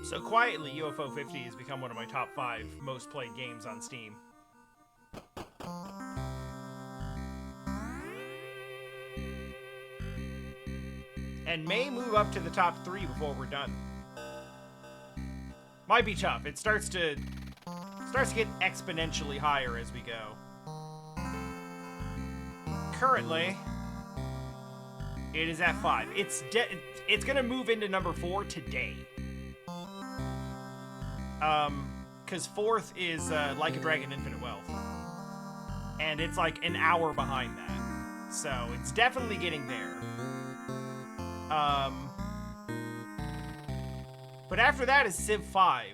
So quietly, UFO 50 has become one of my top 5 most played games on Steam. And may move up to the top 3 before we're done. Might be tough. It starts to get exponentially higher as we go. Currently, it is at 5. It's gonna move into number 4 today. Because 4th is Like a Dragon Infinite Wealth. And it's like an hour behind that. So it's definitely getting there. But after that is Civ 5.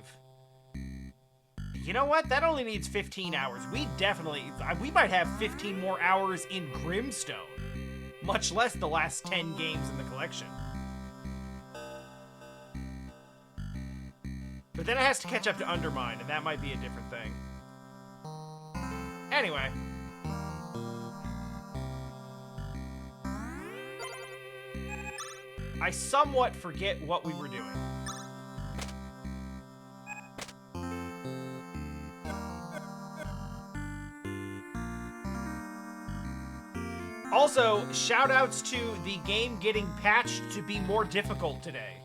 You know what? That only needs 15 hours. We might have 15 more hours in Grimstone. Much less the last 10 games in the collection. But then it has to catch up to Undermine, and that might be a different thing. Anyway. I somewhat forget what we were doing. Also, shoutouts to the game getting patched to be more difficult today.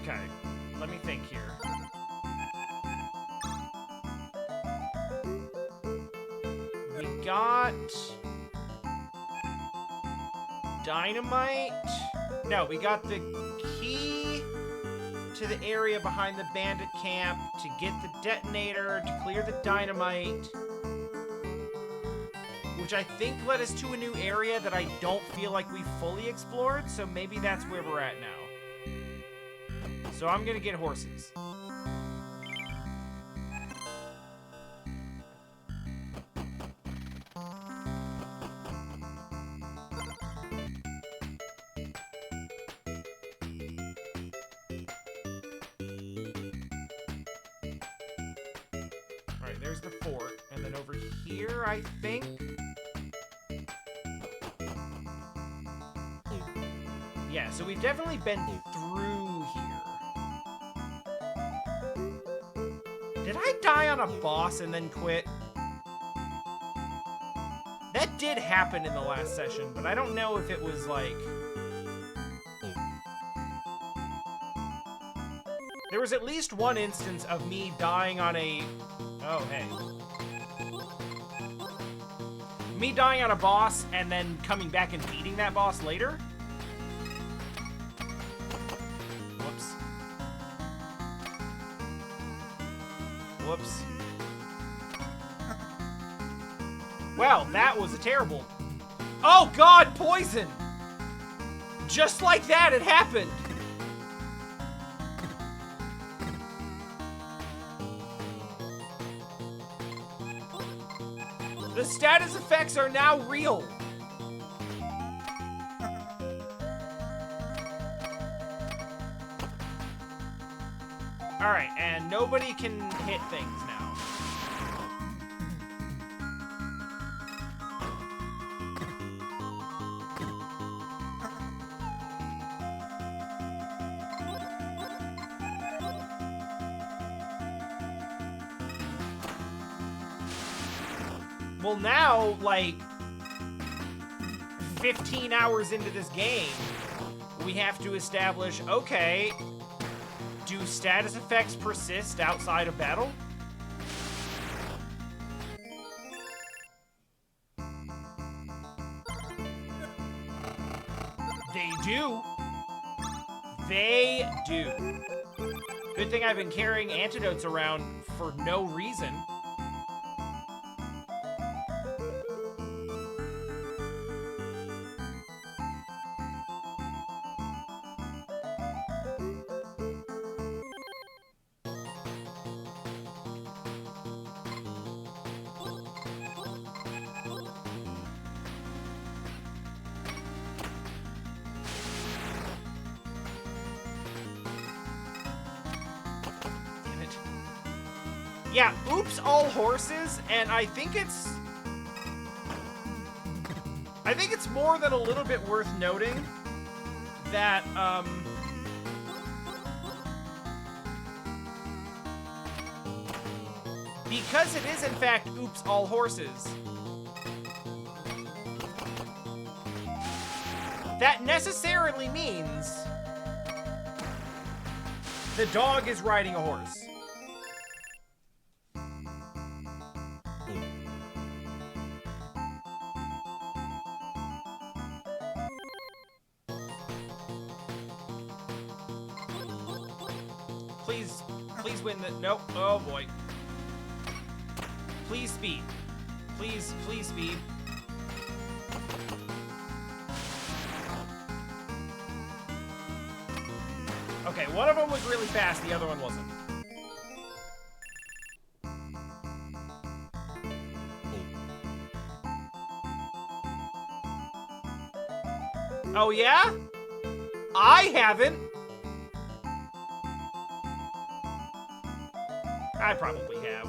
Okay, let me think here. We got dynamite. No, we got the key to the area behind the bandit camp to get the detonator, to clear the dynamite, which I think led us to a new area that I don't feel like we fully explored, so maybe that's where we're at now. So I'm gonna get horses. Alright, there's the fort, and then over here, I think... Yeah, so we've definitely been through here. Did I die on a boss and then quit? That did happen in the last session, but I don't know if it was like... There was at least one instance of me dying on a... Oh, hey. Me dying on a boss and then coming back and beating that boss later? Whoops. Whoops. Well, that was a terrible... Oh, God, poison! Just like that, it happened! The status effects are now real! Alright, and nobody can hit things now. Well, now, like, 15 hours into this game, we have to establish, okay, do status effects persist outside of battle? They do. They do. Good thing I've been carrying antidotes around for no reason. Yeah, oops, all horses, and I think it's more than a little bit worth noting that, because it is, in fact, oops, all horses, that necessarily means the dog is riding a horse. Please win the... Nope. Oh, boy. Please speed. Please speed. Okay, one of them was really fast, the other one wasn't. Oh, yeah? I haven't. I probably have.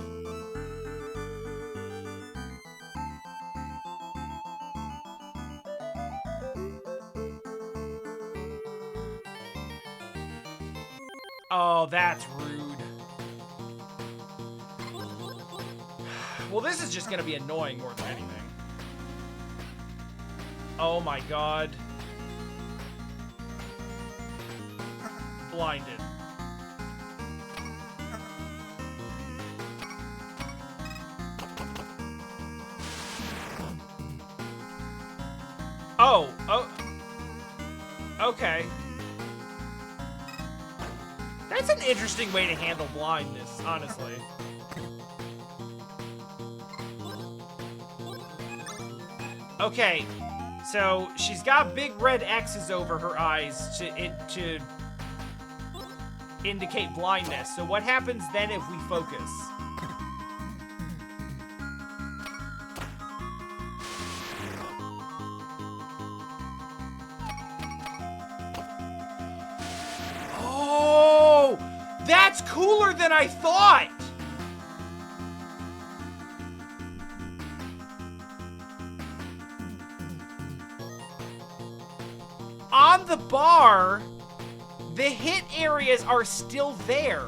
Oh, that's rude. Well, this is just gonna be annoying more than anything. Oh my god. Blinded. Oh, okay. That's an interesting way to handle blindness, honestly. Okay, so she's got big red X's over her eyes to indicate blindness. So what happens then if we focus? Oh, that's cooler than I thought. On the bar, the hit areas are still there.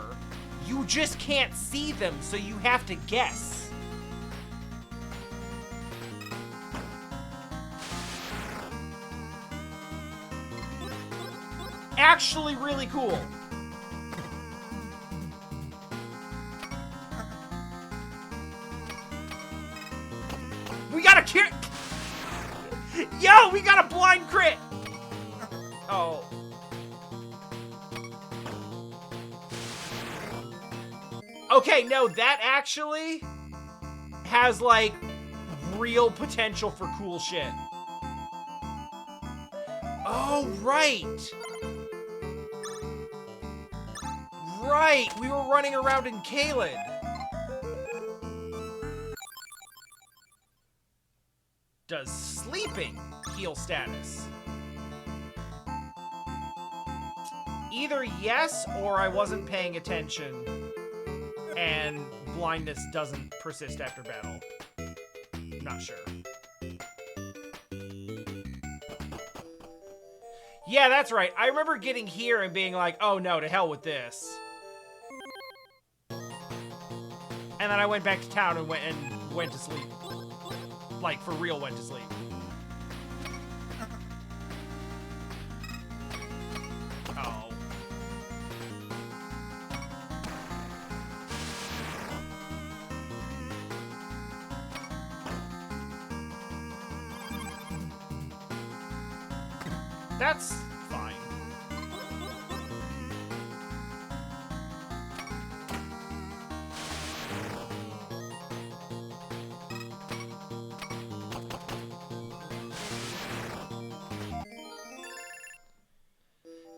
You just can't see them, so you have to guess. Actually really cool. We got a crit! Yo, we got a blind crit! Oh. Okay, no, that actually has, like, real potential for cool shit. Oh, right! Right, we were running around in Kaled. Does sleeping heal status? Either yes, or I wasn't paying attention, and blindness doesn't persist after battle. I'm not sure. Yeah, that's right. I remember getting here and being like, oh no, to hell with this. And then I went back to town and went to sleep. Like, for real went to sleep. Oh. That's fine.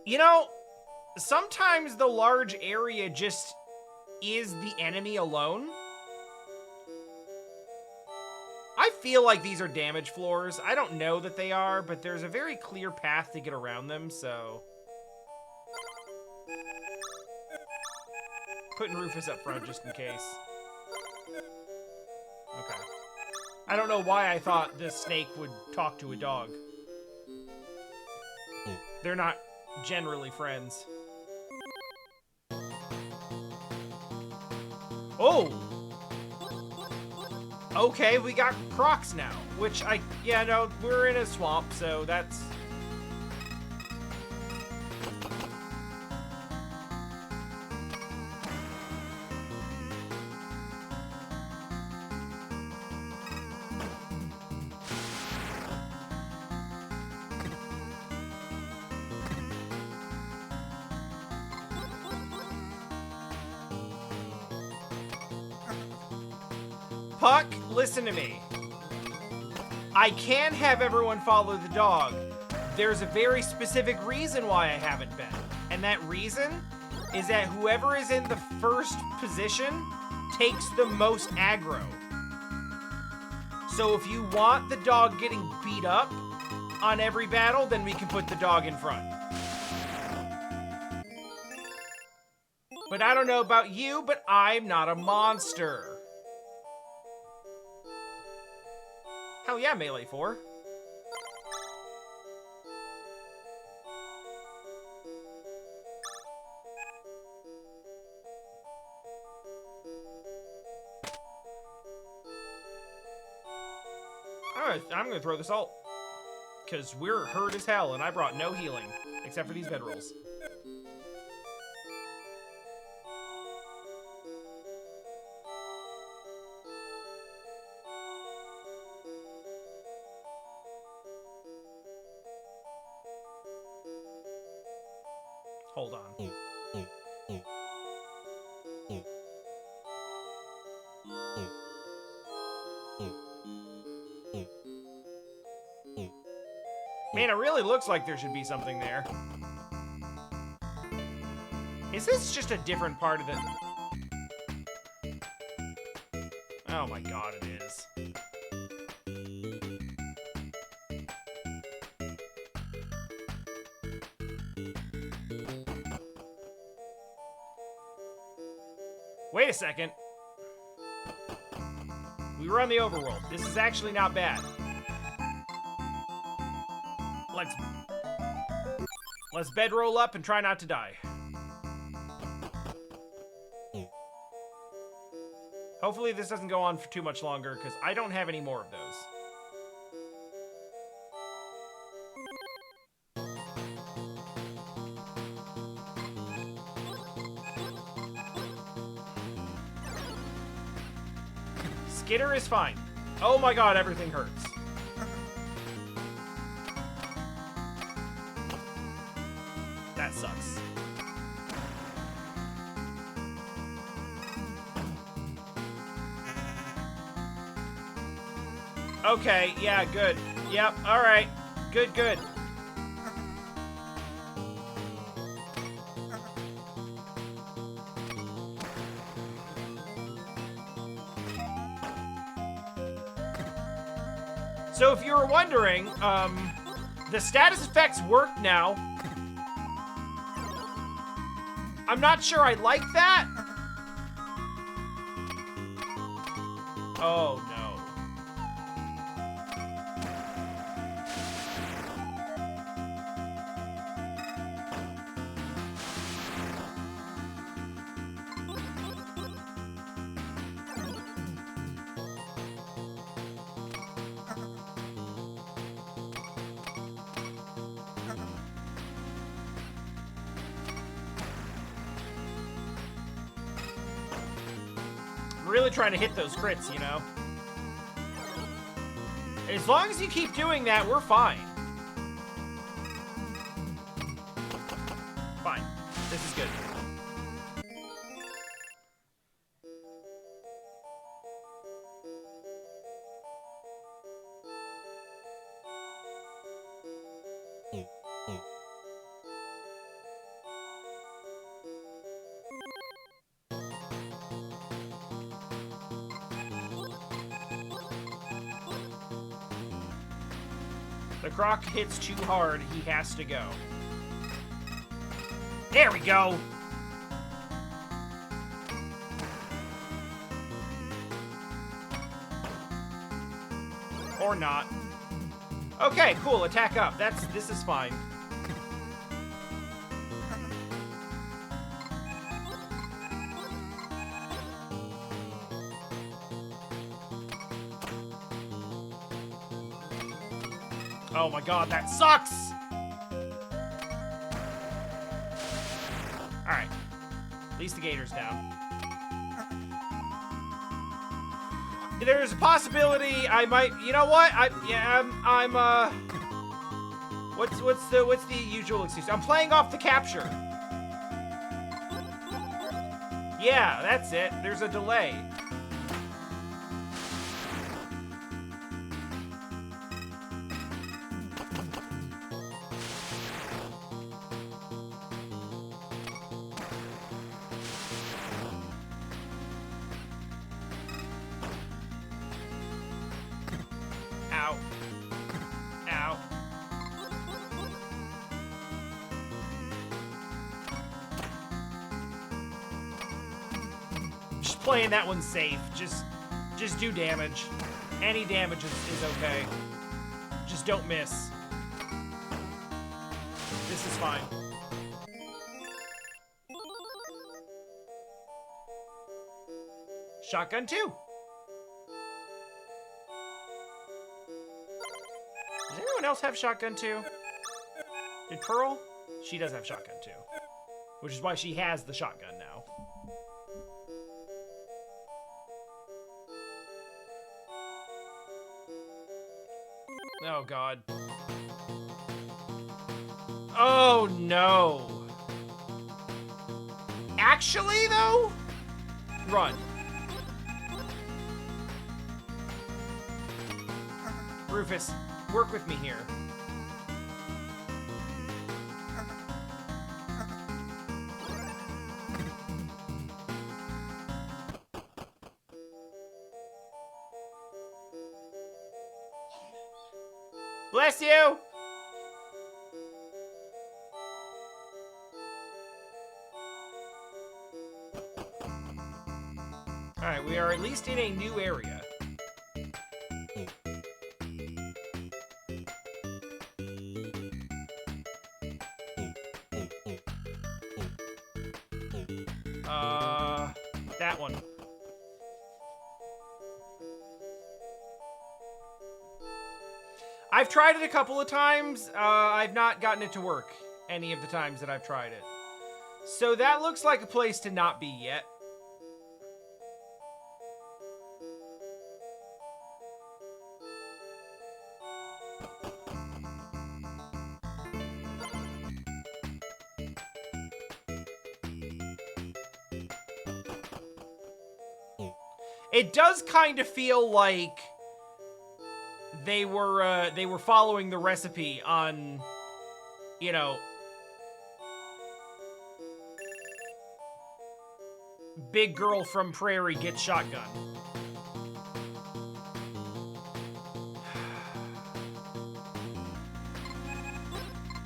You know, sometimes the large area just is the enemy alone. I feel like these are damage floors. I don't know that they are, but there's a very clear path to get around them, so... Putting Rufus up front just in case. I don't know why I thought this snake would talk to a dog. They're not generally friends. Oh! Okay, we got Crocs now, which yeah, no, we're in a swamp, so that's... Puck, listen to me. I can have everyone follow the dog. There's a very specific reason why I haven't been. And that reason is that whoever is in the first position takes the most aggro. So if you want the dog getting beat up on every battle, then we can put the dog in front. But I don't know about you, but I'm not a monster. Hell yeah, Melee 4. I'm gonna throw the salt. Because we're hurt as hell, and I brought no healing. Except for these bedrolls. Hold on. Man, it really looks like there should be something there. Is this just a different part of the... Oh my god, it is. Wait a second. We were on the overworld. This is actually not bad. Let's bedroll up and try not to die. Hopefully this doesn't go on for too much longer, because I don't have any more of those. Skitter is fine. Oh my god, everything hurts. That sucks. Okay, yeah, good. Yep, alright. Good, good. So if you were wondering, the status effects work now. I'm not sure I like that. Oh, no. Really trying to hit those crits, you know? As long as you keep doing that, we're fine. Fine. This is good. The croc hits too hard, he has to go. There we go! Or not. Okay, cool. Attack up. This is fine. Oh my god, that sucks! Alright. At least the gator's down. There's a possibility I might... You know what? What's the usual excuse? I'm playing off the capture. Yeah, that's it. There's a delay. Ow. Ow. Just playing that one safe. Just do damage. Any damage is okay. Just don't miss. This is fine. Shotgun 2. Does anyone else have shotgun 2? Did Pearl? She does have shotgun 2. Which is why she has the shotgun now. Oh, God. Oh, no. Actually, though? Run. Rufus, work with me here. Bless you! Alright, we are at least in a new area. That one. I've tried it a couple of times. I've not gotten it to work any of the times that I've tried it. So that looks like a place to not be yet. It does kind of feel like they were following the recipe on, you know, big girl from prairie gets shotgun.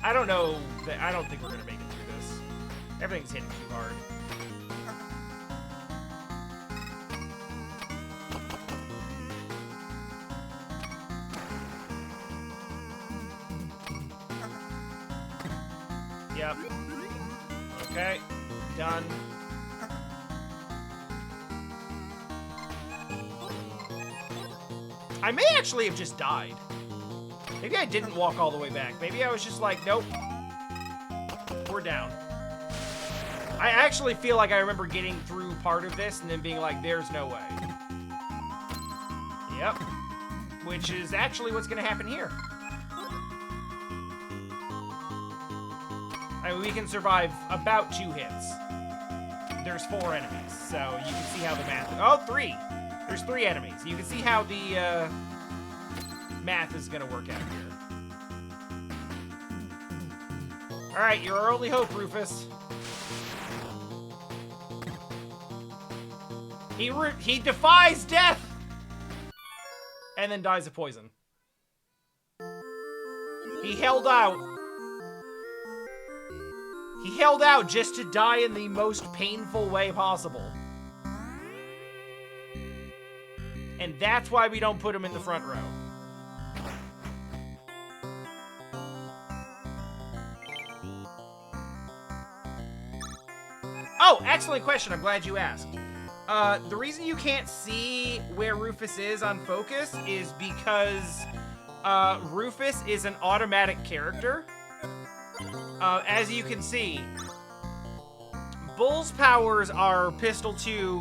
I don't know. I don't think we're gonna make it through this. Everything's hitting too hard. Yep. Okay. Done. I may actually have just died. Maybe I didn't walk all the way back. Maybe I was just like, nope. We're down. I actually feel like I remember getting through part of this and then being like, there's no way. Yep. Which is actually what's going to happen here. I mean, we can survive about 2 hits. There's 4 enemies, so you can see how the math... Oh, 3! There's 3 enemies. You can see how the math is going to work out here. Alright, you're our only hope, Rufus. He defies death! And then dies of poison. He held out. He held out just to die in the most painful way possible. And that's why we don't put him in the front row. Oh, excellent question. I'm glad you asked. The reason you can't see where Rufus is on focus is because Rufus is an automatic character. As you can see, Bull's powers are Pistol 2,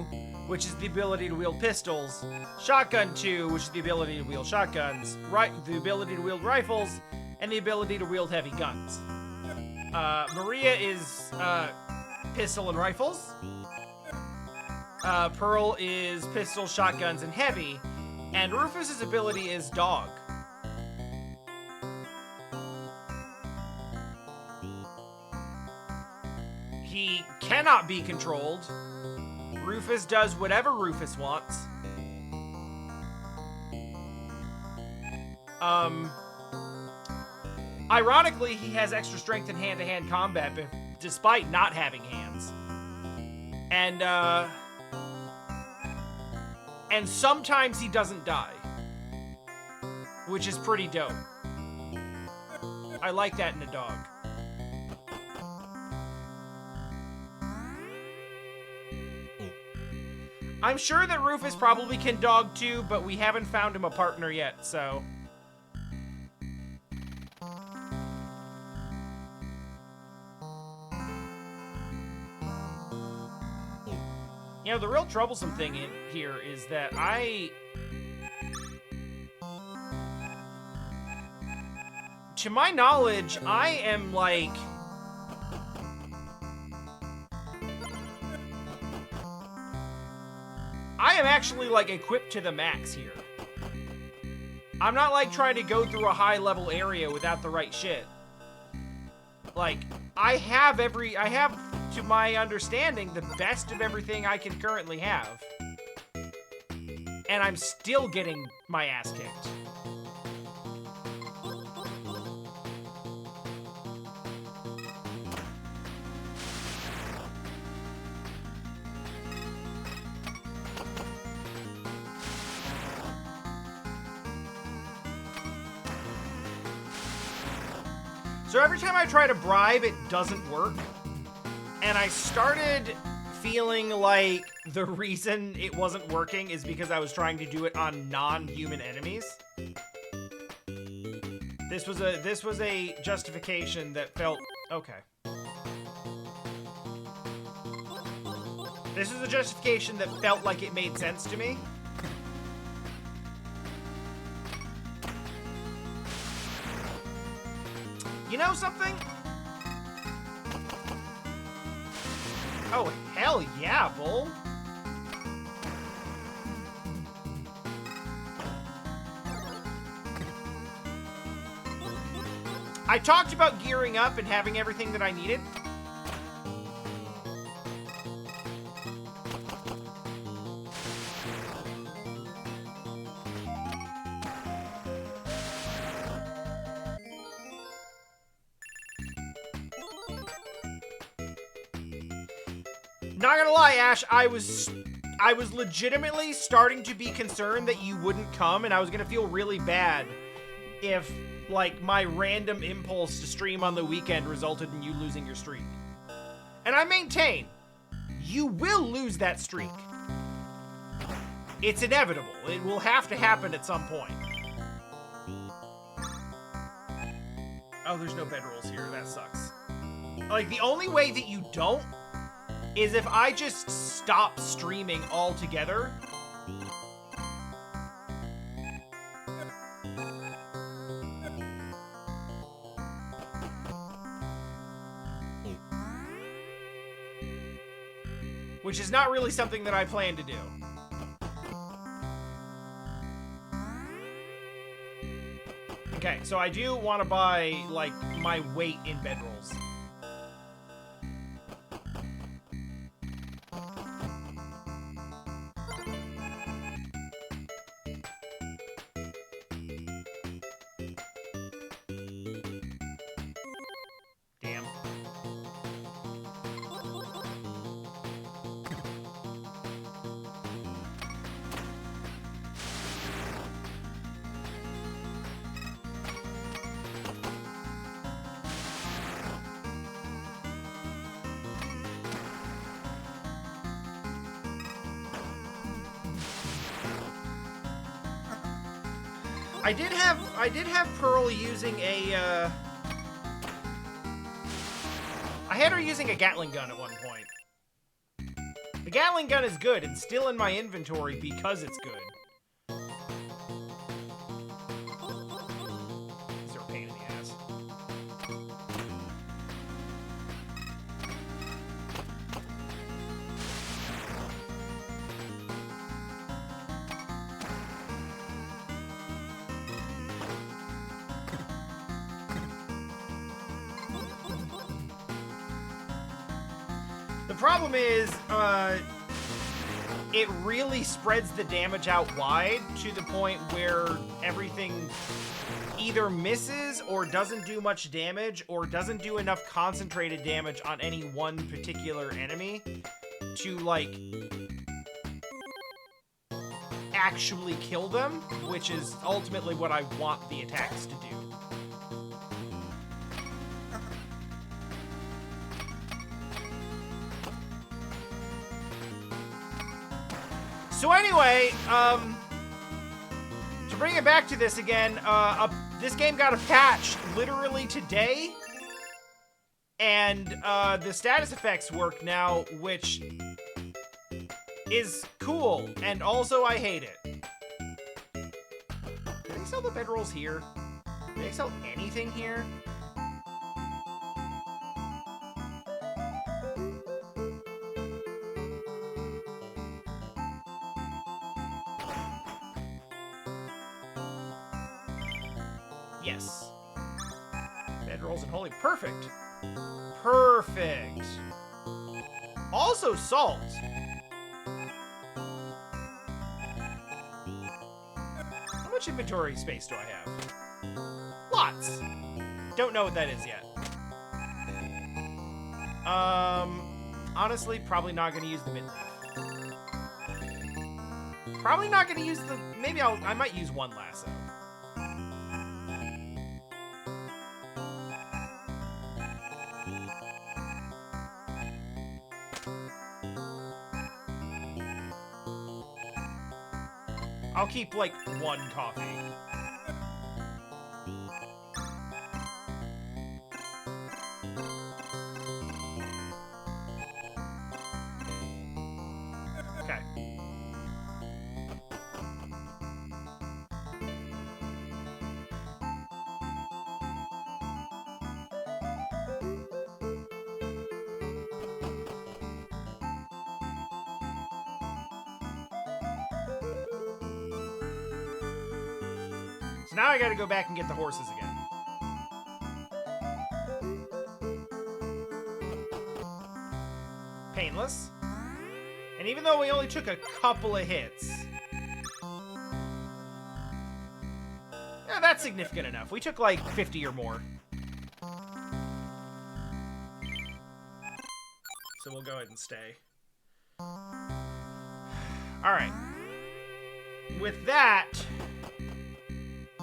which is the ability to wield pistols, Shotgun 2, which is the ability to wield shotguns, the ability to wield rifles, and the ability to wield heavy guns. Maria is pistol and rifles. Pearl is pistol, shotguns, and heavy. And Rufus's ability is dog. He cannot be controlled. Rufus does whatever Rufus wants. Ironically, he has extra strength in hand-to-hand combat, despite not having hands. And sometimes he doesn't die, which is pretty dope. I like that in a dog. I'm sure that Rufus probably can dog too, but we haven't found him a partner yet, so... You know, the real troublesome thing in here is that to my knowledge, I am like... I am actually like equipped to the max here. I'm not like trying to go through a high level area without the right shit. Like, I have, to my understanding, the best of everything I can currently have. And I'm still getting my ass kicked. So every time I try to bribe, it doesn't work. And I started feeling like the reason it wasn't working is because I was trying to do it on non-human enemies. This was a justification that felt okay. This was a justification that felt like it made sense to me. You know something? Oh, hell yeah, Bull. I talked about gearing up and having everything that I needed. Not gonna lie, Ash, I was legitimately starting to be concerned that you wouldn't come, and I was gonna feel really bad if, like, my random impulse to stream on the weekend resulted in you losing your streak. And I maintain, you will lose that streak. It's inevitable. It will have to happen at some point. Oh, there's no bedrolls here. That sucks. Like, the only way that you don't is if I just stop streaming altogether. Which is not really something that I plan to do. Okay, so I do want to buy, like, my weight in bedrolls. I did have Pearl using a, I had her using a Gatling gun at one point. The Gatling gun is good. It's still in my inventory because it's good. These are a pain in the ass. The problem is, it really spreads the damage out wide to the point where everything either misses or doesn't do much damage or doesn't do enough concentrated damage on any one particular enemy to, like, actually kill them, which is ultimately what I want the attacks to do. So anyway, to bring it back to this again, this game got a patch literally today, and the status effects work now, which is cool, and also I hate it. Do they sell the bedrolls here? Do they sell anything here? Yes. Bedrolls and holy. Perfect. Perfect. Also salt. How much inventory space do I have? Lots. Don't know what that is yet. Honestly, probably not going to use the midleaf. Probably not going to use the... Maybe I might use one lasso. I'll keep, like, one coffee. Okay. So now I gotta go back and get the horses again. Painless. And even though we only took a couple of hits, yeah, that's significant enough. We took like 50 or more. So we'll go ahead and stay. Alright. With that,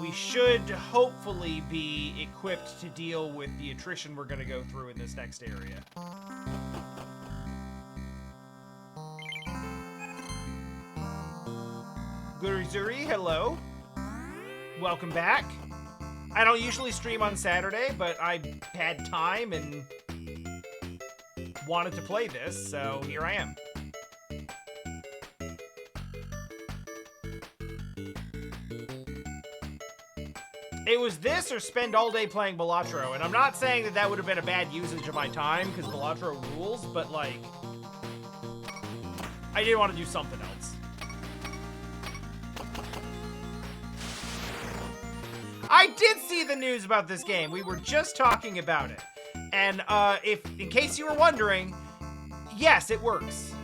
we should hopefully be equipped to deal with the attrition we're going to go through in this next area. Gurizuri, hello. Welcome back. I don't usually stream on Saturday, but I had time and wanted to play this, so here I am. It was this or spend all day playing Balatro, and I'm not saying that that would have been a bad usage of my time, because Balatro rules, but, like, I did want to do something else. I did see the news about this game. We were just talking about it. And, in case you were wondering, yes, it works.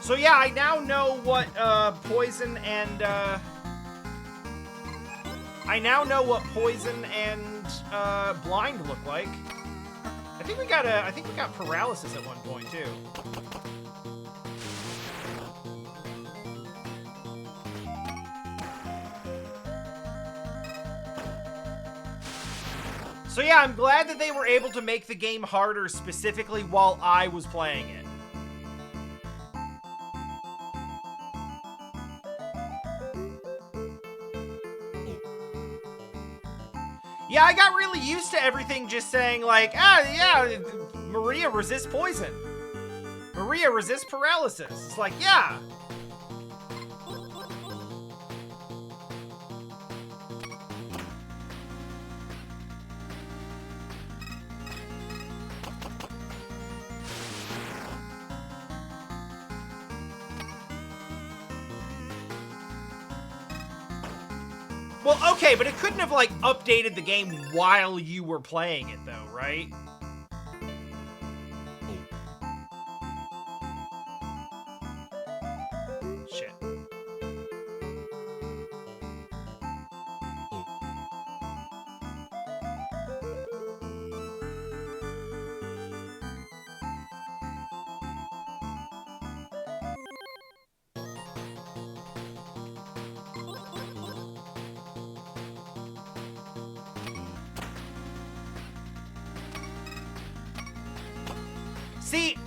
So yeah, I now know what poison and blind look like. I think we got paralysis at one point too. So yeah, I'm glad that they were able to make the game harder specifically while I was playing it. Yeah, I got really used to everything just saying like, yeah, Maria resists poison. Maria resists paralysis. It's like, yeah. Well, okay, but it couldn't have, like, updated the game while you were playing it, though, right? Shit. See,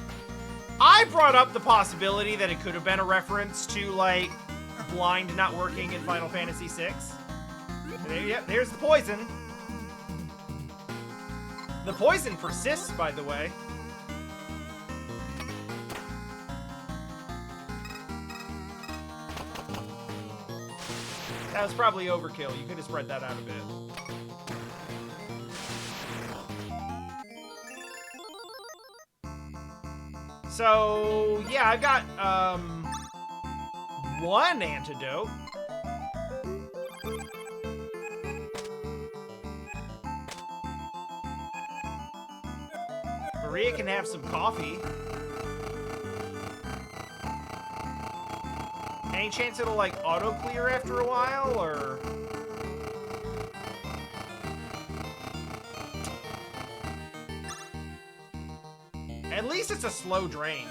I brought up the possibility that it could have been a reference to, like, blind not working in Final Fantasy VI. Yep, there's the poison. The poison persists, by the way. That was probably overkill. You could have spread that out a bit. So, yeah, I've got, one antidote. Maria can have some coffee. Any chance it'll, like, auto-clear after a while, or...? At least it's a slow drain.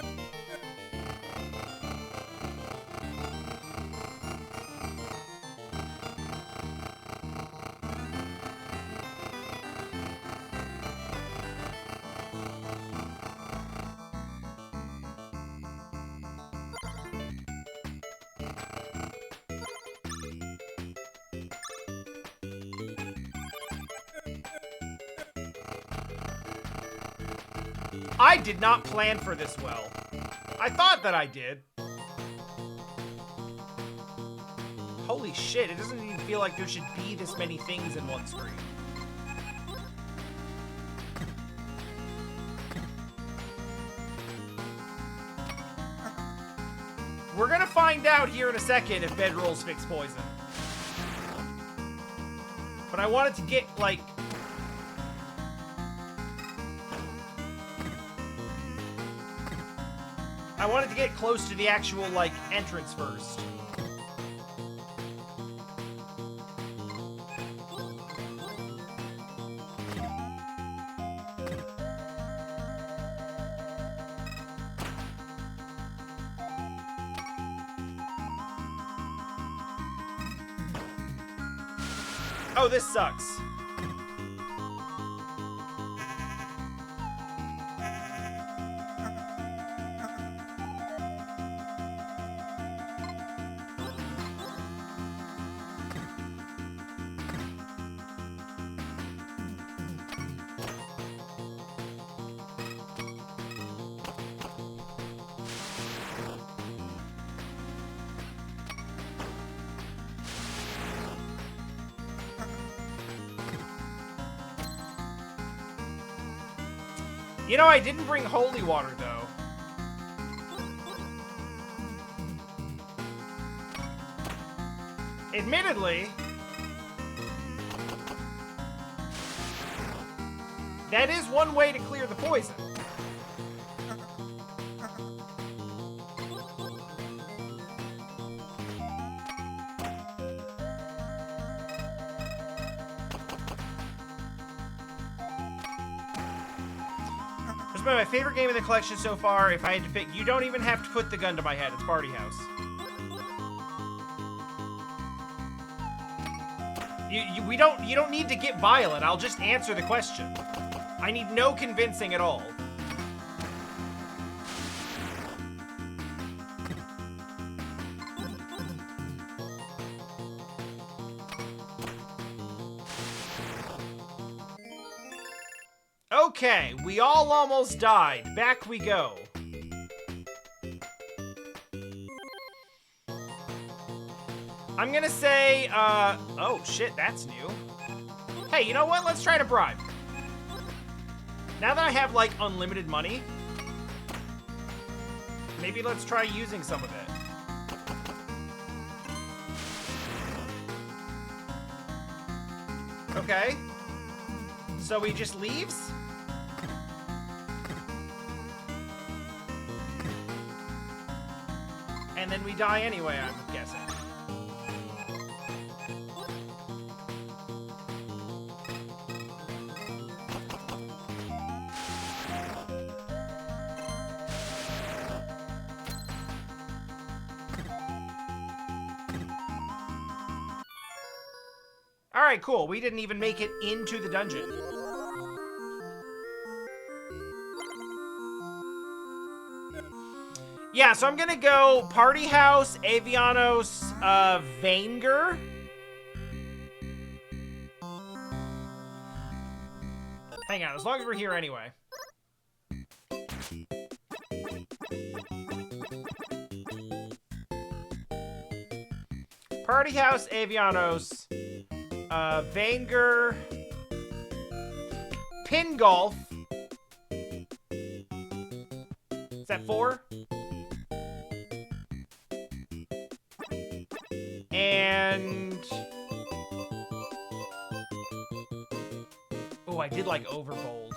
I did not plan for this well. I thought that I did. Holy shit, it doesn't even feel like there should be this many things in one screen. We're gonna find out here in a second if bedrolls fix poison. But I wanted to get, like... I wanted to get close to the actual, like, entrance first. Oh, this sucks. You know, I didn't bring holy water, though. Admittedly, that is one way to clear the poison. It's been my favorite game in the collection so far. If I had to pick, you don't even have to put the gun to my head. It's Party House. You don't need to get violent. I'll just answer the question. I need no convincing at all. Okay, we all almost died. Back we go. I'm gonna say, oh shit, that's new. Hey, you know what? Let's try to bribe. Now that I have, like, unlimited money, maybe let's try using some of it. Okay. So he just leaves? And then we die anyway, I'm guessing. Alright, cool. We didn't even make it into the dungeon. Yeah, so I'm gonna go Party House, Avianos, Vanger. Hang on, as long as we're here anyway. Party House, Avianos, Vanger, Pin Golf. Is that 4? And... oh, I did like Overbold.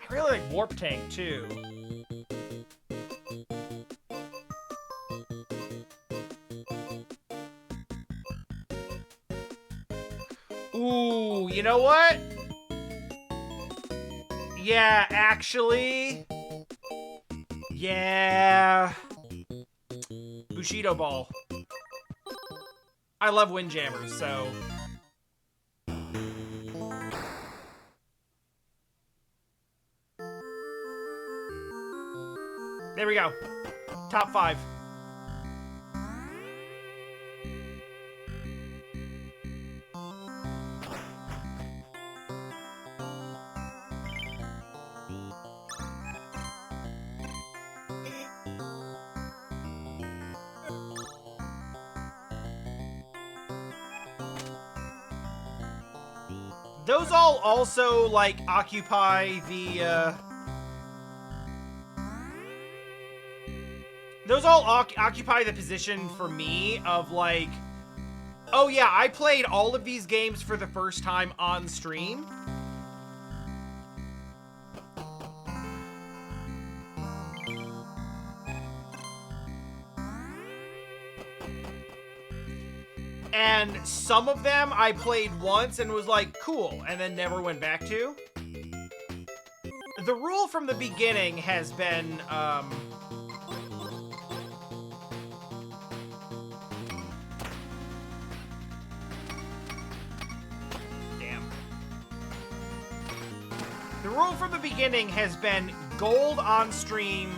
I really like Warp Tank, too. Ooh, you know what? Yeah, actually. Yeah. Bushido Ball. I love Windjammers, so. There we go. Top 5. Those all also, like, occupy the, those all occupy the position for me of, like, oh yeah, I played all of these games for the first time on stream. And some of them I played once and was like, cool, and then never went back to. The rule from the beginning has been, damn. The rule from the beginning has been gold on stream.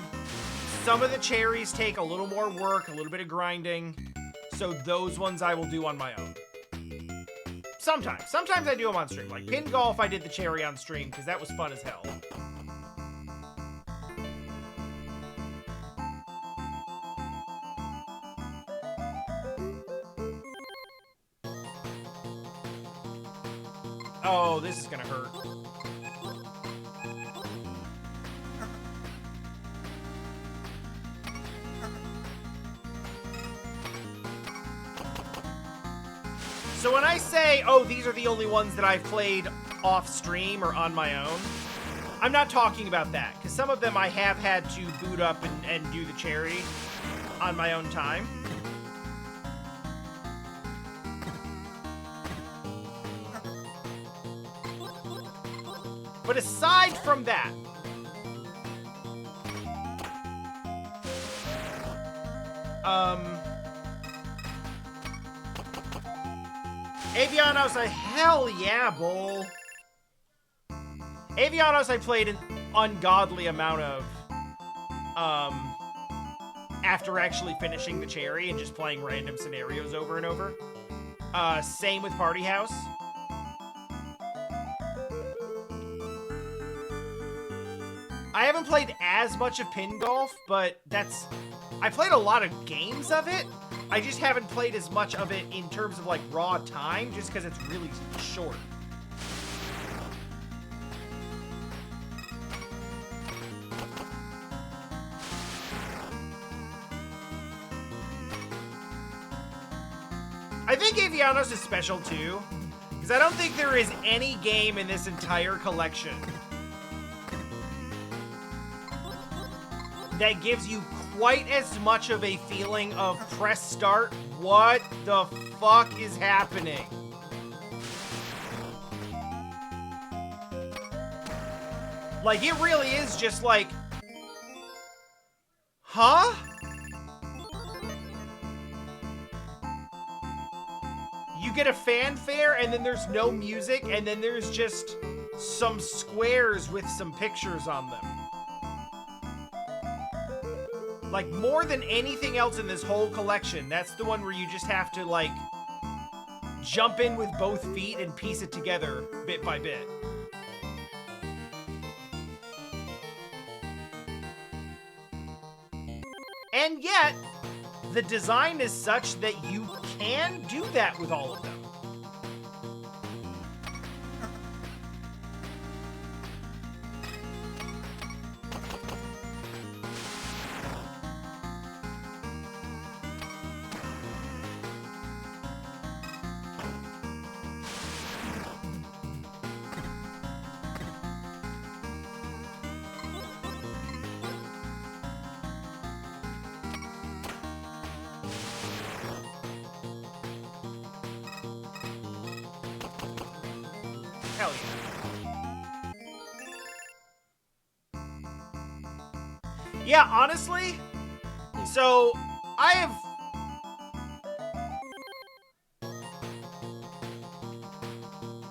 Some of the cherries take a little more work, a little bit of grinding. So those ones I will do on my own. Sometimes. Sometimes I do them on stream. Like Pin Golf, I did the cherry on stream because that was fun as hell. Oh, this is gonna hurt. So when I say, oh, these are the only ones that I've played off stream or on my own, I'm not talking about that, because some of them I have had to boot up and do the cherry on my own time. But aside from that, Avianos, hell yeah, bull. Avianos, I played an ungodly amount of, after actually finishing the cherry and just playing random scenarios over and over. Same with Party House. I haven't played as much of Pin Golf, but I played a lot of games of it. I just haven't played as much of it in terms of, like, raw time, just because it's really short. I think Avianos is special, too, because I don't think there is any game in this entire collection that gives you quite as much of a feeling of press start, what the fuck is happening? Like, it really is just like, huh? You get a fanfare, and then there's no music, and then there's just some squares with some pictures on them. Like, more than anything else in this whole collection, that's the one where you just have to, like, jump in with both feet and piece it together bit by bit. And yet, the design is such that you can do that with all of them. Hell yeah. Yeah, honestly, so I have...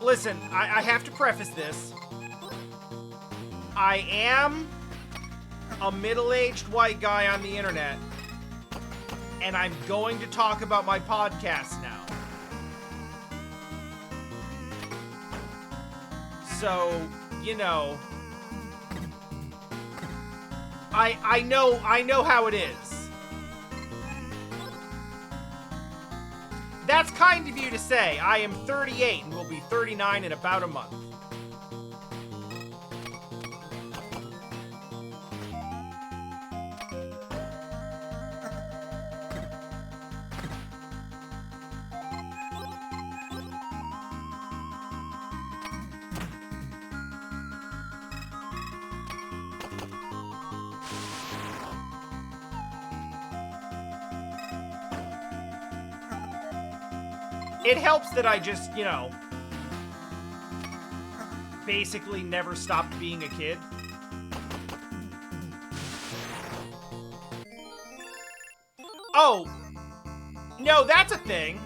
Listen, I have to preface this. I am a middle-aged white guy on the internet, and I'm going to talk about my podcast now. So, you know, I know how it is. That's kind of you to say. I am 38 and will be 39 in about a month. It helps that I just, you know, basically never stopped being a kid. Oh, no, that's a thing.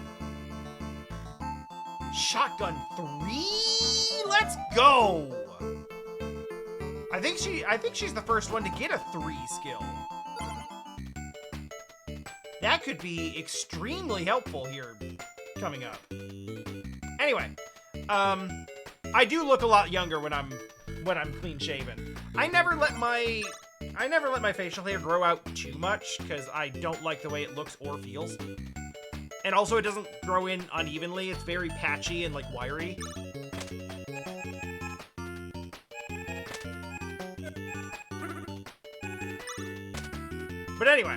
Shotgun 3? Let's go. I think she's the first one to get a 3 skill. That could be extremely helpful here coming up. Anyway, I do look a lot younger when I'm clean shaven. I never let my facial hair grow out too much because I don't like the way it looks or feels. And also it doesn't grow in unevenly. It's very patchy and like wiry. But anyway,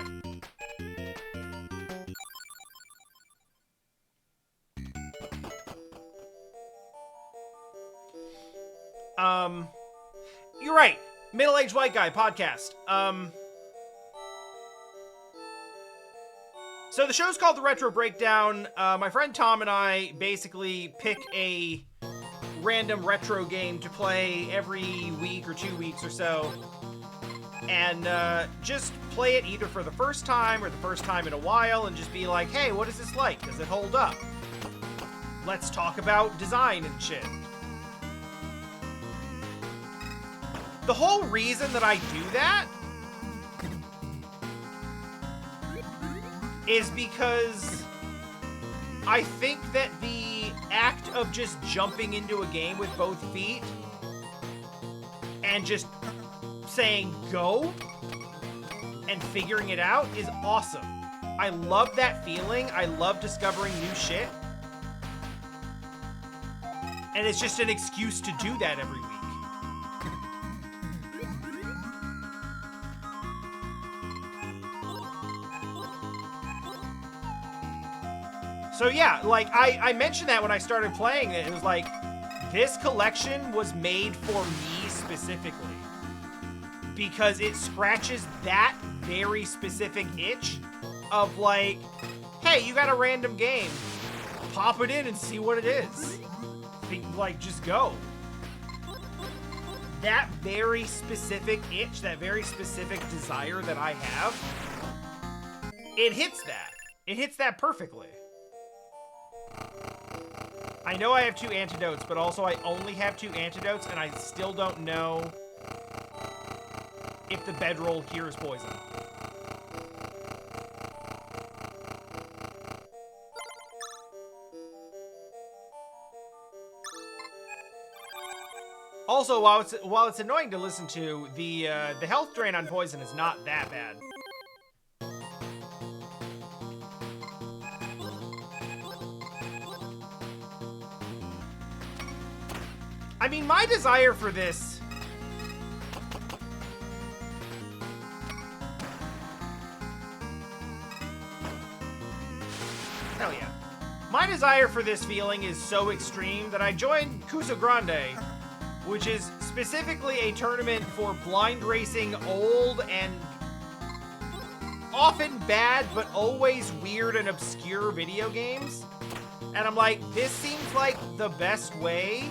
you're right. Middle-aged white guy podcast. So the show's called The Retro Breakdown. My friend Tom and I basically pick a random retro game to play every week or 2 weeks or so. And just play it either for the first time or the first time in a while and just be like, hey, what is this like? Does it hold up? Let's talk about design and shit. The whole reason that I do that is because I think that the act of just jumping into a game with both feet and just saying go and figuring it out is awesome. I love that feeling. I love discovering new shit. And it's just an excuse to do that every week. So yeah, like, I mentioned that when I started playing it. It was like, this collection was made for me specifically. Because it scratches that very specific itch of like, hey, you got a random game. Pop it in and see what it is. Like, just go. That very specific itch, that very specific desire that I have, it hits that. It hits that perfectly. I know I have 2 antidotes, but also I only have 2 antidotes, and I still don't know if the bedroll here is poison. Also, while it's annoying to listen to, the health drain on poison is not that bad. I mean, my desire for this... Hell yeah. My desire for this feeling is so extreme that I joined Kuso Grande, which is specifically a tournament for blind racing old and often bad, but always weird and obscure video games. And I'm like, this seems like the best way.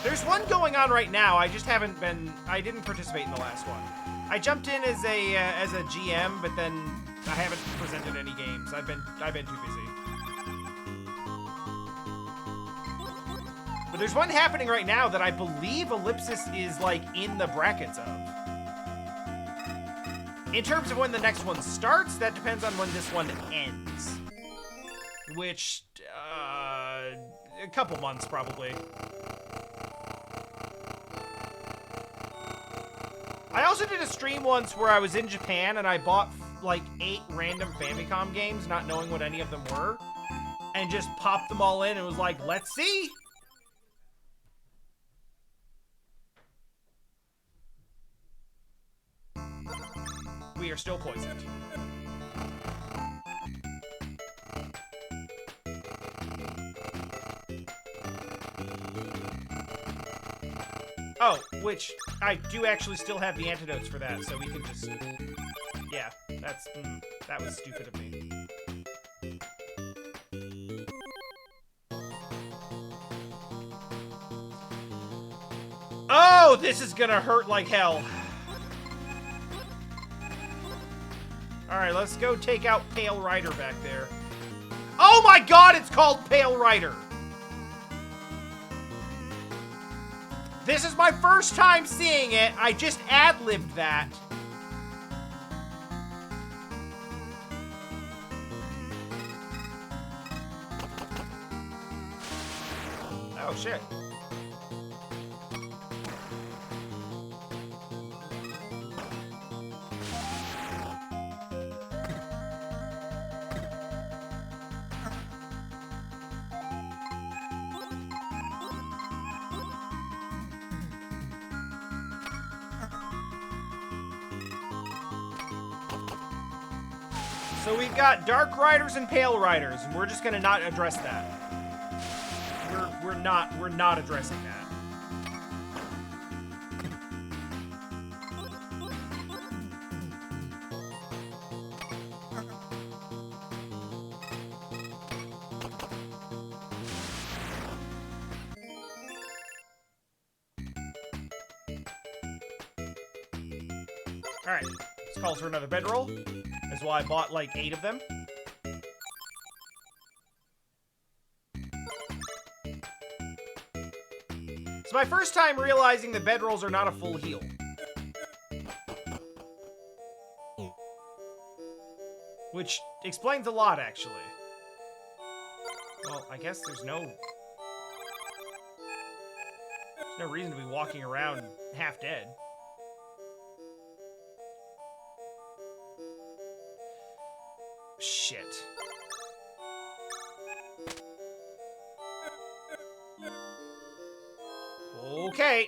There's one going on right now. I just haven't been. I didn't participate in the last one. I jumped in as a GM, but then I haven't presented any games. I've been too busy. But there's one happening right now that I believe Ellipsis is like in the brackets of. In terms of when the next one starts, that depends on when this one ends, which a couple months probably. I also did a stream once where I was in Japan and I bought like 8 random Famicom games, not knowing what any of them were, and just popped them all in and was like, let's see. We are still poisoned. Oh, which I do actually still have the antidotes for that, so we can just... Yeah, that was stupid of me. Oh, this is gonna hurt like hell. Alright, let's go take out Pale Rider back there. Oh my god, it's called Pale Rider! This is my first time seeing it. I just ad-libbed that. Oh, shit. So we've got Dark Riders and Pale Riders, and we're just gonna not address that. We're not addressing that. Alright, this calls for another bedroll. That's why I bought like 8 of them. It's my first time realizing that bedrolls are not a full heal. Which explains a lot, actually. Well, I guess there's no reason to be walking around half dead. Shit. Okay.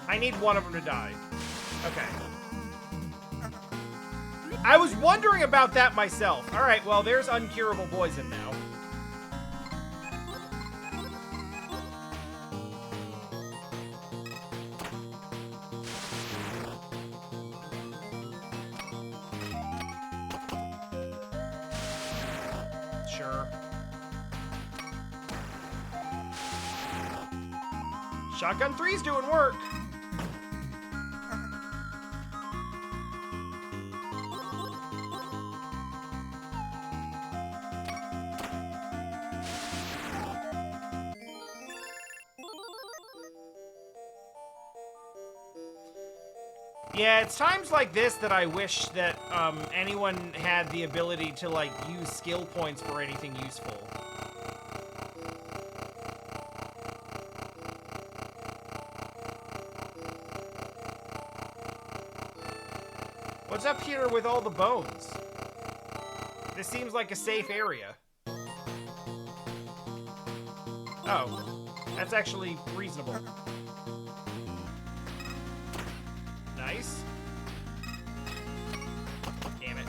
I need one of them to die. Okay. I was wondering about that myself. Alright, well, there's uncurable poison now. Sure. Shotgun 3's doing work. Yeah, it's times like this that I wish that anyone had the ability to, like, use skill points for anything useful. What's up here with all the bones? This seems like a safe area. Oh, that's actually reasonable. Nice. Damn it.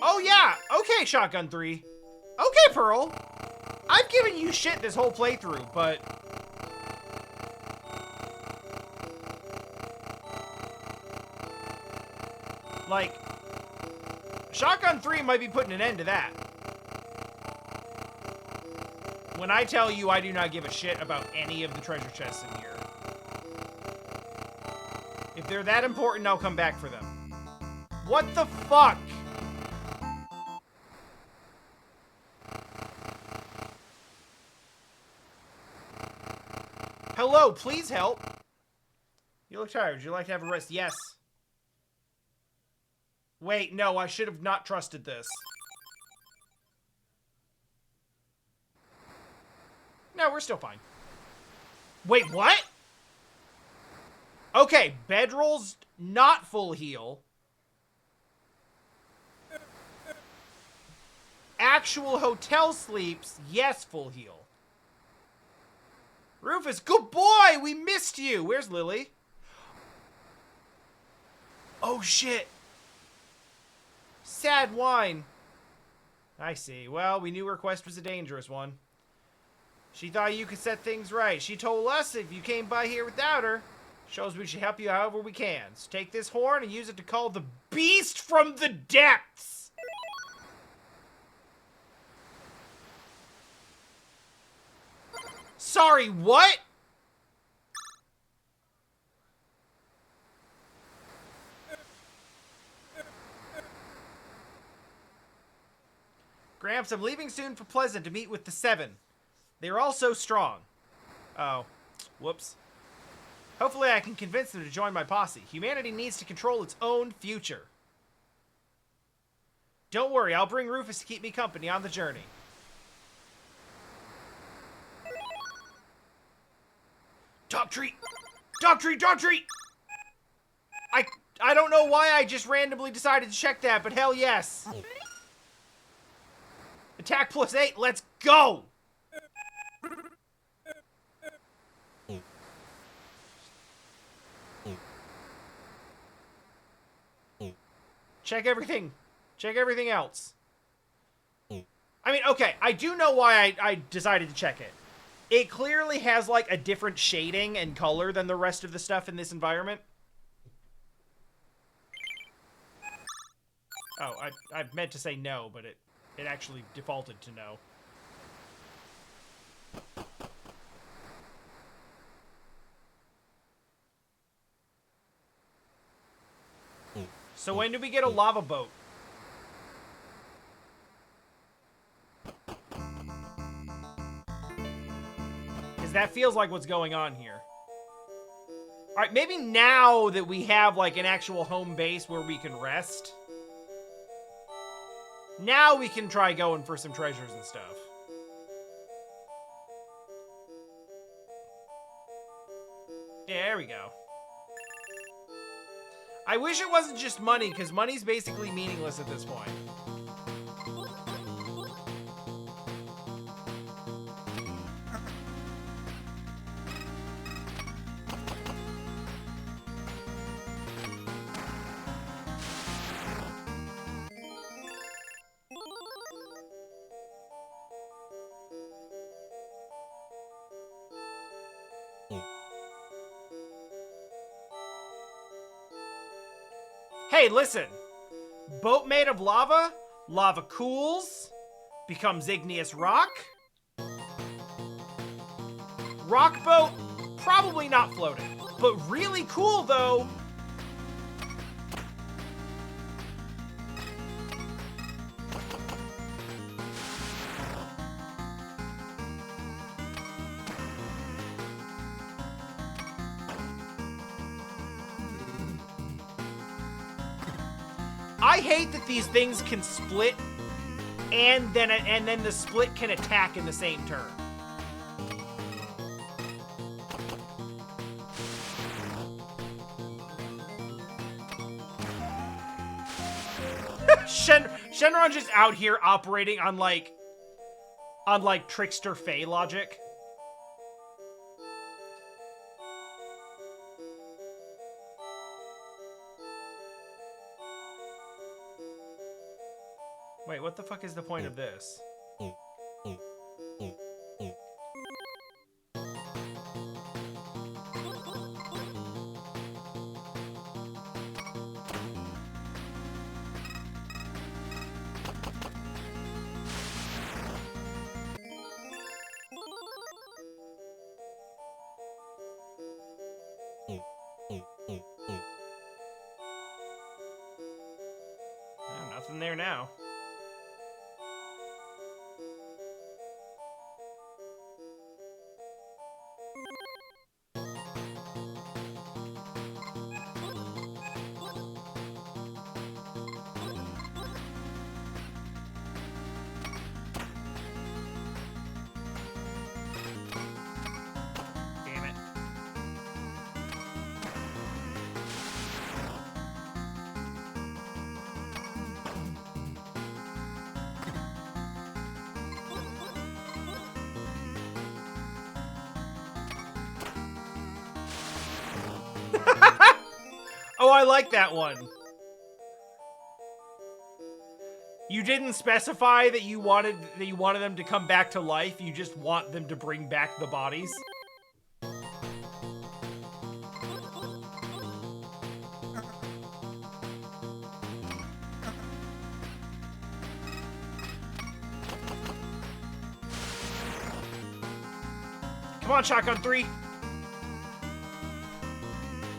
Oh yeah! Okay, Shotgun 3. Okay, Pearl. I've given you shit this whole playthrough, but... like... Shotgun 3 might be putting an end to that. When I tell you I do not give a shit about any of the treasure chests in here. If they're that important, I'll come back for them. What the fuck? Hello, please help. You look tired. Would you like to have a rest? Yes. Wait, no, I should have not trusted this. No, we're still fine. Wait, what? Okay, bedrolls, not full heal. Actual hotel sleeps, yes, full heal. Rufus, good boy! We missed you! Where's Lily? Oh, shit. Sad wine. I see. Well, we knew her quest was a dangerous one. She thought you could set things right. She told us if you came by here without her, shows we should help you however we can. So take this horn and use it to call the beast from the depths. Sorry, what? Gramps, I'm leaving soon for Pleasant to meet with the 7. They're all so strong. Oh. Whoops. Hopefully I can convince them to join my posse. Humanity needs to control its own future. Don't worry, I'll bring Rufus to keep me company on the journey. Dog treat! Dog treat! Dog treat! I don't know why I just randomly decided to check that, but hell yes. Attack +8, let's go! Check everything. Check everything else. I mean, okay, I do know why I decided to check it. It clearly has, like, a different shading and color than the rest of the stuff in this environment. Oh, I meant to say no, but it actually defaulted to no. So when do we get a lava boat? Because that feels like what's going on here. Alright, maybe now that we have, like, an actual home base where we can rest, now we can try going for some treasures and stuff. Yeah, there we go. I wish it wasn't just money, because money's basically meaningless at this point. Hey, listen. Boat made of lava. Lava cools. Becomes igneous rock. Rock boat. Probably not floating. But really cool, though. I hate that these things can split, and then the split can attack in the same turn. Shenron's just out here operating on like trickster Fae logic. Wait, what the fuck is the point of this? Nothing there now. Damn it. Oh, I like that one. You didn't specify that you wanted them to come back to life. You just want them to bring back the bodies. Come on, Shotgun 3.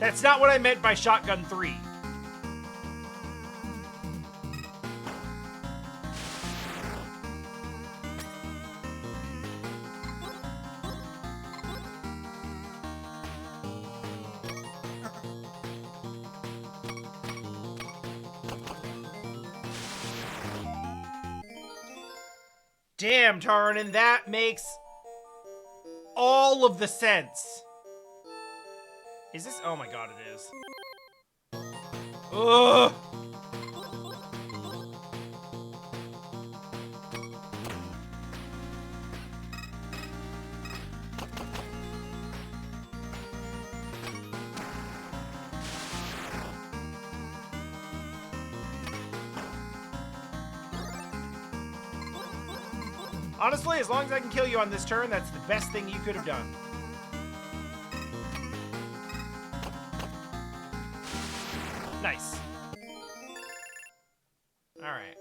That's not what I meant by Shotgun 3. Damn, Tarnin, that makes all of the sense. Is this? Oh my god, it is. Ugh! Honestly, as long as I can kill you on this turn, that's the best thing you could have done. Nice. Alright.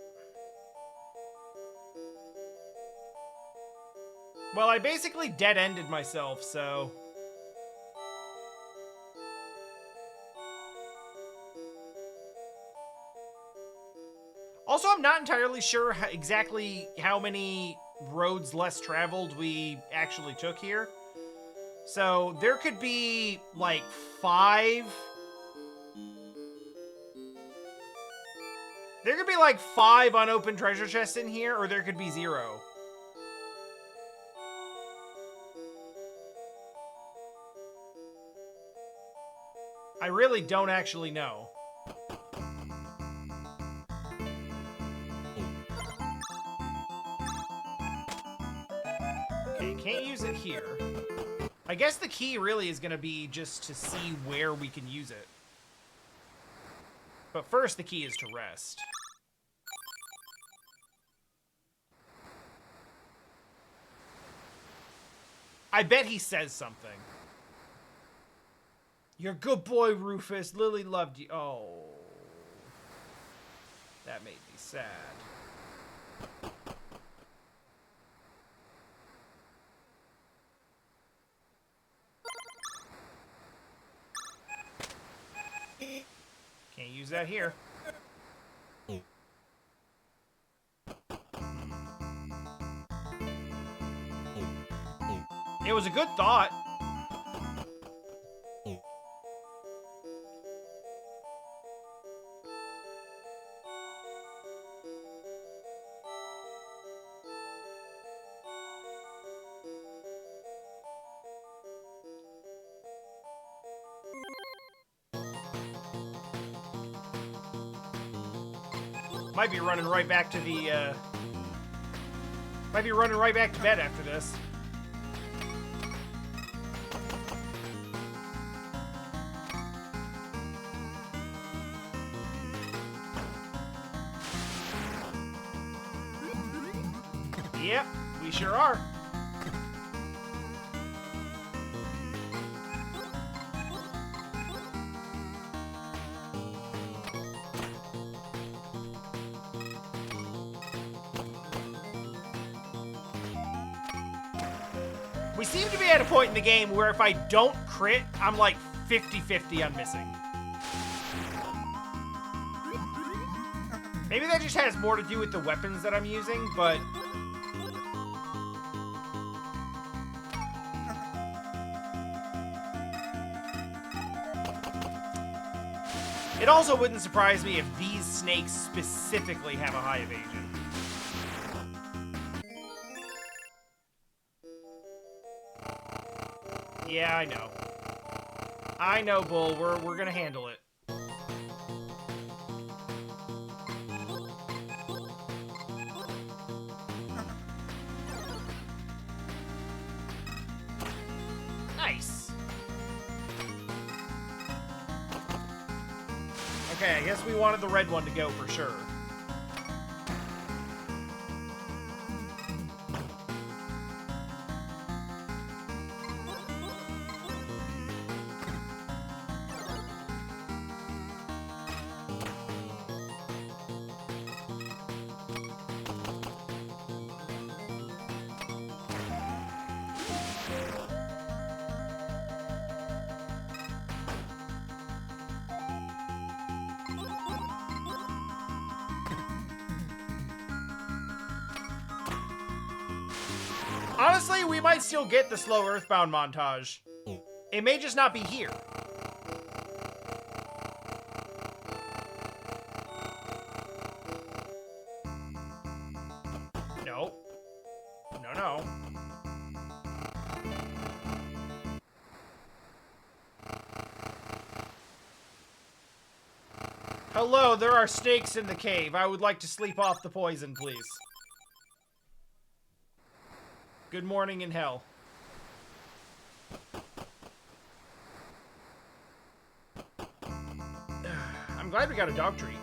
Well, I basically dead-ended myself, so... Also, I'm not entirely sure exactly how many roads less traveled we actually took here. So, there could be, like, 5... There could be, like, 5 unopened treasure chests in here, or there could be 0. I really don't actually know. Okay, can't use it here. I guess the key really is going to be just to see where we can use it. But first, the key is to rest. I bet he says something. You're a good boy, Rufus. Lily loved you. Oh. That made me sad. Can't use that here. It was a good thought. Might be running right back to the, might be running right back to bed after this. Yep, we sure are. We seem to be at a point in the game where if I don't crit, I'm like 50-50 on missing. Maybe that just has more to do with the weapons that I'm using, but... It also wouldn't surprise me if these snakes specifically have a high evasion. Yeah, I know. I know, Bull. We're gonna handle it. Nice. Okay, I guess we wanted the red one to go for sure. Honestly, we might still get the slow Earthbound montage. It may just not be here. No. No, no. Hello, there are snakes in the cave. I would like to sleep off the poison, please. Good morning in hell. I'm glad we got a dog treat.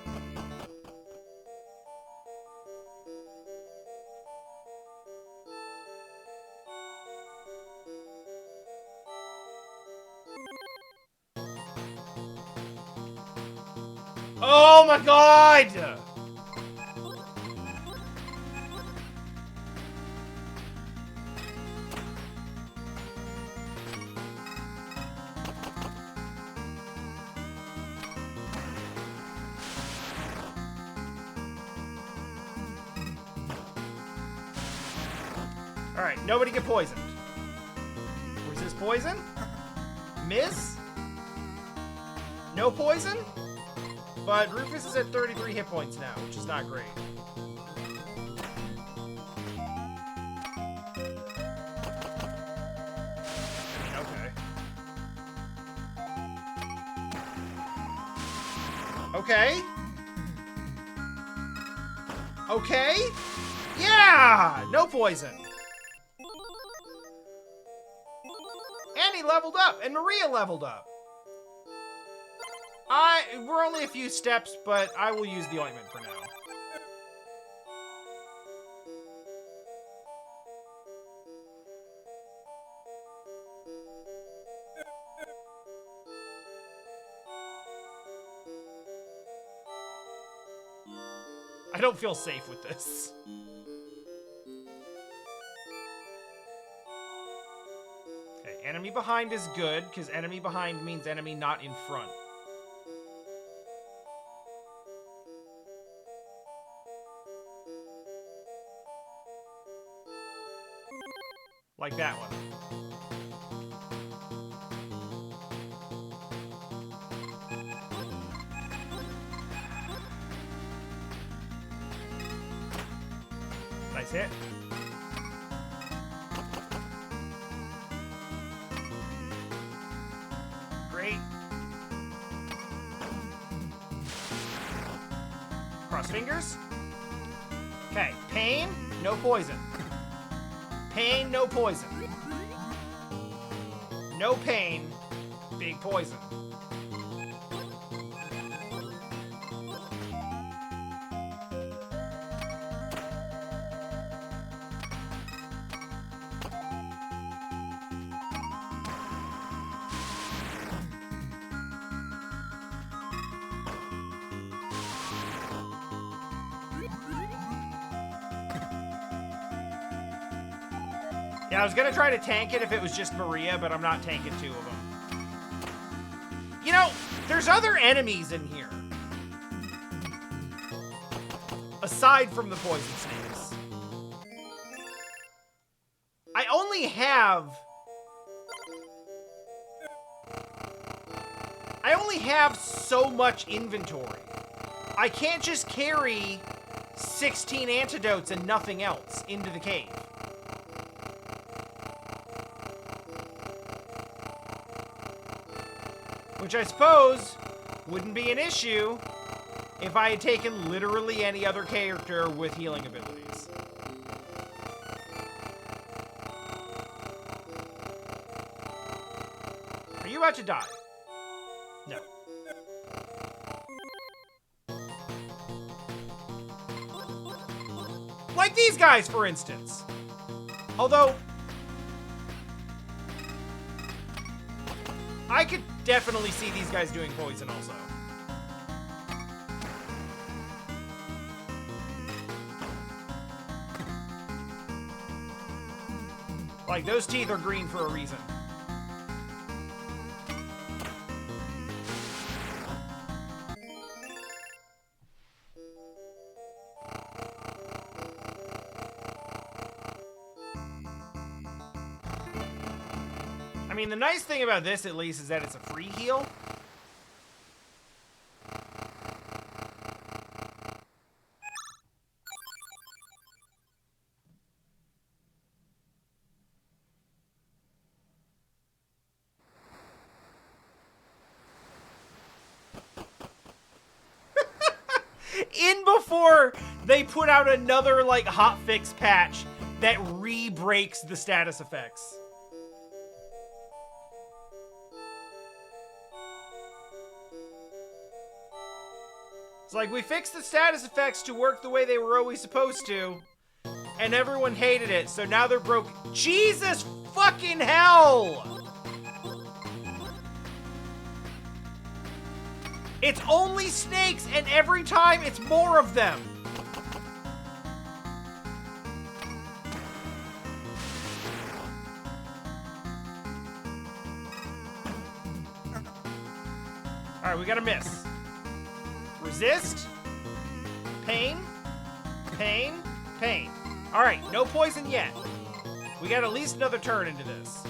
Oh my god! Alright, nobody get poisoned. Resist poison? Miss? No poison? But Rufus is at 33 hit points now, which is not great. Okay. Okay. Yeah! No poison. Annie leveled up, and Maria leveled up. We're only a few steps, but I will use the ointment for now. I don't feel safe with this. Okay, enemy behind is good, because enemy behind means enemy not in front. Like that one. Nice hit. Great. Cross fingers. Okay, pain, no poison. Pain, no poison. No pain, big poison. Yeah, I was gonna try to tank it if it was just Maria, but I'm not tanking two of them. You know, there's other enemies in here. Aside from the poison snakes. I only have so much inventory. I can't just carry 16 antidotes and nothing else into the cave. Which I suppose wouldn't be an issue if I had taken literally any other character with healing abilities. Are you about to die? No. Like these guys, for instance. Although, I could definitely see these guys doing poison also. Like, those teeth are green for a reason. I mean, the nice thing about this, at least, is that it's a free heal. In before they put out another, like, hotfix patch that re-breaks the status effects. It's like, we fixed the status effects to work the way they were always supposed to, and everyone hated it, so now they're broke. Jesus fucking hell! It's only snakes, and every time it's more of them. All right, we gotta miss. Resist. Pain. Pain. Pain. All right, no poison yet. We got at least another turn into this.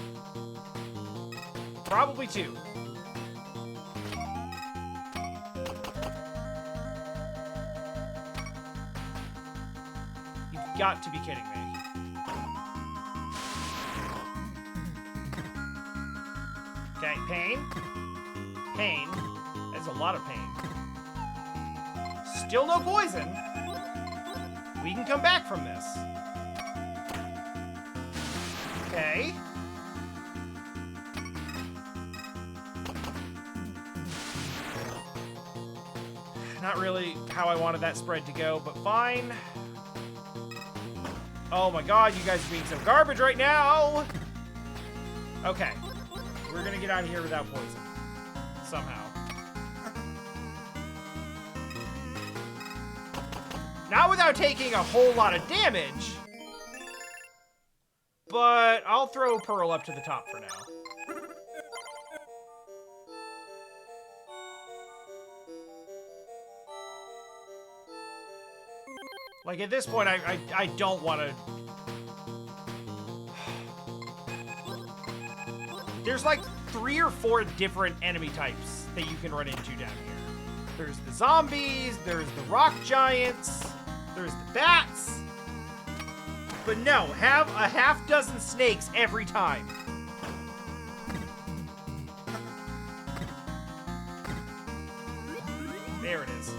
Probably 2. You've got to be kidding me. Okay, pain. Pain. That's a lot of pain. Still no poison. We can come back from this. Okay. Not really how I wanted that spread to go, but fine. Oh my god, you guys are being so garbage right now! Okay. We're gonna get out of here without poison. Somehow. Not without taking a whole lot of damage. But I'll throw Pearl up to the top for now. Like, at this point, I don't want to... There's like 3 or 4 different enemy types that you can run into down here. There's the zombies, there's the rock giants, there's the bats. But no, have a half dozen snakes every time. There it is.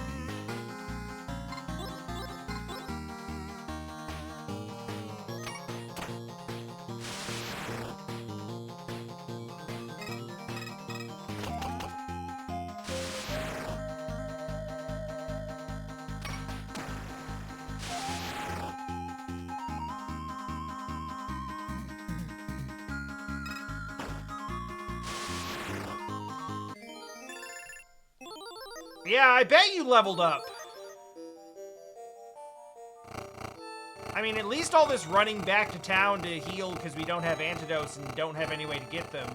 Yeah, I bet you leveled up. I mean, at least all this running back to town to heal because we don't have antidotes and don't have any way to get them.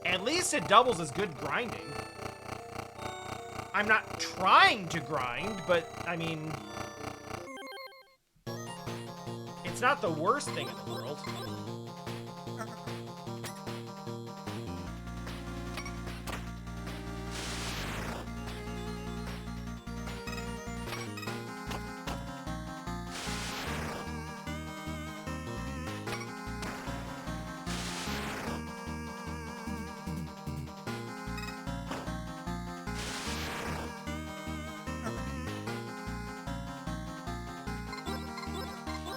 At least it doubles as good grinding. I'm not trying to grind, but, I mean... It's not the worst thing in the world.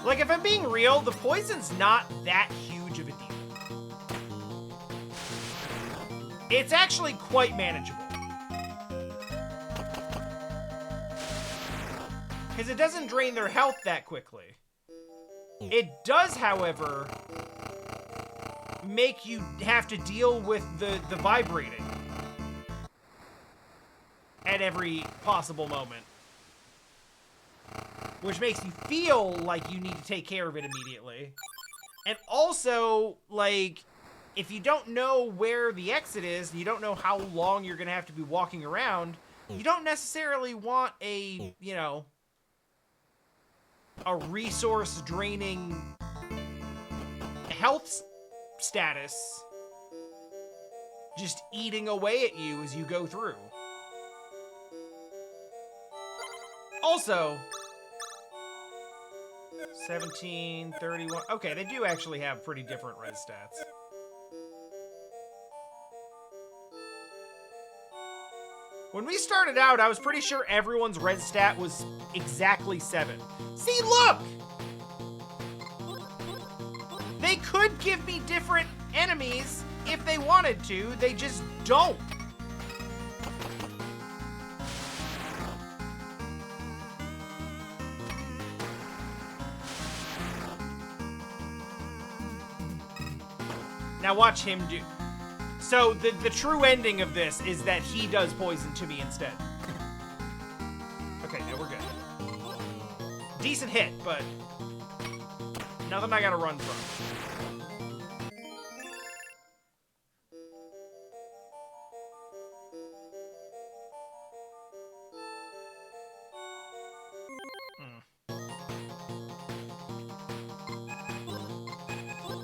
Like, if I'm being real, the poison's not that huge of a deal. It's actually quite manageable. Because it doesn't drain their health that quickly. It does, however, make you have to deal with the vibrating at every possible moment. Which makes you feel like you need to take care of it immediately. And also, like, if you don't know where the exit is, and you don't know how long you're going to have to be walking around, you don't necessarily want a, you know, a resource-draining health status just eating away at you as you go through. Also... 17, 31... Okay, they do actually have pretty different res stats. When we started out, I was pretty sure everyone's res stat was exactly 7. See, look! They could give me different enemies if they wanted to, they just don't. Now watch him do... So, the true ending of this is that he does poison to me instead. Okay, now we're good. Decent hit, but... nothing I gotta run from.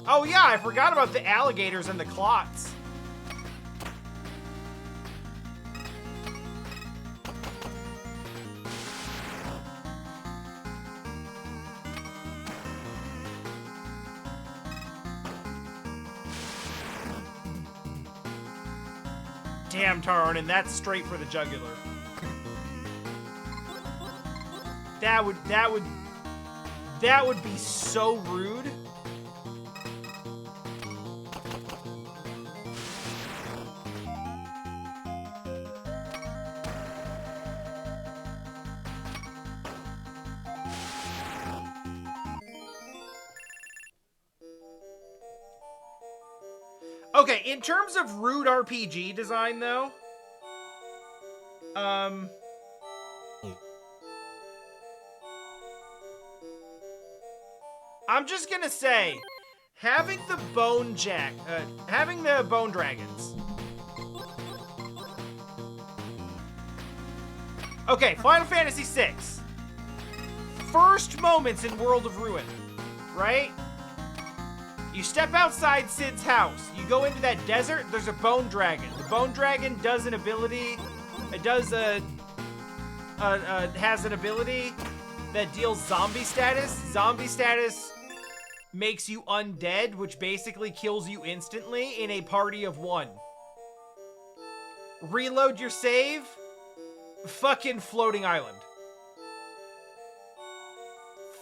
Oh yeah, I forgot about the alligators and the clots. Damn, Taronin, that's straight for the jugular. That would be so rude. Okay, in terms of rude RPG design, though, I'm just gonna say, having the bone dragons. Okay, Final Fantasy VI. First moments in World of Ruin, right? You step outside Cid's house. You go into that desert. There's a bone dragon. The bone dragon does an ability. It does has an ability that deals zombie status. Zombie status makes you undead, which basically kills you instantly in a party of 1. Reload your save. Fucking floating island.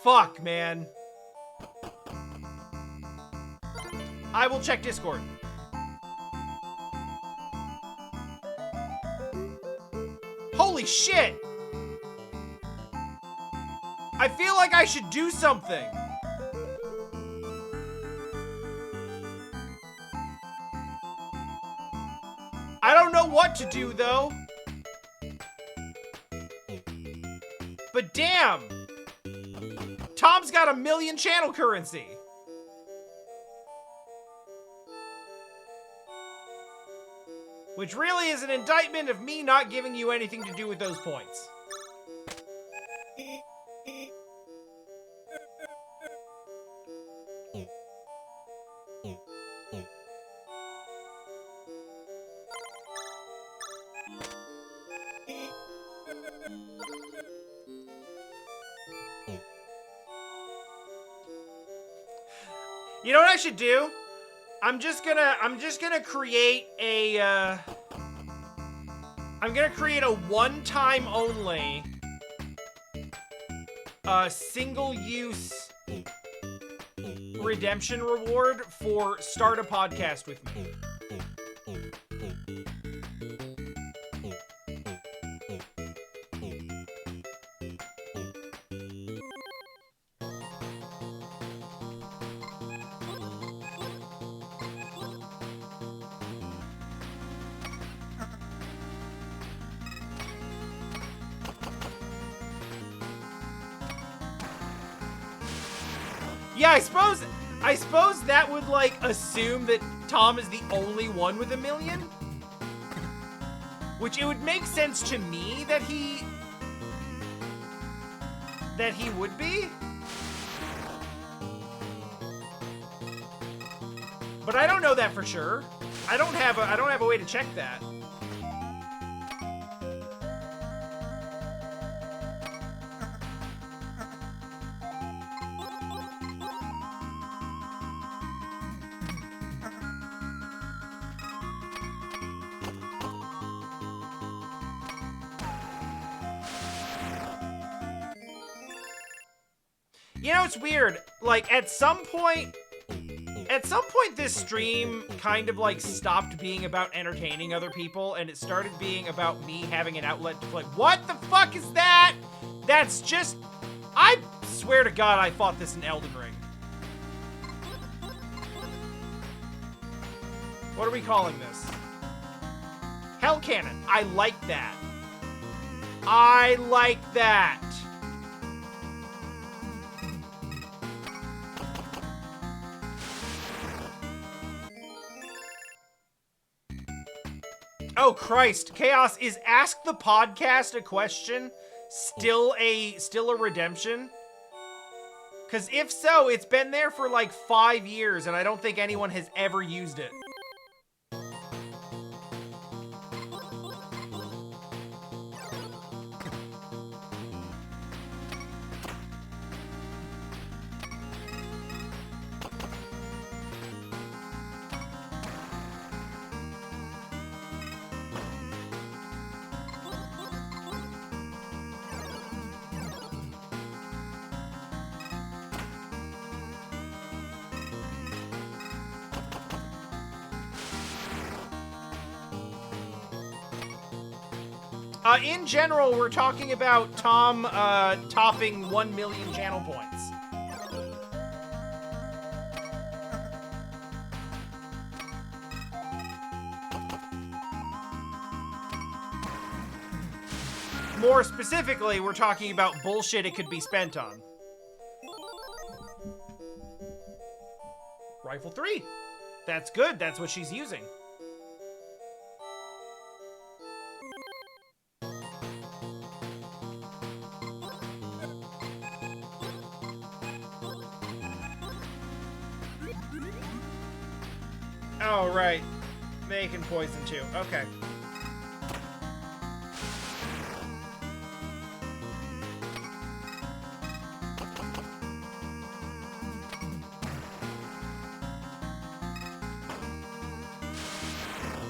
Fuck, man. I will check Discord. Holy shit! I feel like I should do something. I don't know what to do, though. But damn! Tom's got 1 million channel currency. Which really is an indictment of me not giving you anything to do with those points. You know what I should do? I'm just gonna create a, I'm gonna create a one-time only, single-use redemption reward for start a podcast with me. Yeah, I suppose that would, like, assume that Tom is the only one with 1 million? Which it would make sense to me that he would be. But I don't know that for sure. I don't have a way to check that. You know, it's weird. Like, at some point this stream kind of, like, stopped being about entertaining other people, and it started being about me having an outlet to play. What the fuck is that? That's just... I swear to God I fought this in Elden Ring. What are we calling this? Hell Cannon. I like that. I like that. Oh, Christ. Chaos, is Ask the Podcast a Question still a redemption? Because if so, it's been there for like 5 years, and I don't think anyone has ever used it. In general, we're talking about Tom topping 1 million channel points. More specifically, we're talking about bullshit it could be spent on. Rifle 3. That's good. That's what she's using. Oh, right. They can poison too. Okay.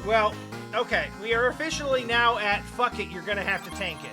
Well, okay. We are officially now at fuck it, you're gonna have to tank it.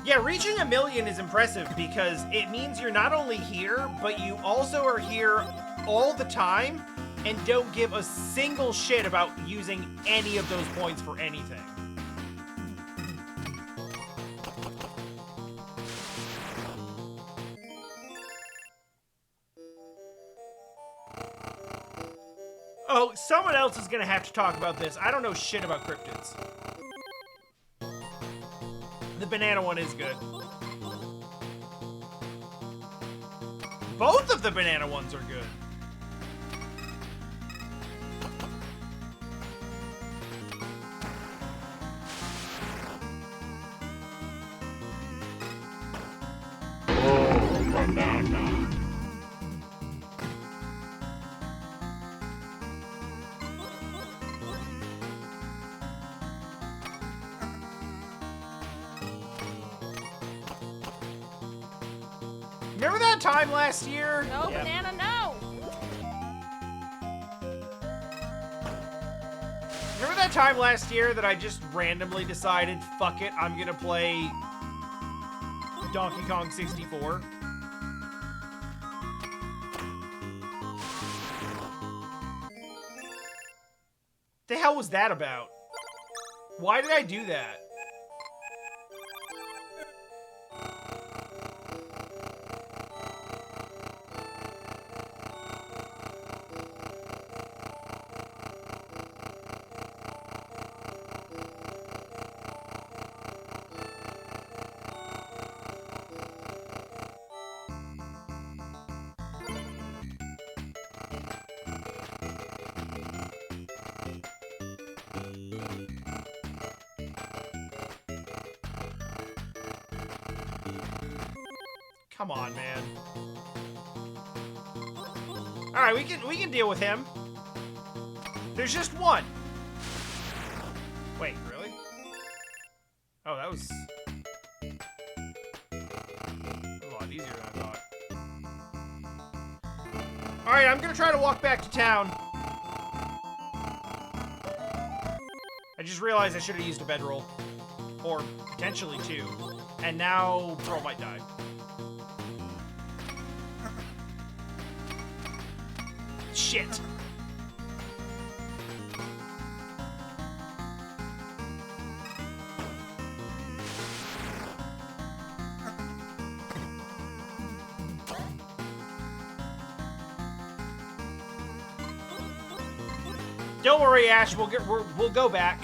Yeah, reaching 1 million is impressive because it means you're not only here, but you also are here all the time and don't give a single shit about using any of those points for anything. Oh, someone else is gonna have to talk about this. I don't know shit about cryptids. The banana one is good. Both of the banana ones are good. Oh, banana. Remember that time last year? No, Yeah. banana, no! Remember that time last year that I just randomly decided, fuck it, I'm gonna play Donkey Kong 64? The hell was that about? Why did I do that? Come on, man. All right, we can deal with him. There's just one. Wait, really? Oh, that was a lot easier than I thought. All right, I'm gonna try to walk back to town. I just realized I should have used a bedroll. Or potentially 2. And now Pearl might die. Shit. Don't worry, Ash. We'll go back.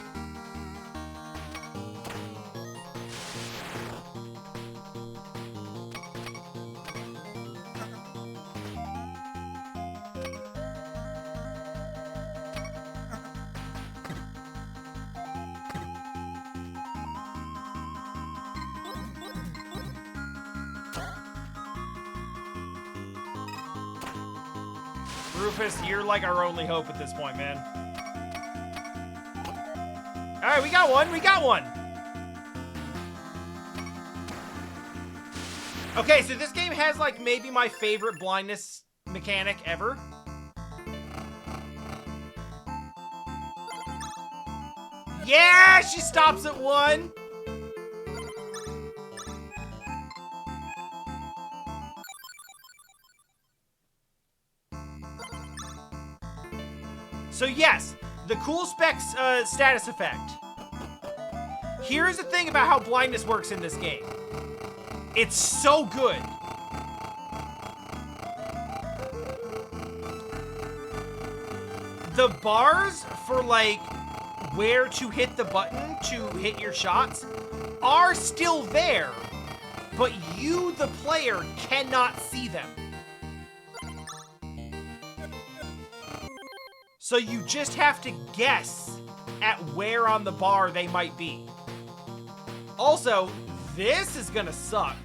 Rufus, you're like our only hope at this point, man. Alright, we got one. We got one. Okay, so this game has like maybe my favorite blindness mechanic ever. Yeah, she stops at 1. So yes, the cool specs status effect. Here's the thing about how blindness works in this game. It's so good. The bars for like where to hit the button to hit your shots are still there, but you, the player, cannot see them. So you just have to guess at where on the bar they might be. Also, this is gonna suck.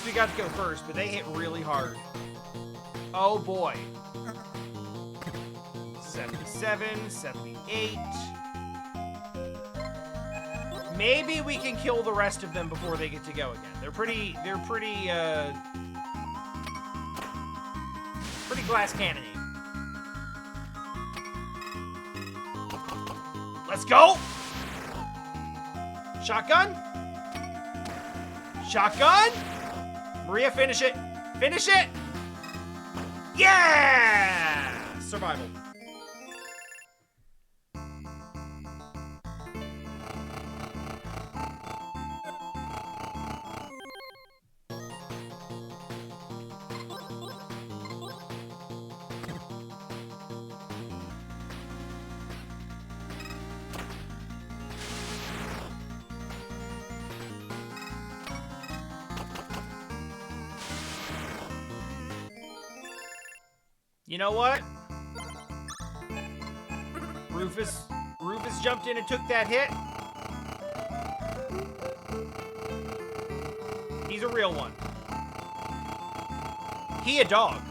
We got to go first, but they hit really hard. Oh boy. 77, 78. Maybe we can kill the rest of them before they get to go again. They're pretty glass cannony. Let's go! Shotgun? Shotgun? Maria, finish it! Finish it! Yeah! Survival. You know what? Rufus jumped in and took that hit. He's a real one. He a dog.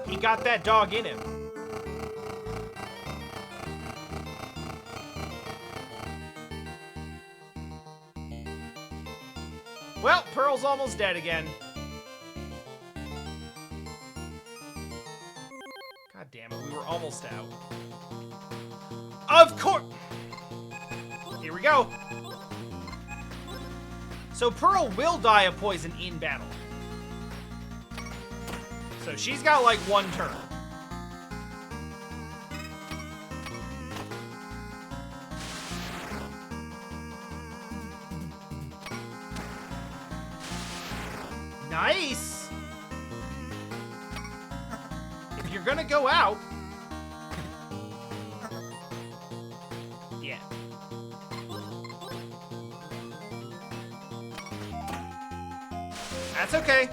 He got that dog in him. Well, Pearl's almost dead again. God damn it, we were almost out. Of course! Here we go. So Pearl will die of poison in battle. So she's got like 1 turn. Nice! If you're gonna go out... Yeah. That's okay.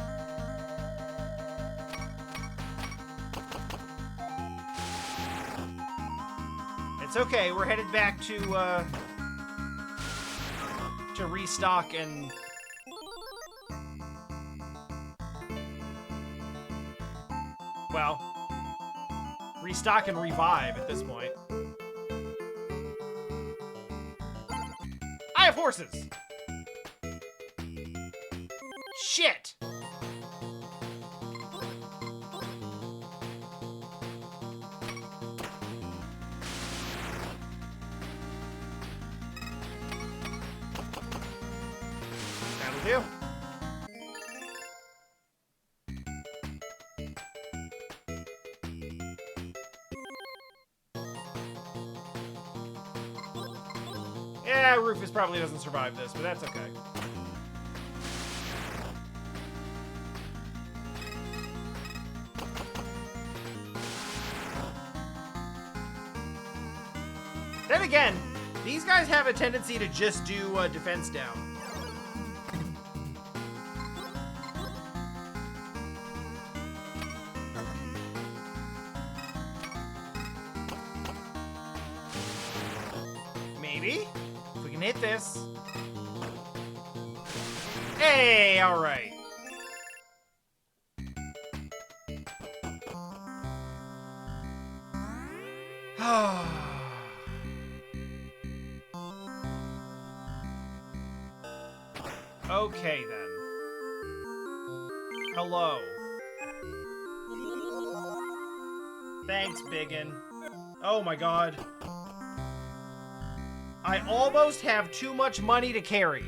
It's okay, we're headed back to, to restock and... Well, restock and revive at this point. I have horses! Shit! That'll do. Yeah, Rufus probably doesn't survive this, but that's okay. Then again, these guys have a tendency to just do defense down. Maybe? If we can hit this. Hey, alright. Okay, then. Hello. Thanks, Biggun. Oh my god. I almost have too much money to carry.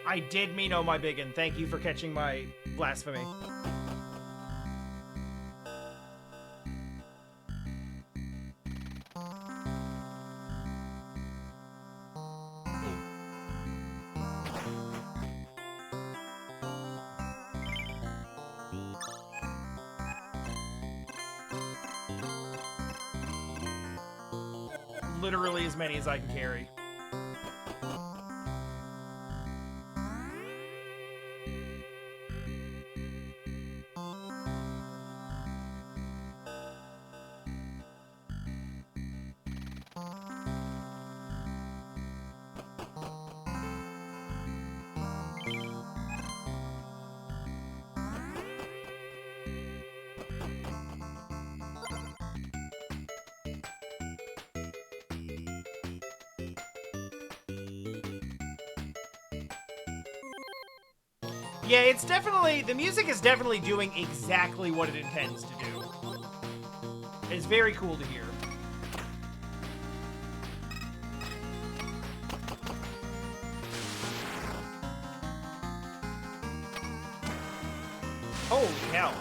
I did mean, oh my Biggun. Thank you for catching my blasphemy. Literally as many as I can carry. Yeah, it's definitely, the music is definitely doing exactly what it intends to do. It's very cool to hear. Holy hell.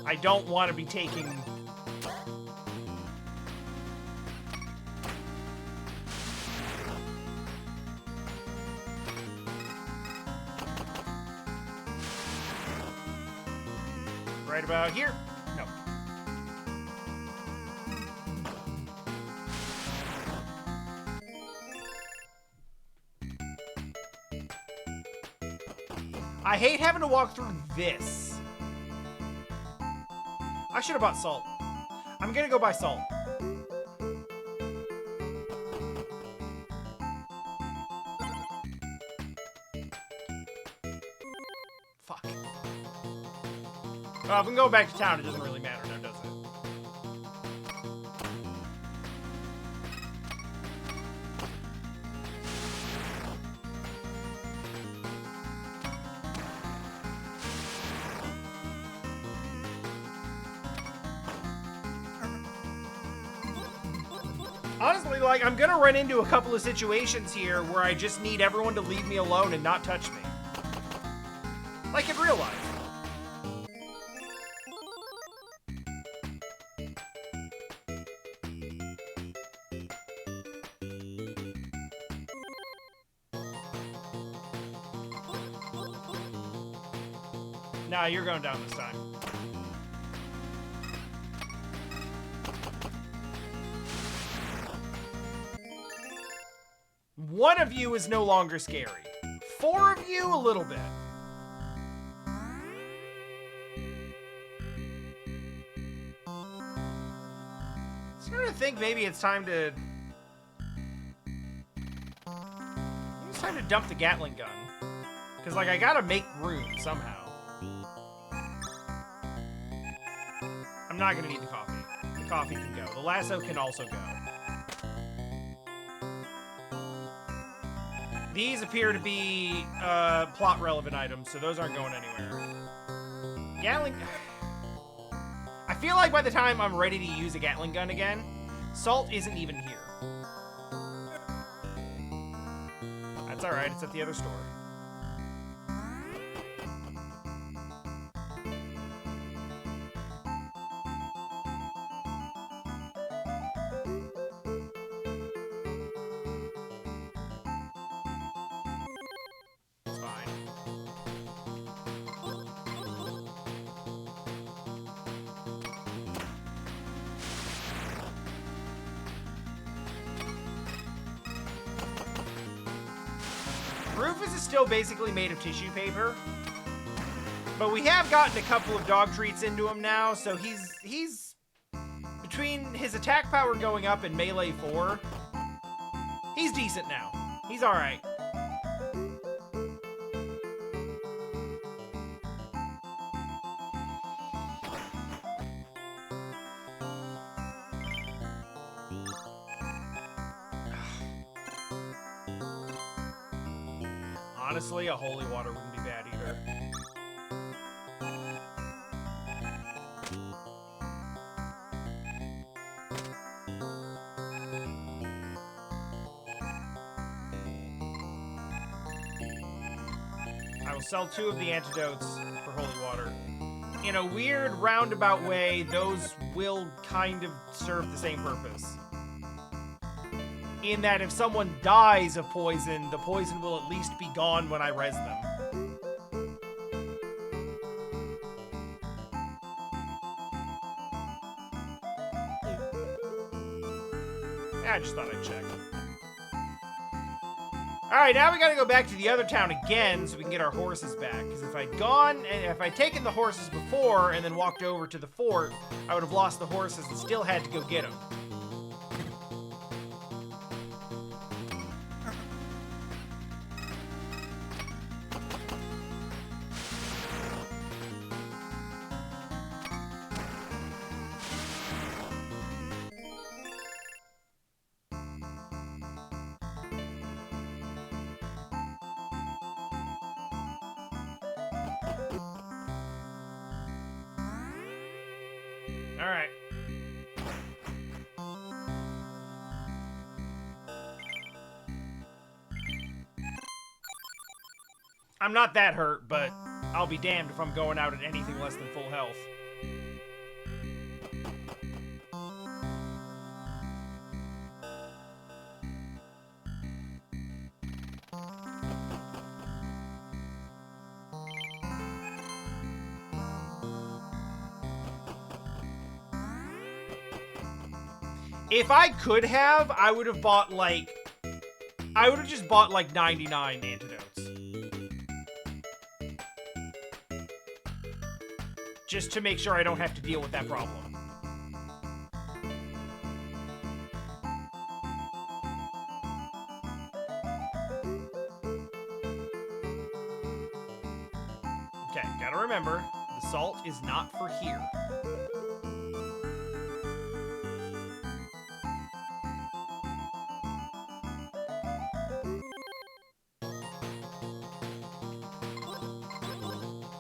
I don't want to be taking... Right about here? No. I hate having to walk through this. I should have bought salt. I'm gonna go buy salt. Fuck. Well, if we can go back to town, it doesn't really matter now, does it? Honestly, like, I'm gonna run into a couple of situations here where I just need everyone to leave me alone and not touch me. Like in real life. Nah, you're going down this time. One of you is no longer scary. 4 of you, a little bit. Starting to think maybe it's time to... It's time to dump the Gatling gun. Because, like, I gotta make room somehow. I'm not gonna need the coffee. The coffee can go. The lasso can also go. These appear to be plot-relevant items, so those aren't going anywhere. Gatling... I feel like by the time I'm ready to use a Gatling gun again, Salt isn't even here. That's alright, it's at the other store. Rufus is still basically made of tissue paper, but we have gotten a couple of dog treats into him now, so he's between his attack power going up and melee 4, he's decent now. He's all right. Honestly, a holy water wouldn't be bad either. I will sell 2 of the antidotes for holy water. In a weird roundabout way, those will kind of serve the same purpose. In that if someone dies of poison, the poison will at least be gone when I res them. I just thought I'd check. Alright, now we gotta go back to the other town again so we can get our horses back. Because if I'd gone, and if I'd taken the horses before and then walked over to the fort, I would have lost the horses and still had to go get them. Alright. I'm not that hurt, but I'll be damned if I'm going out at anything less than full health. If I could have, I would have bought, like... I would have just bought, like, 99 antidotes. Just to make sure I don't have to deal with that problem. Okay, gotta remember, the salt is not for here.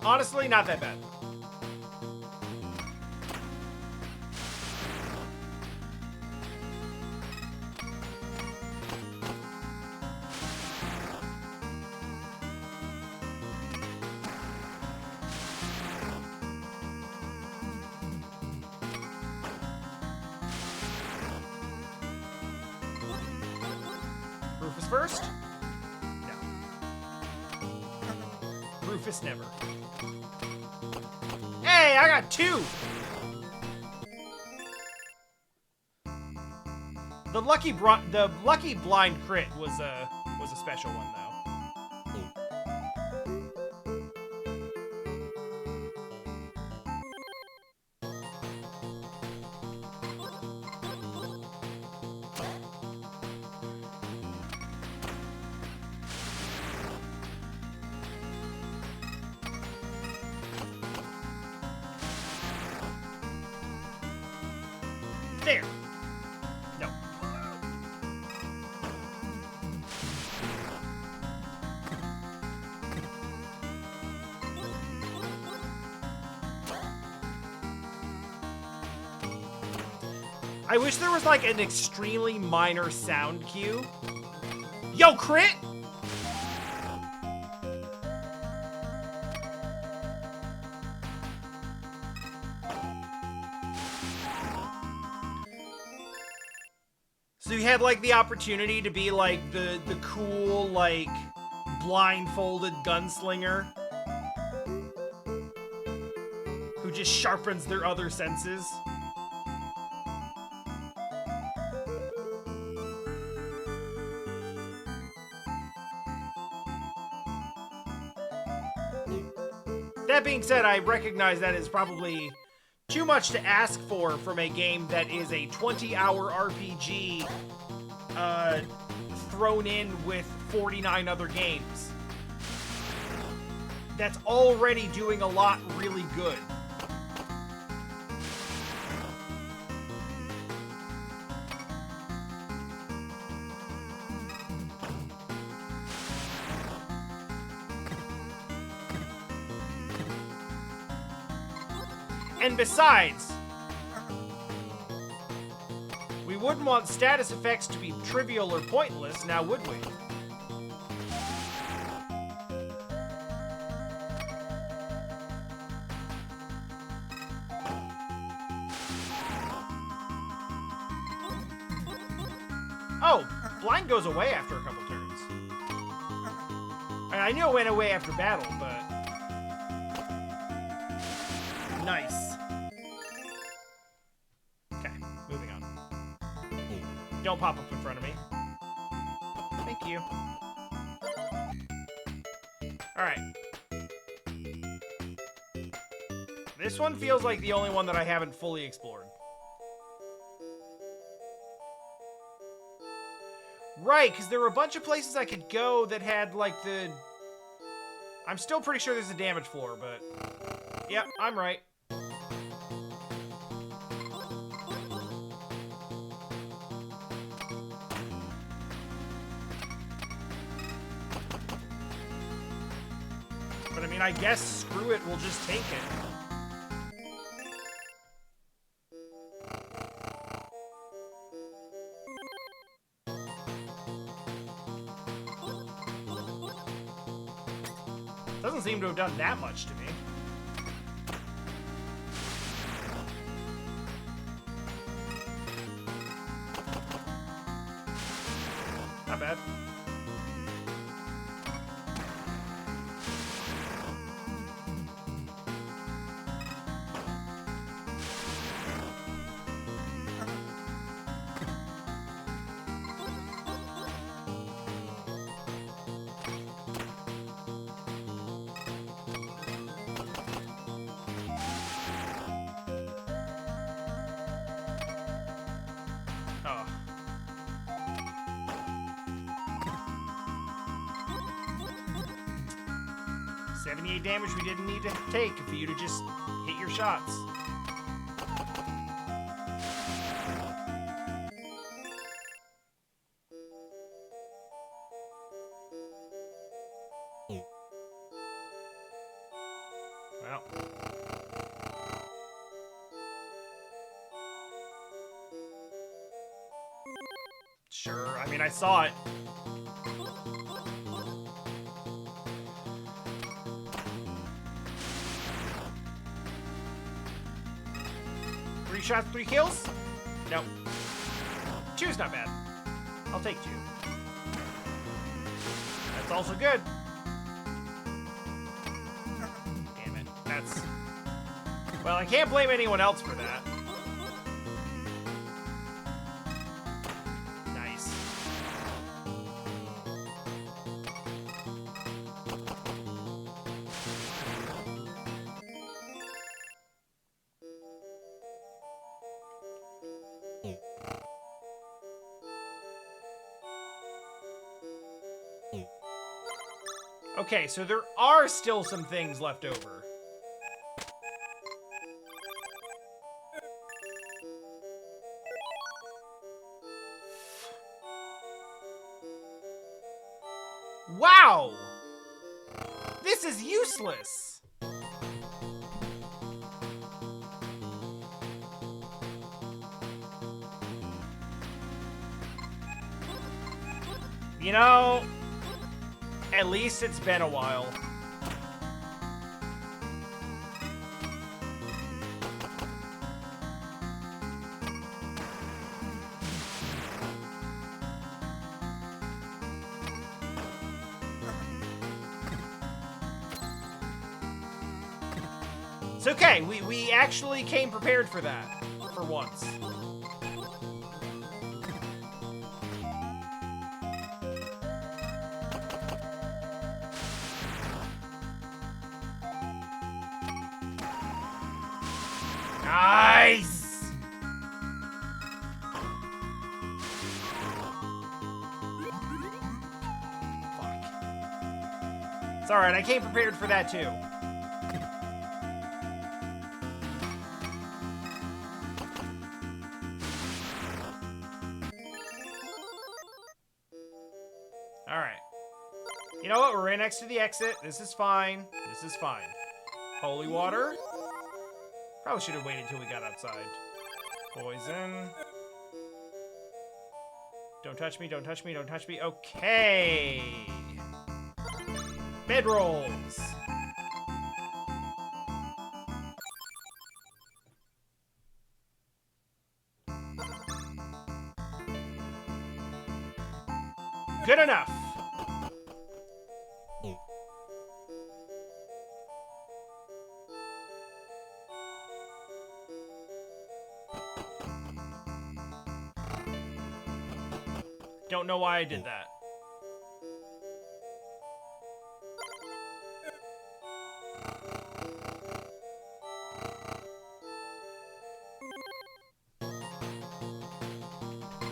Honestly, not that bad. Rufus first? No. Rufus never. Hey, I got 2! The lucky blind crit was a special one though. There. No. I wish there was like an extremely minor sound cue. Yo, crit! So you had like the opportunity to be like the cool like blindfolded gunslinger who just sharpens their other senses. That being said, I recognize that is probably too much to ask for from a game that is a 20-hour RPG thrown in with 49 other games. That's already doing a lot really good. And besides, we wouldn't want status effects to be trivial or pointless, now would we? Oh, blind goes away after a couple turns. I knew it went away after battle, but... Nice. Moving on. Don't pop up in front of me. Thank you. Alright. This one feels like the only one that I haven't fully explored. Right, because there were a bunch of places I could go that had, like, the... I'm still pretty sure there's a damage floor, but... Yep, I'm right. But I mean, I guess screw it, we'll just take it. Doesn't seem to have done that much to me. Not bad. Oh. $78 damage we didn't need to take for you to just hit your shots. Well. Sure, I mean, I saw it. Three shots, 3 kills? Nope. 2's not bad. I'll take 2. That's also good. Damn it. That's... Well, I can't blame anyone else for that. Nice. Okay, so there are still some things left over. Wow! This is useless! You know, at least it's been a while. It's okay, we actually came prepared for that, for once. Nice! Fuck. It's alright, I came prepared for that too. Alright. You know what? We're right next to the exit. This is fine. This is fine. Holy water? Probably should have waited till we got outside. Poison. Don't touch me, don't touch me, don't touch me. Okay. Bedrolls. Good enough. Don't know why I did that.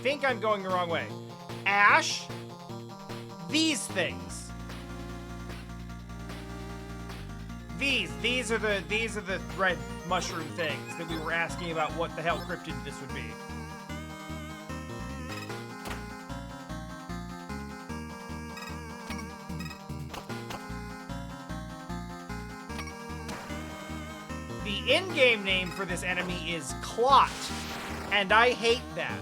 Think I'm going the wrong way. Ash, these things. These are the red mushroom things that we were asking about what the hell cryptid this would be. The in-game name for this enemy is Clot, and I hate that.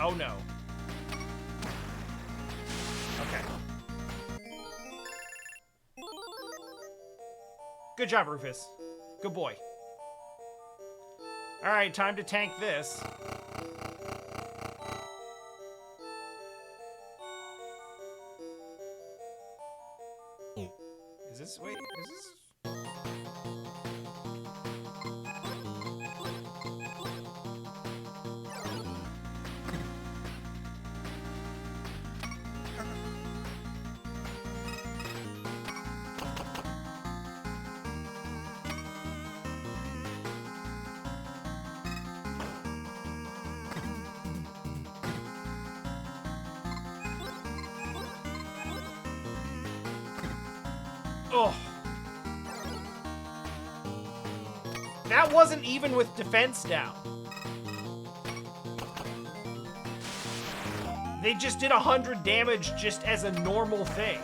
Oh no. Okay. Good job, Rufus. Good boy. Alright, time to tank this. Is this... Wait, is this... Oh. That wasn't even with defense down. They just did 100 damage just as a normal thing.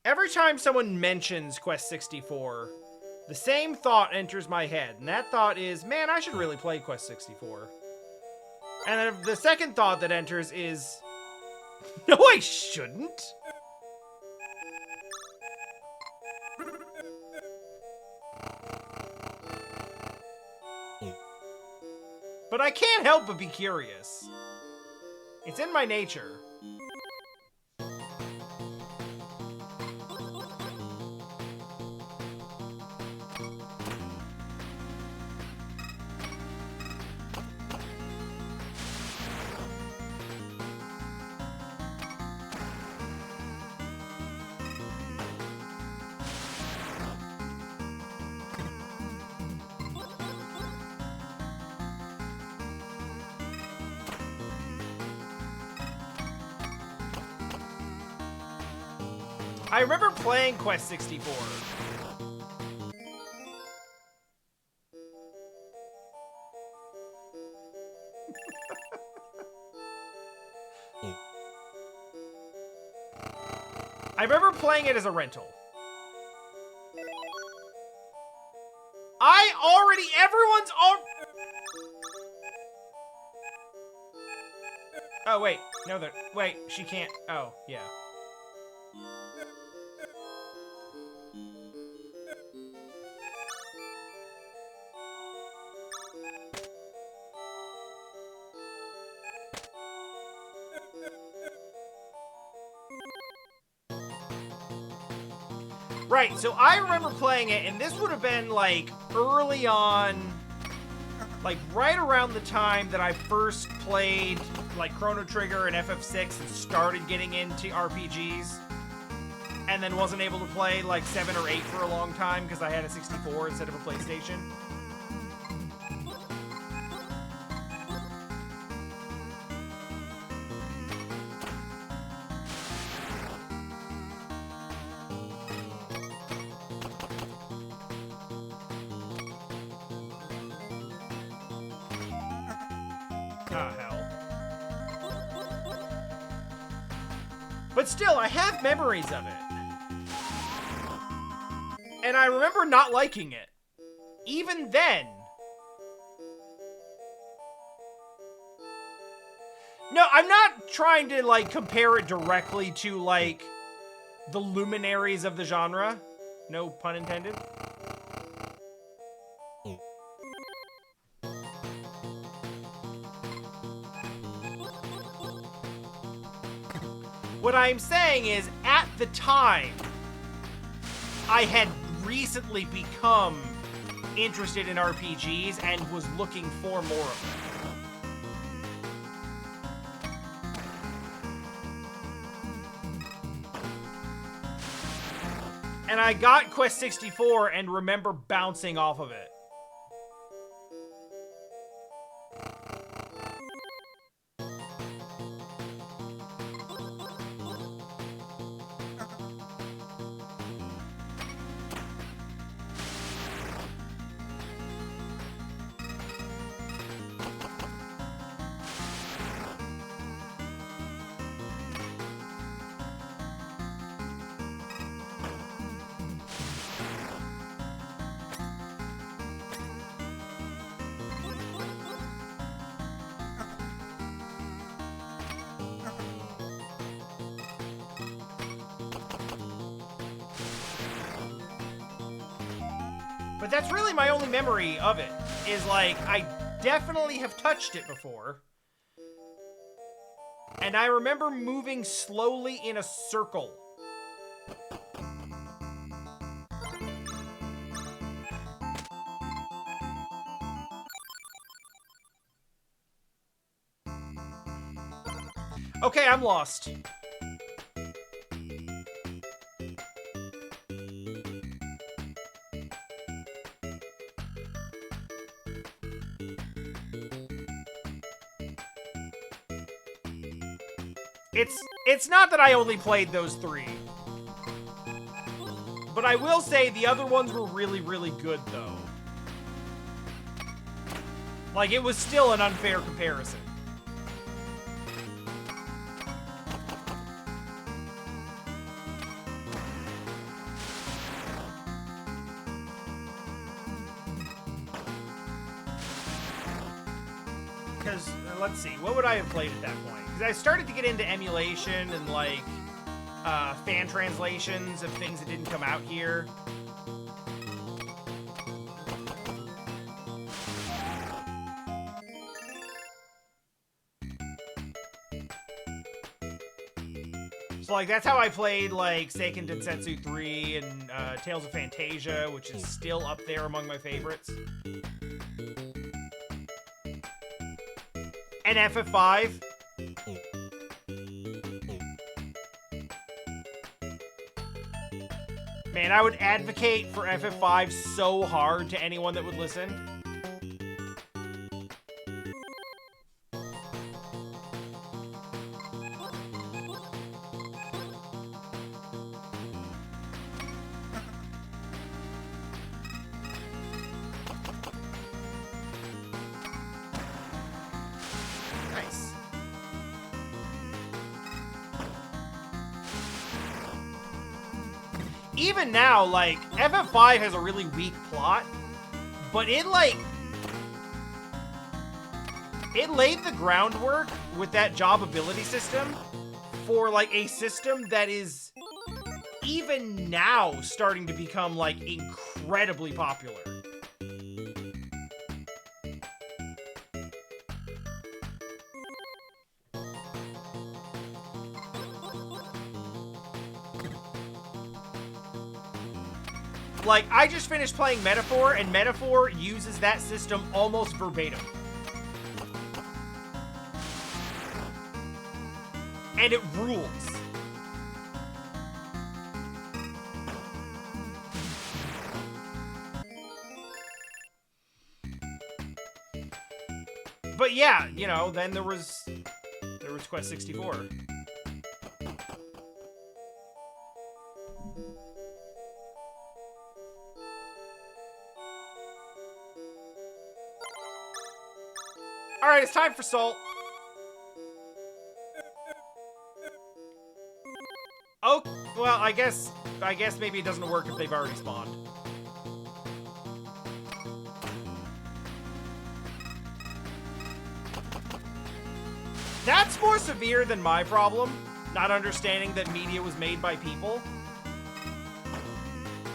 Every time someone mentions Quest 64, the same thought enters my head, and that thought is, man, I should really play Quest 64. And then the second thought that enters is, no, I shouldn't. But I can't help but be curious. It's in my nature. I remember playing Quest 64. I remember playing it as a rental. Everyone's all... Oh, wait. No, wait, she can't. Oh, yeah. Right, so I remember playing it, and this would have been, like, early on, like, right around the time that I first played, like, Chrono Trigger and FF6 and started getting into RPGs, and then wasn't able to play, like, 7 or 8 for a long time because I had a 64 instead of a PlayStation. Ah, hell. But still, I have memories of it. And I remember not liking it. Even then. No, I'm not trying to, like, compare it directly to, like, the luminaries of the genre. No pun intended. What I'm saying is, at the time, I had recently become interested in RPGs and was looking for more of them. And I got Quest 64 and remember bouncing off of it. But that's really my only memory of it, is like, I definitely have touched it before. And I remember moving slowly in a circle. Okay, I'm lost. It's not that I only played those 3. But I will say the other ones were really, really good, though. Like, it was still an unfair comparison. Because, let's see, what would I have played at that point? Because I started to get into emulation and, like, fan translations of things that didn't come out here. So, like, that's how I played, like, Seiken Densetsu 3 and Tales of Phantasia, which is still up there among my favorites. And FF5. Man, I would advocate for FF5 so hard to anyone that would listen. Nice. Even now, like, FF5 has a really weak plot, but it, like, it laid the groundwork with that job ability system for, like, a system that is even now starting to become, like, incredibly popular. Like, I just finished playing Metaphor, and Metaphor uses that system almost verbatim. And it rules. But yeah, you know, then there was Quest 64. Alright, it's time for Salt. Oh, well, I guess maybe it doesn't work if they've already spawned. That's more severe than my problem, not understanding that media was made by people.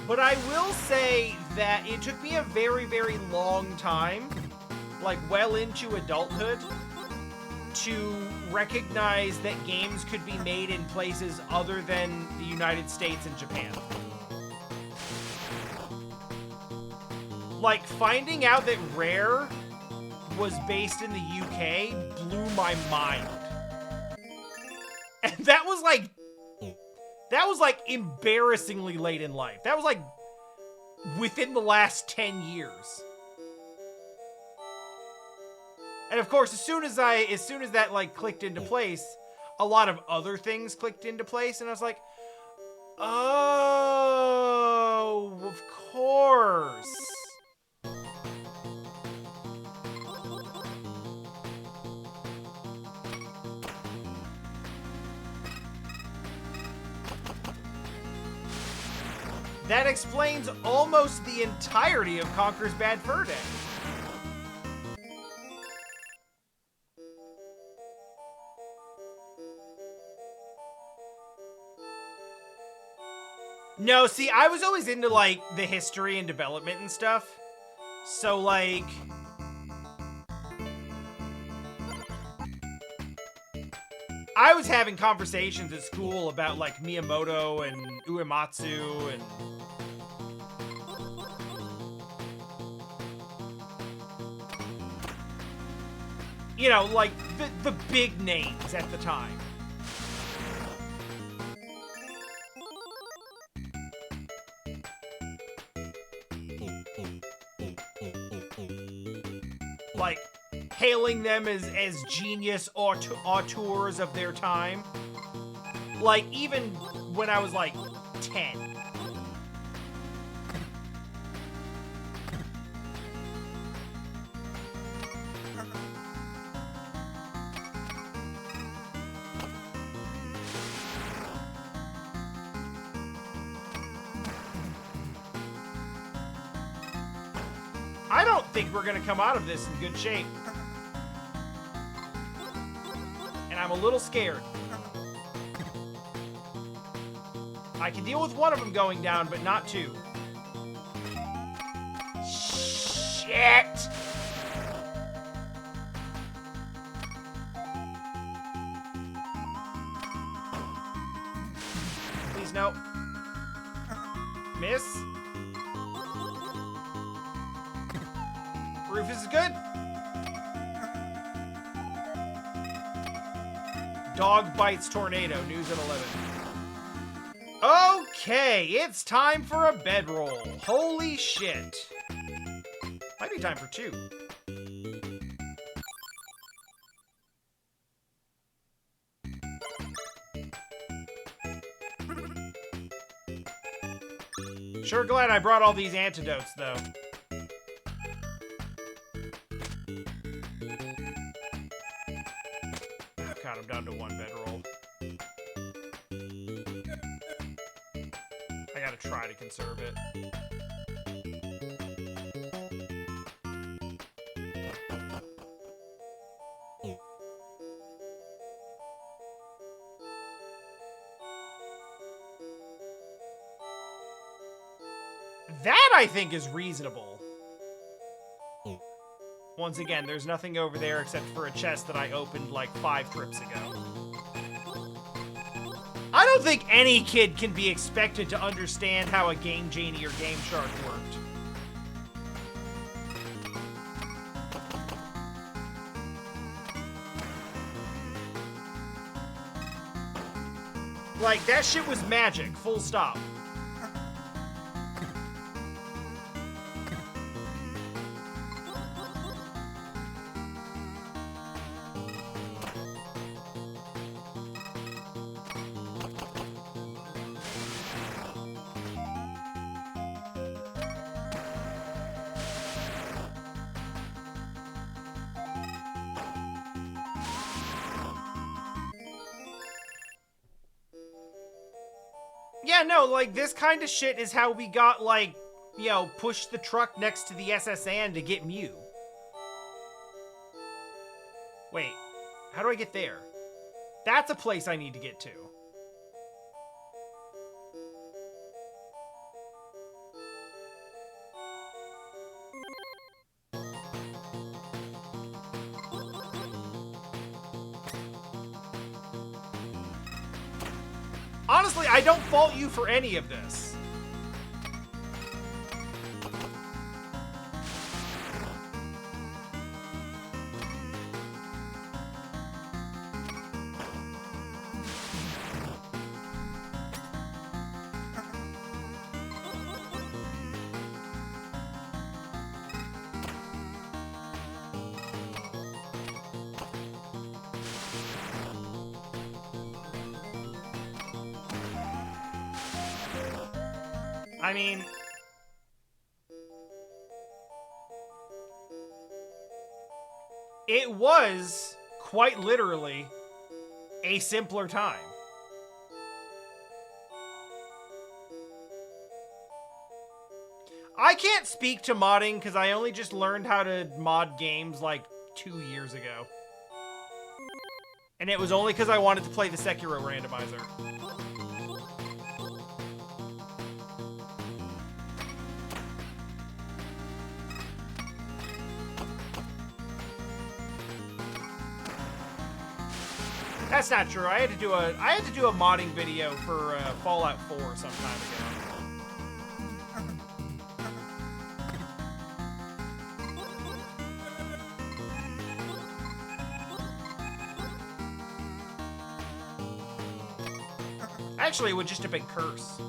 But I will say that it took me a very, very long time, like well into adulthood, to recognize that games could be made in places other than the United States and Japan. Like, finding out that Rare was based in the UK blew my mind. And that was like embarrassingly late in life. That was like within the last 10 years. And of course, as soon as that like clicked into place, a lot of other things clicked into place, and I was like, oh, of course. That explains almost the entirety of Conker's Bad Fur Day. No, see, I was always into, like, the history and development and stuff. So, like, I was having conversations at school about, like, Miyamoto and Uematsu and... you know, like, the big names at the time. Like, hailing them as genius auteurs of their time. Like, even when I was, like, 10. I don't think we're gonna come out of this in good shape. And I'm a little scared. I can deal with one of them going down, but not two. Shit! Please, no. Miss. Rufus is good. Dog bites tornado. News at 11. Okay, it's time for a bedroll. Holy shit. Might be time for 2. Sure glad I brought all these antidotes, though. God, I'm down to 1 bedroll. I gotta try to conserve it. That, I think, is reasonable. Once again, there's nothing over there except for a chest that I opened like 5 trips ago. I don't think any kid can be expected to understand how a Game Genie or Game Shark worked. Like, that shit was magic, full stop. Yeah, no, like, this kind of shit is how we got, like, you know, push the truck next to the SS Anne to get Mew. Wait, how do I get there? That's a place I need to get to. Honestly, I don't fault you for any of this. I mean, it was, quite literally, a simpler time. I can't speak to modding because I only just learned how to mod games like 2 years ago. And it was only because I wanted to play the Sekiro randomizer. That's not true. I had to do a modding video for Fallout 4 some time ago. Actually, it would just have been Curse.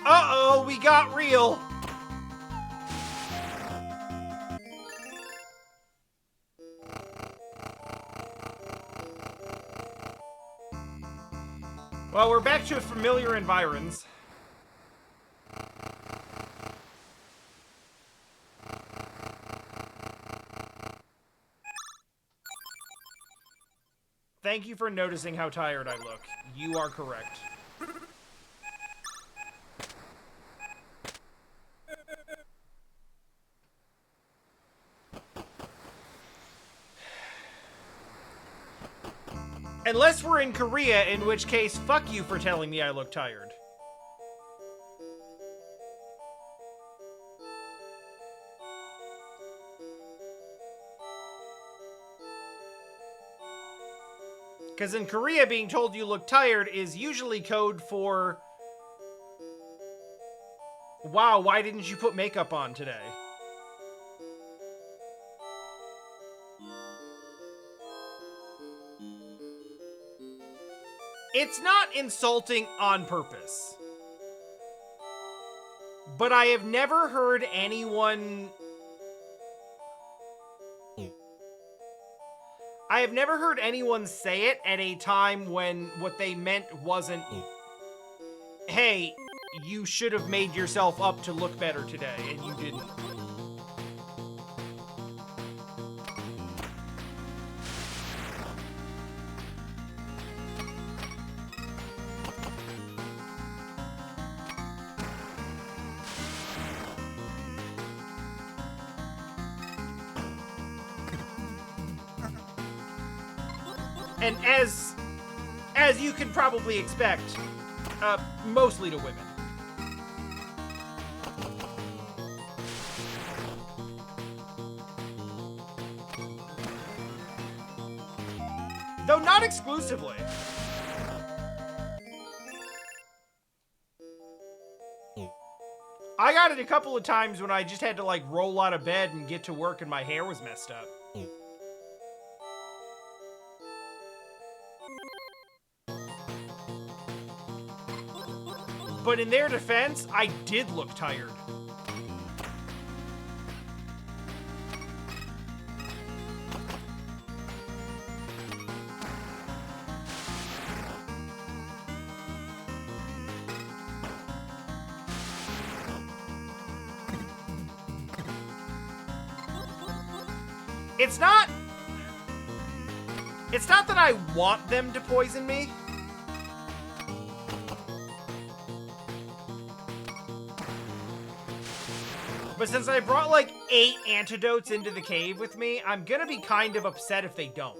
Uh-oh, we got real. Well, we're back to familiar environs. Thank you for noticing how tired I look. You are correct. Unless we're in Korea, in which case, fuck you for telling me I look tired. Because in Korea, being told you look tired is usually code for, wow, why didn't you put makeup on today? It's not insulting on purpose. But I have never heard anyone... I have never heard anyone say it at a time when what they meant wasn't, hey, you should have made yourself up to look better today, and you didn't. And as you can probably expect, mostly to women. Though not exclusively. I got it a couple of times when I just had to, like, roll out of bed and get to work and my hair was messed up. But in their defense, I did look tired. It's not that I want them to poison me. But since I brought like 8 antidotes into the cave with me, I'm gonna be kind of upset if they don't.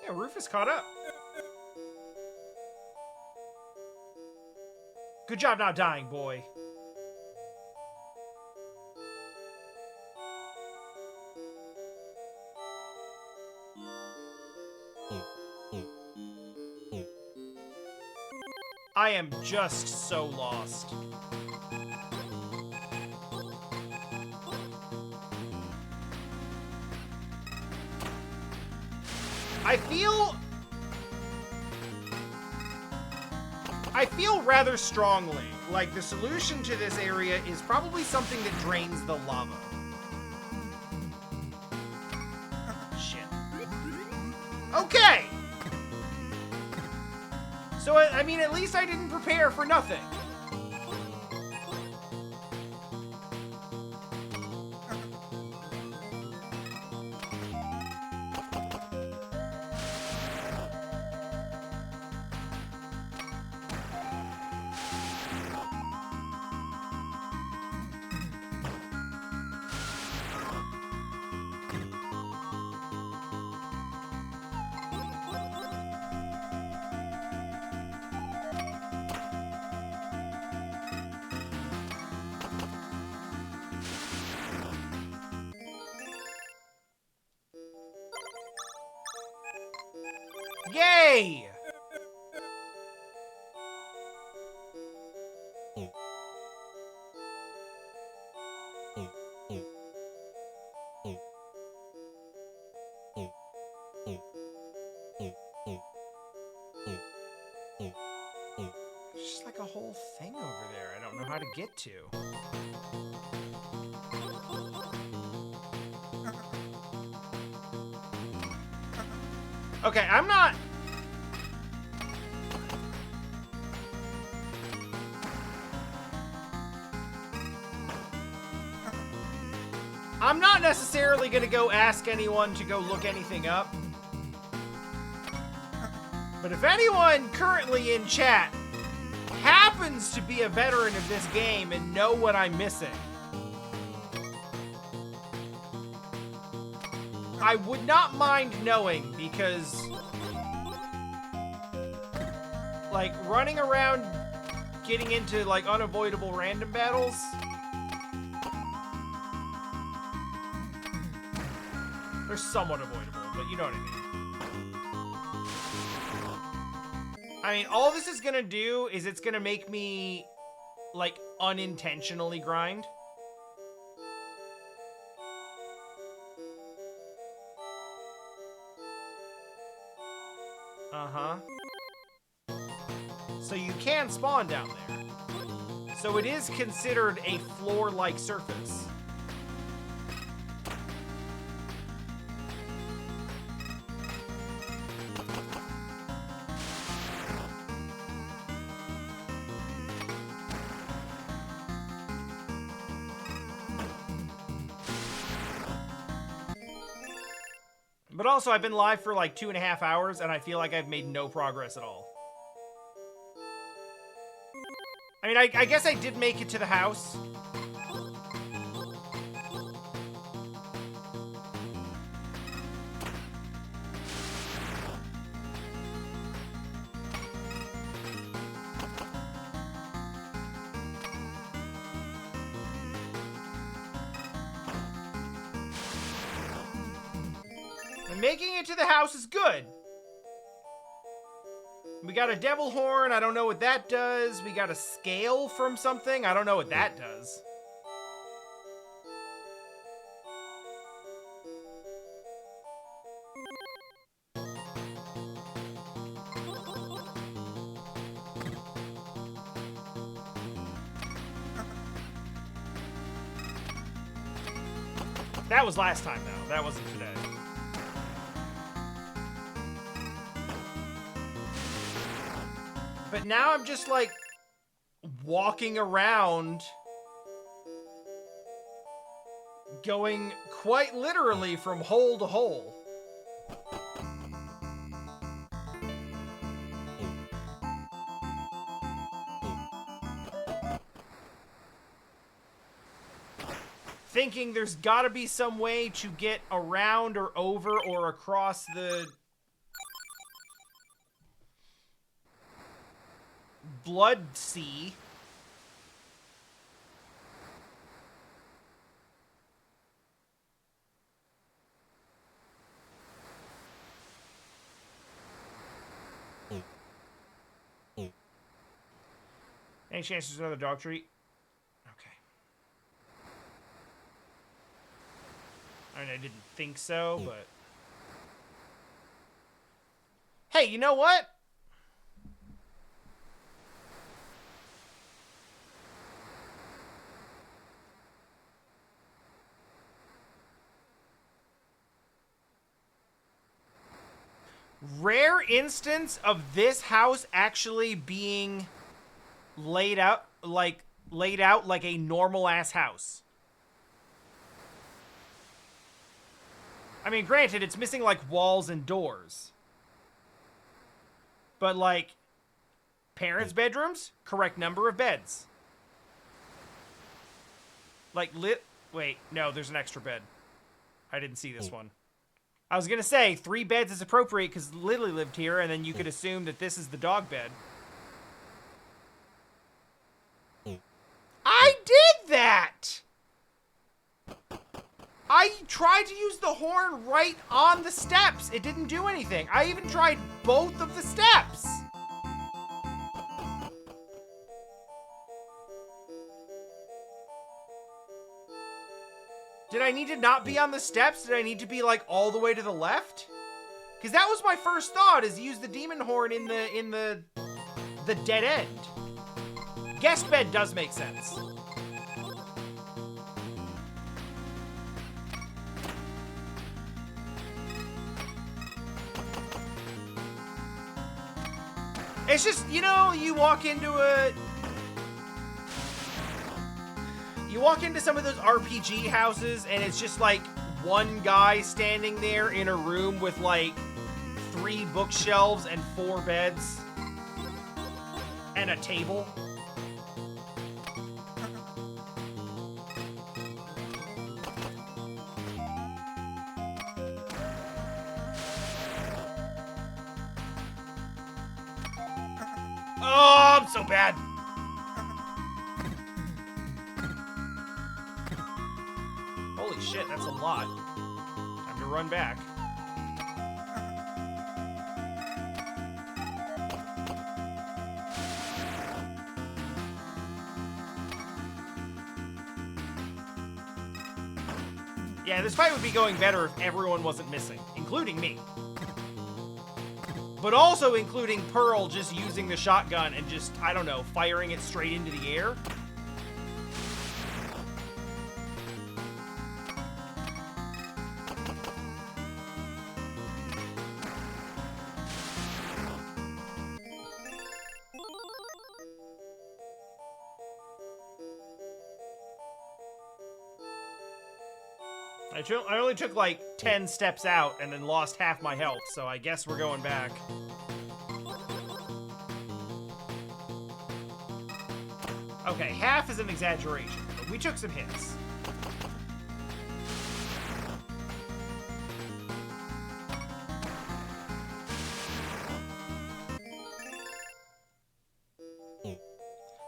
Yeah, Rufus caught up. Good job not dying, boy. I am just so lost. I feel rather strongly like the solution to this area is probably something that drains the lava. Shit. Okay! So, I mean, at least I didn't prepare for nothing. Yay! how to get to. Okay, I'm not necessarily gonna go ask anyone to go look anything up. But if anyone currently in chat happens to be a veteran of this game and know what I'm missing, I would not mind knowing, because like running around getting into like unavoidable random battles, they're somewhat avoidable, but you know what I mean. I mean, all this is gonna do is it's gonna make me like unintentionally grind. Uh-huh. So you can spawn down there. So it is considered a floor-like surface. But also, I've been live for like 2.5 hours, and I feel like I've made no progress at all. I mean, I guess I did make it to the house. And making it to the house is good. We got a devil horn. I don't know what that does. We got a scale from something. I don't know what that does. That was last time, though. That wasn't today. But now I'm just, like, walking around, going quite literally from hole to hole. Thinking there's gotta be some way to get around or over or across the blood sea. Any chance there's another dog treat? Okay. I mean, I didn't think so, but... Hey, you know what? Rare instance of this house actually being laid out like a normal ass house. I mean, granted, it's missing like walls and doors. But like parents' bedrooms, correct number of beds. Like wait, no, there's an extra bed. I didn't see this one. I was gonna say 3 beds is appropriate because Lily lived here, and then you could assume that this is the dog bed. I did that! I tried to use the horn right on the steps. It didn't do anything. I even tried both of the steps. Did I need to not be on the steps? Did I need to be like all the way to the left? Because that was my first thought, is use the demon horn in the dead end. Guest bed does make sense. It's just, you know, you walk into some of those RPG houses, and it's just like one guy standing there in a room with like 3 bookshelves and 4 beds and a table. Oh, I'm so bad. Holy shit, that's a lot. Time to run back. Yeah, this fight would be going better if everyone wasn't missing, including me. But also including Pearl just using the shotgun and just, I don't know, firing it straight into the air. I only took like 10 steps out and then lost half my health, so I guess we're going back. Okay, half is an exaggeration, but we took some hits.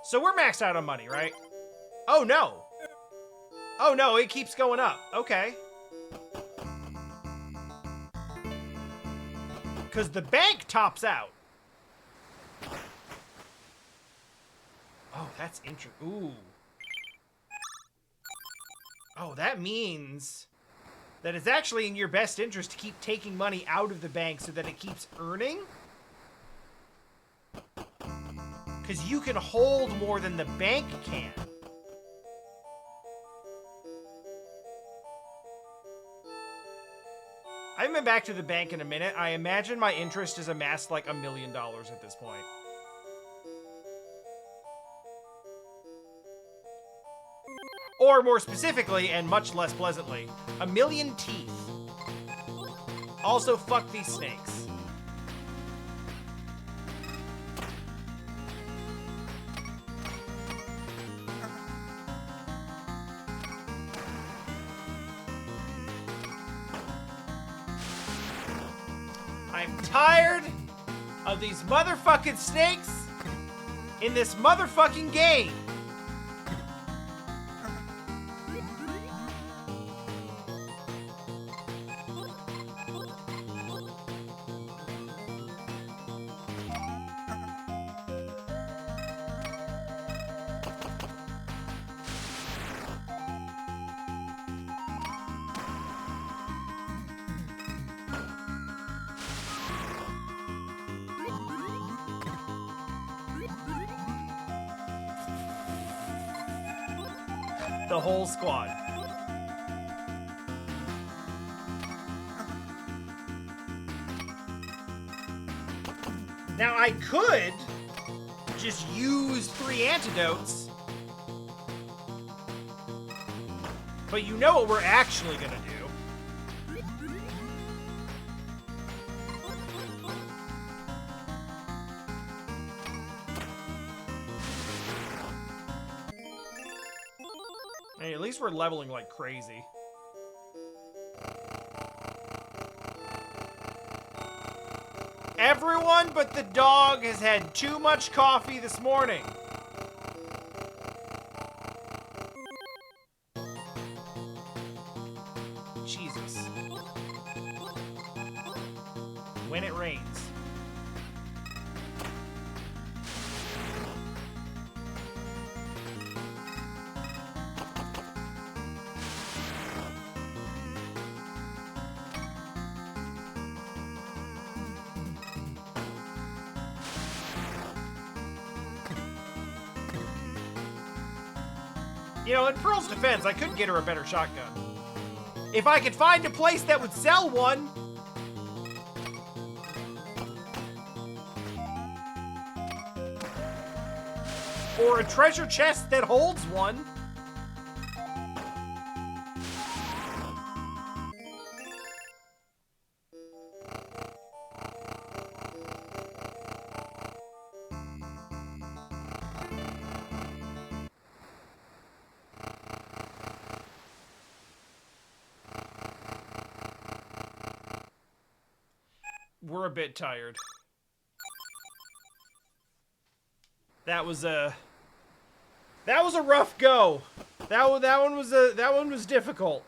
So we're maxed out on money, right? Oh no! Oh no, it keeps going up. Okay. Because the bank tops out. Oh, that's interesting. Ooh. Oh, that means that it's actually in your best interest to keep taking money out of the bank so that it keeps earning. Because you can hold more than the bank can. I haven't been back to the bank in a minute. I imagine my interest has amassed like $1 million at this point. Or more specifically, and much less pleasantly, 1 million teeth. Also, fuck these snakes. I'm tired of these motherfucking snakes in this motherfucking game. The whole squad. Now I could just use 3 antidotes, but you know what we're actually gonna do. Hey, at least we're leveling like crazy. Everyone but the dog has had too much coffee this morning. Jesus. When it rains. You know, in Pearl's defense, I could get her a better shotgun. If I could find a place that would sell one. Or a treasure chest that holds one. We're a bit tired. That was a rough go. That one was difficult.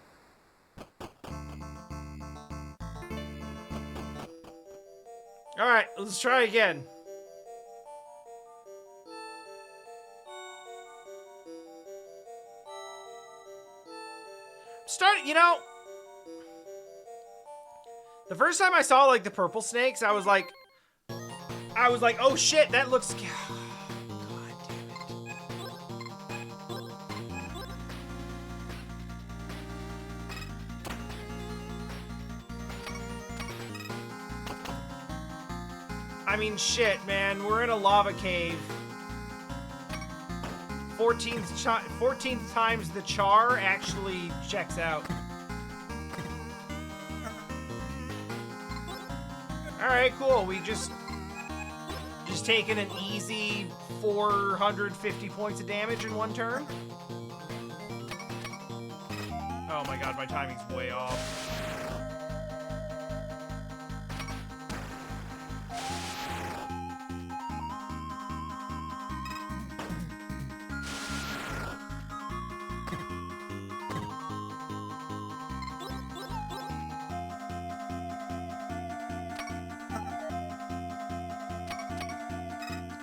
All right, let's try again. You know, the first time I saw like the purple snakes, I was like, oh shit, that looks. God damn it. I mean, shit, man, we're in a lava cave. 14th times the char actually checks out. Alright, cool. We just taking an easy 450 points of damage in one turn. Oh my god, my timing's way off.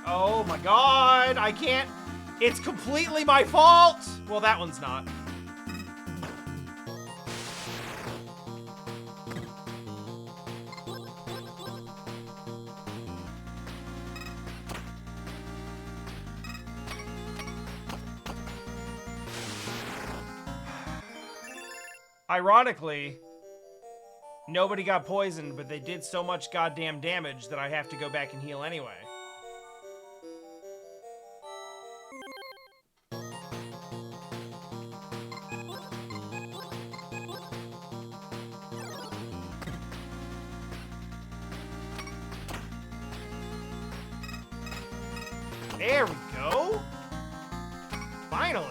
Oh my god, I can't. It's completely my fault. Well, that one's not. Ironically, nobody got poisoned, but they did so much goddamn damage that I have to go back and heal anyway. There we go. Finally.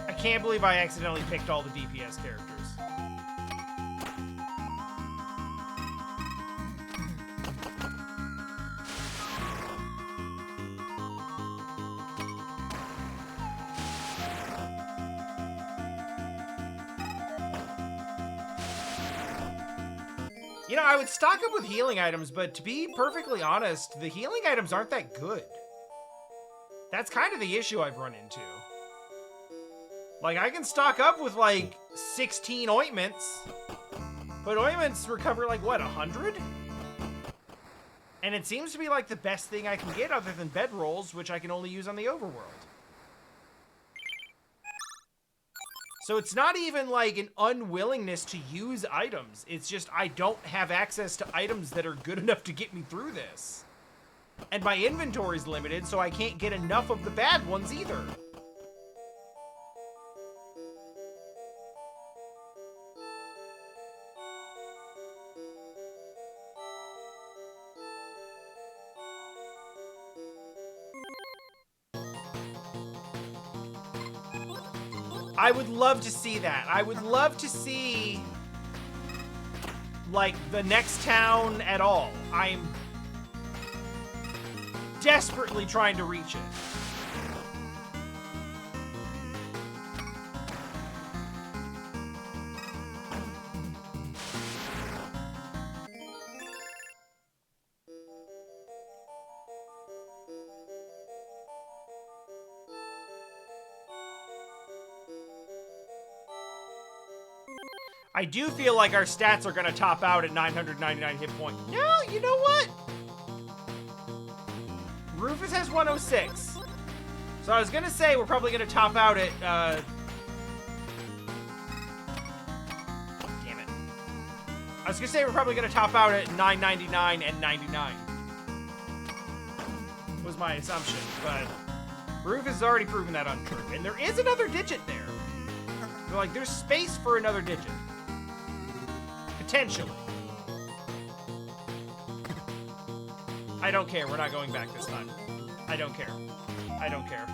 I can't believe I accidentally picked all the DPS characters. You know, I would stock up with healing items, but to be perfectly honest, the healing items aren't that good. That's kind of the issue I've run into. Like, I can stock up with, like, 16 ointments, but ointments recover, like, what, 100? And it seems to be, like, the best thing I can get other than bedrolls, which I can only use on the overworld. So it's not even, like, an unwillingness to use items. It's just I don't have access to items that are good enough to get me through this. And my inventory's limited, so I can't get enough of the bad ones either. I would love to see that. I would love to see, like, the next town at all. I'm desperately trying to reach it. I do feel like our stats are going to top out at 999 hit points. No, you know what? Rufus has 106. So I was going to say we're probably going to top out at... Damn it. I was going to say we're probably going to top out at 999 and 99. Was my assumption, but Rufus has already proven that untrue. And there is another digit there. So, like, there's space for another digit. Potentially. I don't care. We're not going back this time. I don't care. I don't care.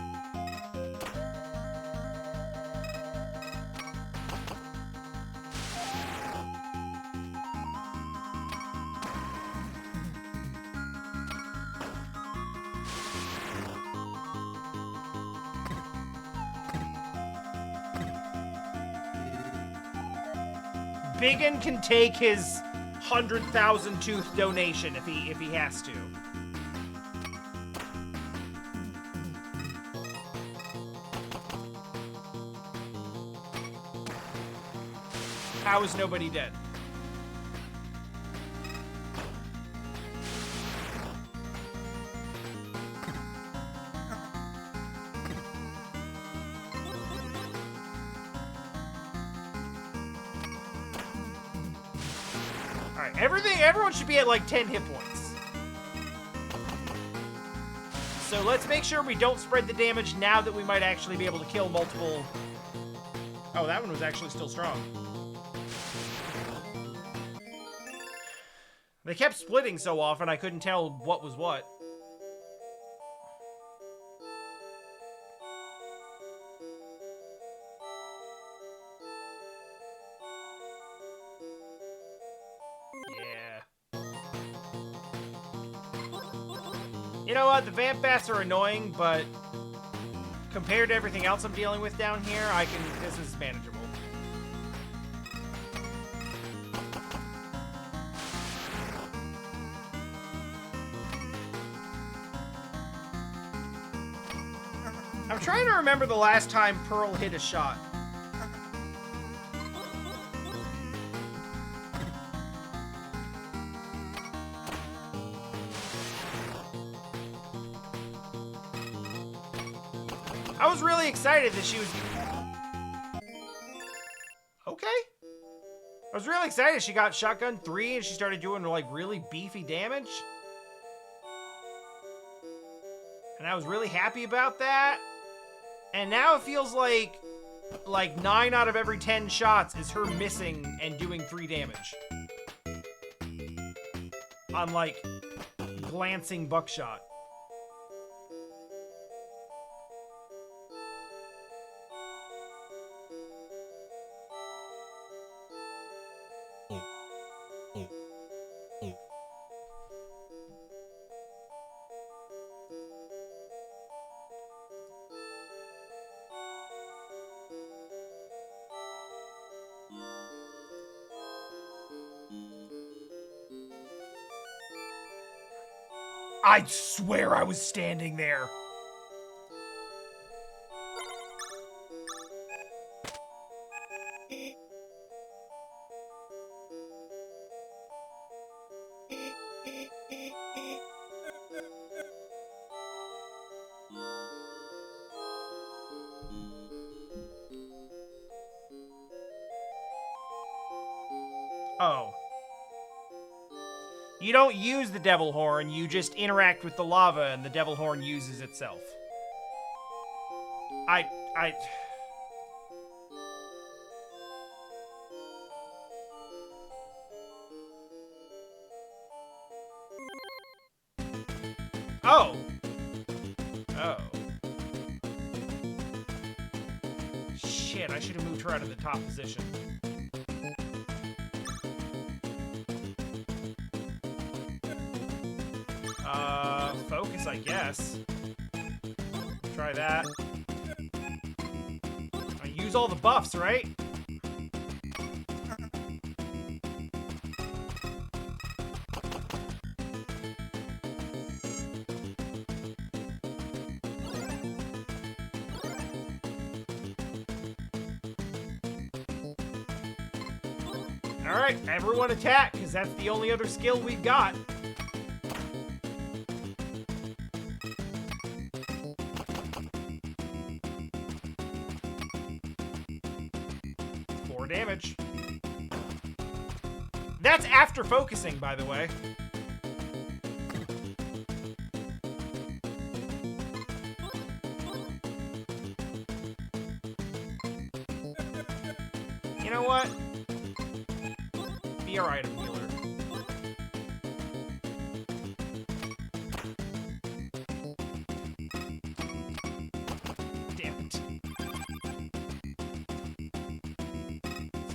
Biggun can take his 100,000 tooth donation if he has to. How is nobody dead? Alright, everyone should be at like 10 hit points. So let's make sure we don't spread the damage now that we might actually be able to kill multiple... Oh, that one was actually still strong. They kept splitting so often I couldn't tell what was what. Yeah. You know what? The vamp bats are annoying, but compared to everything else I'm dealing with down here, this is manageable. I'm trying to remember the last time Pearl hit a shot. I was really excited that she was... Okay. I was really excited she got shotgun 3 and she started doing like really beefy damage. And I was really happy about that. And now it feels like 9 out of every 10 shots is her missing and doing 3 damage. On, like, glancing buckshot. I swear I was standing there. Oh. You don't use the devil horn, you just interact with the lava and the devil horn uses itself. Oh. Oh. Shit, I should have moved her out of the top position. Focus, I guess. Try that. I use all the buffs, right? Alright, everyone attack, because that's the only other skill we've got. Damage. That's after focusing, by the way. You know what? Be our item healer. Damn it.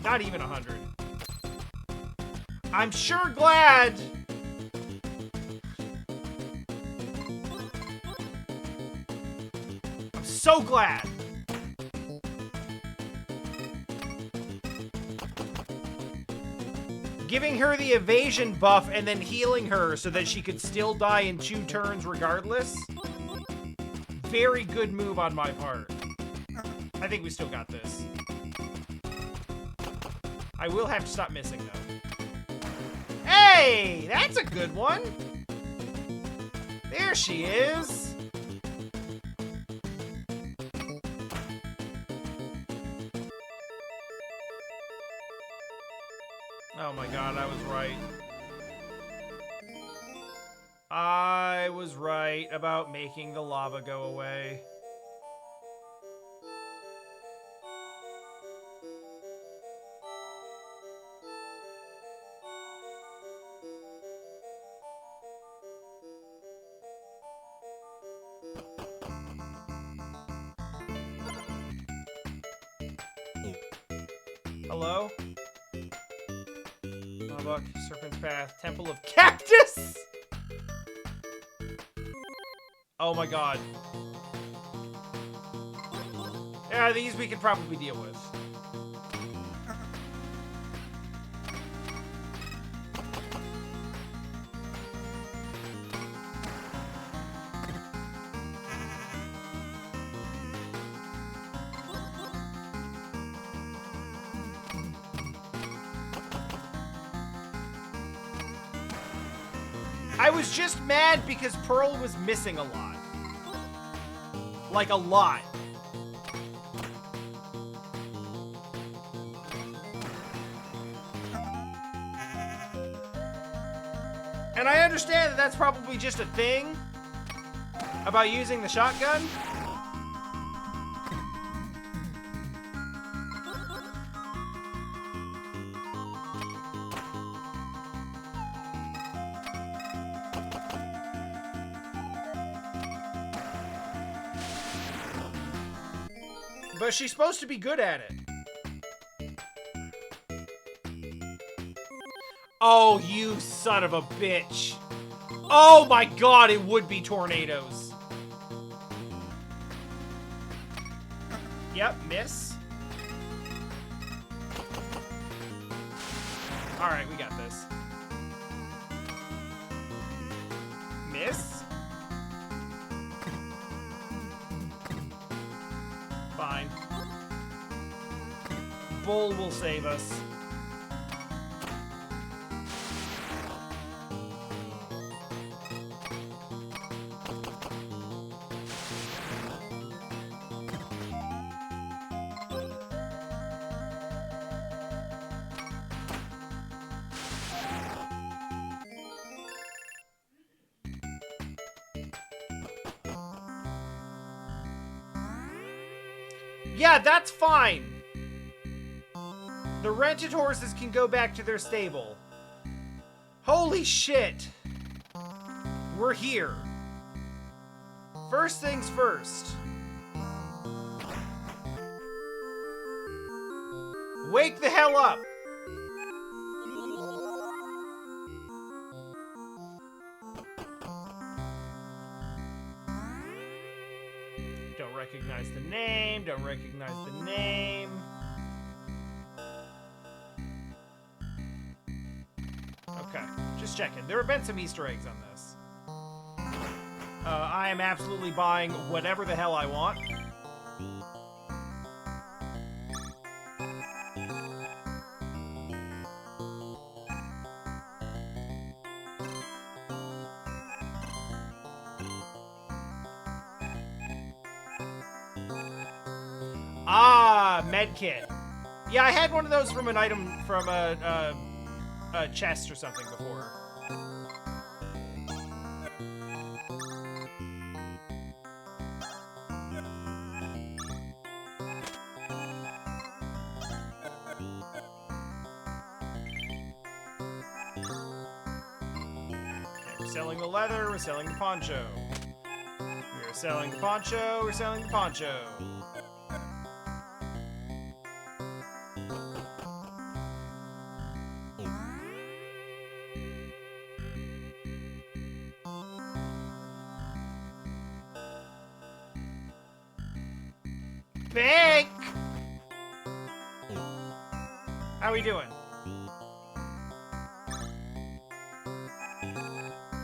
Not even 100. I'm sure glad. I'm so glad. Giving her the evasion buff and then healing her so that she could still die in 2 turns regardless. Very good move on my part. I think we still got this. I will have to stop missing, though. Hey! That's a good one! There she is! Oh my god, I was right. I was right about making the lava go away. Hello? Lava, Serpent's Path, Temple of Cactus! Oh my god. Yeah, these we could probably deal with. I was just mad because Pearl was missing a lot. Like, a lot. And I understand that that's probably just a thing about using the shotgun. But she's supposed to be good at it. Oh, you son of a bitch. Oh my god, it would be tornadoes. Yep, miss. Alright, we got this. Miss. Fine. Bull will save us. Yeah, that's fine. The rented horses can go back to their stable. Holy shit. We're here. First things first. Wake the hell up. Don't recognize the name. Don't recognize the name. Okay, just checking. There have been some Easter eggs on this. I am absolutely buying whatever the hell I want. med kit. Yeah, I had one of those from an item from a chest or something before. We're selling the leather, we're selling the poncho. We're selling the poncho, we're selling the poncho. Bank! How we doing?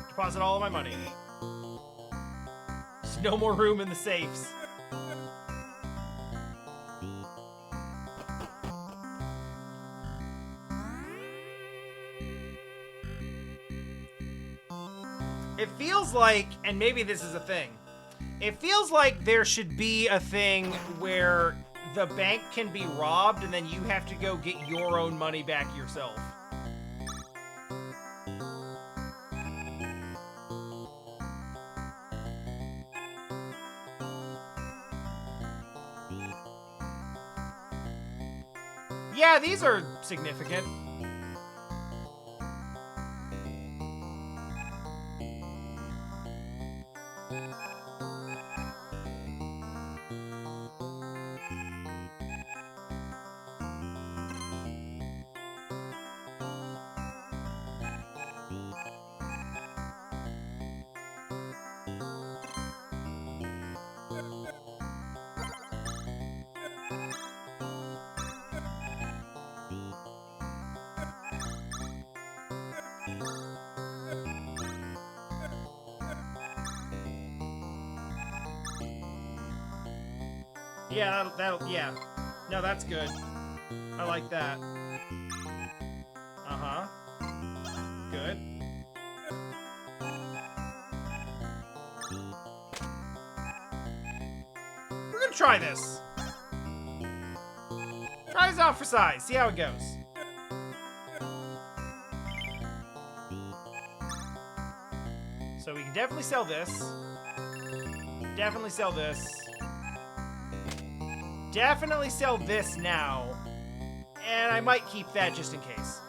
Deposit all of my money. There's no more room in the safes. It feels like, and maybe this is a thing, it feels like there should be a thing where the bank can be robbed and then you have to go get your own money back yourself. Yeah, these are significant. Yeah, yeah. No, that's good. I like that. Uh-huh. Good. We're gonna try this. Try this out for size. See how it goes. So we can definitely sell this. Definitely sell this. Definitely sell this now. And I might keep that just in case.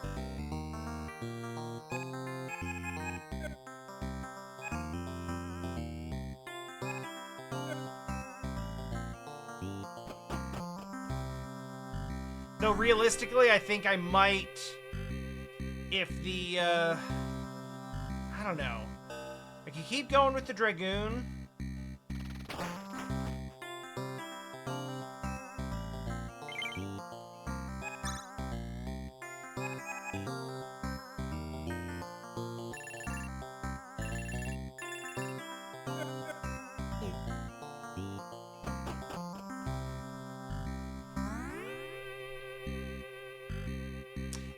Though realistically, I think I might, if the, I don't know. I can keep going with the Dragoon.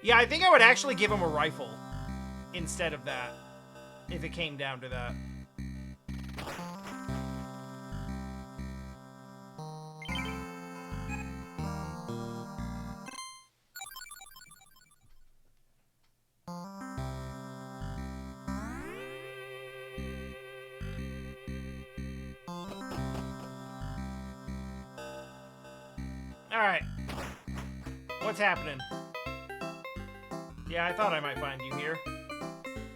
Yeah, I think I would actually give him a rifle instead of that, if it came down to that. Alright. What's happening? Yeah, I thought I might find you here.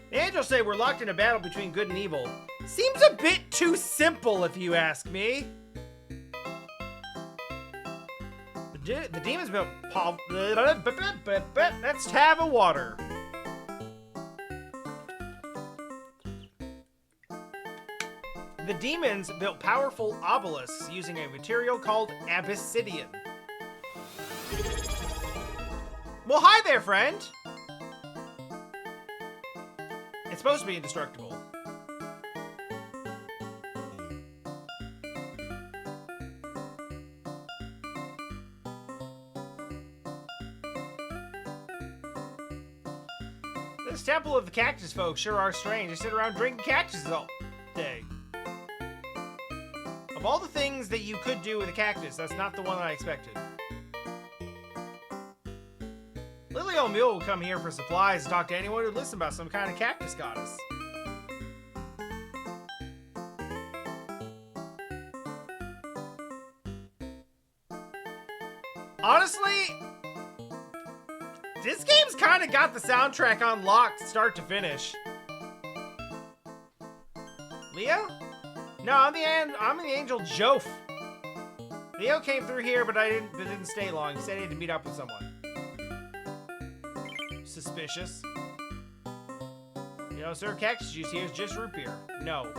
The angels say we're locked in a battle between good and evil. Seems a bit too simple, if you ask me. The demons built Let's have a water. The demons built powerful obelisks using a material called obsidian. Well, hi there, friend. It's supposed to be indestructible. This temple of the cactus folk sure are strange. They sit around drinking cactuses all day. Of all the things that you could do with a cactus, that's not the one I expected. Lily Old Mule will come here for supplies and talk to anyone who'd listen about some kind of cactus goddess. Honestly, this game's kind of got the soundtrack on lock start to finish. Leo? No, I'm the angel Joph. Leo came through here, but didn't stay long. He said he had to meet up with someone. Suspicious. You know, sir, cactus juice here is just root beer. No.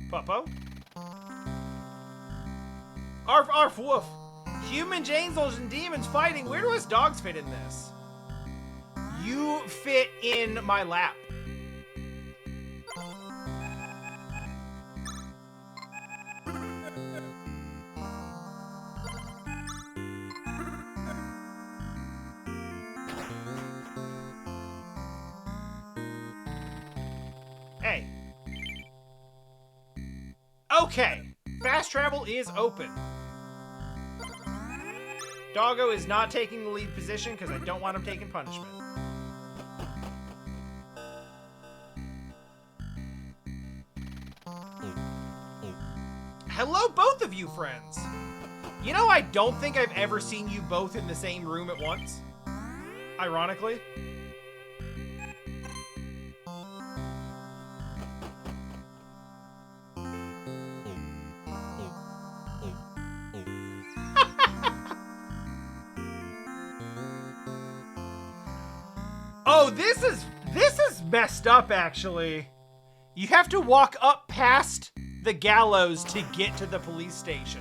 Puppo? Arf, arf, woof. Humans, angels, and demons fighting. Where do us dogs fit in this? You fit in my lap. Hey. Okay. Fast travel is open. Doggo is not taking the lead position because I don't want him taking punishment. Hello, both of you friends. You know, I don't think I've ever seen you both in the same room at once. Ironically. Oh, this is messed up, actually. You have to walk up past the gallows to get to the police station.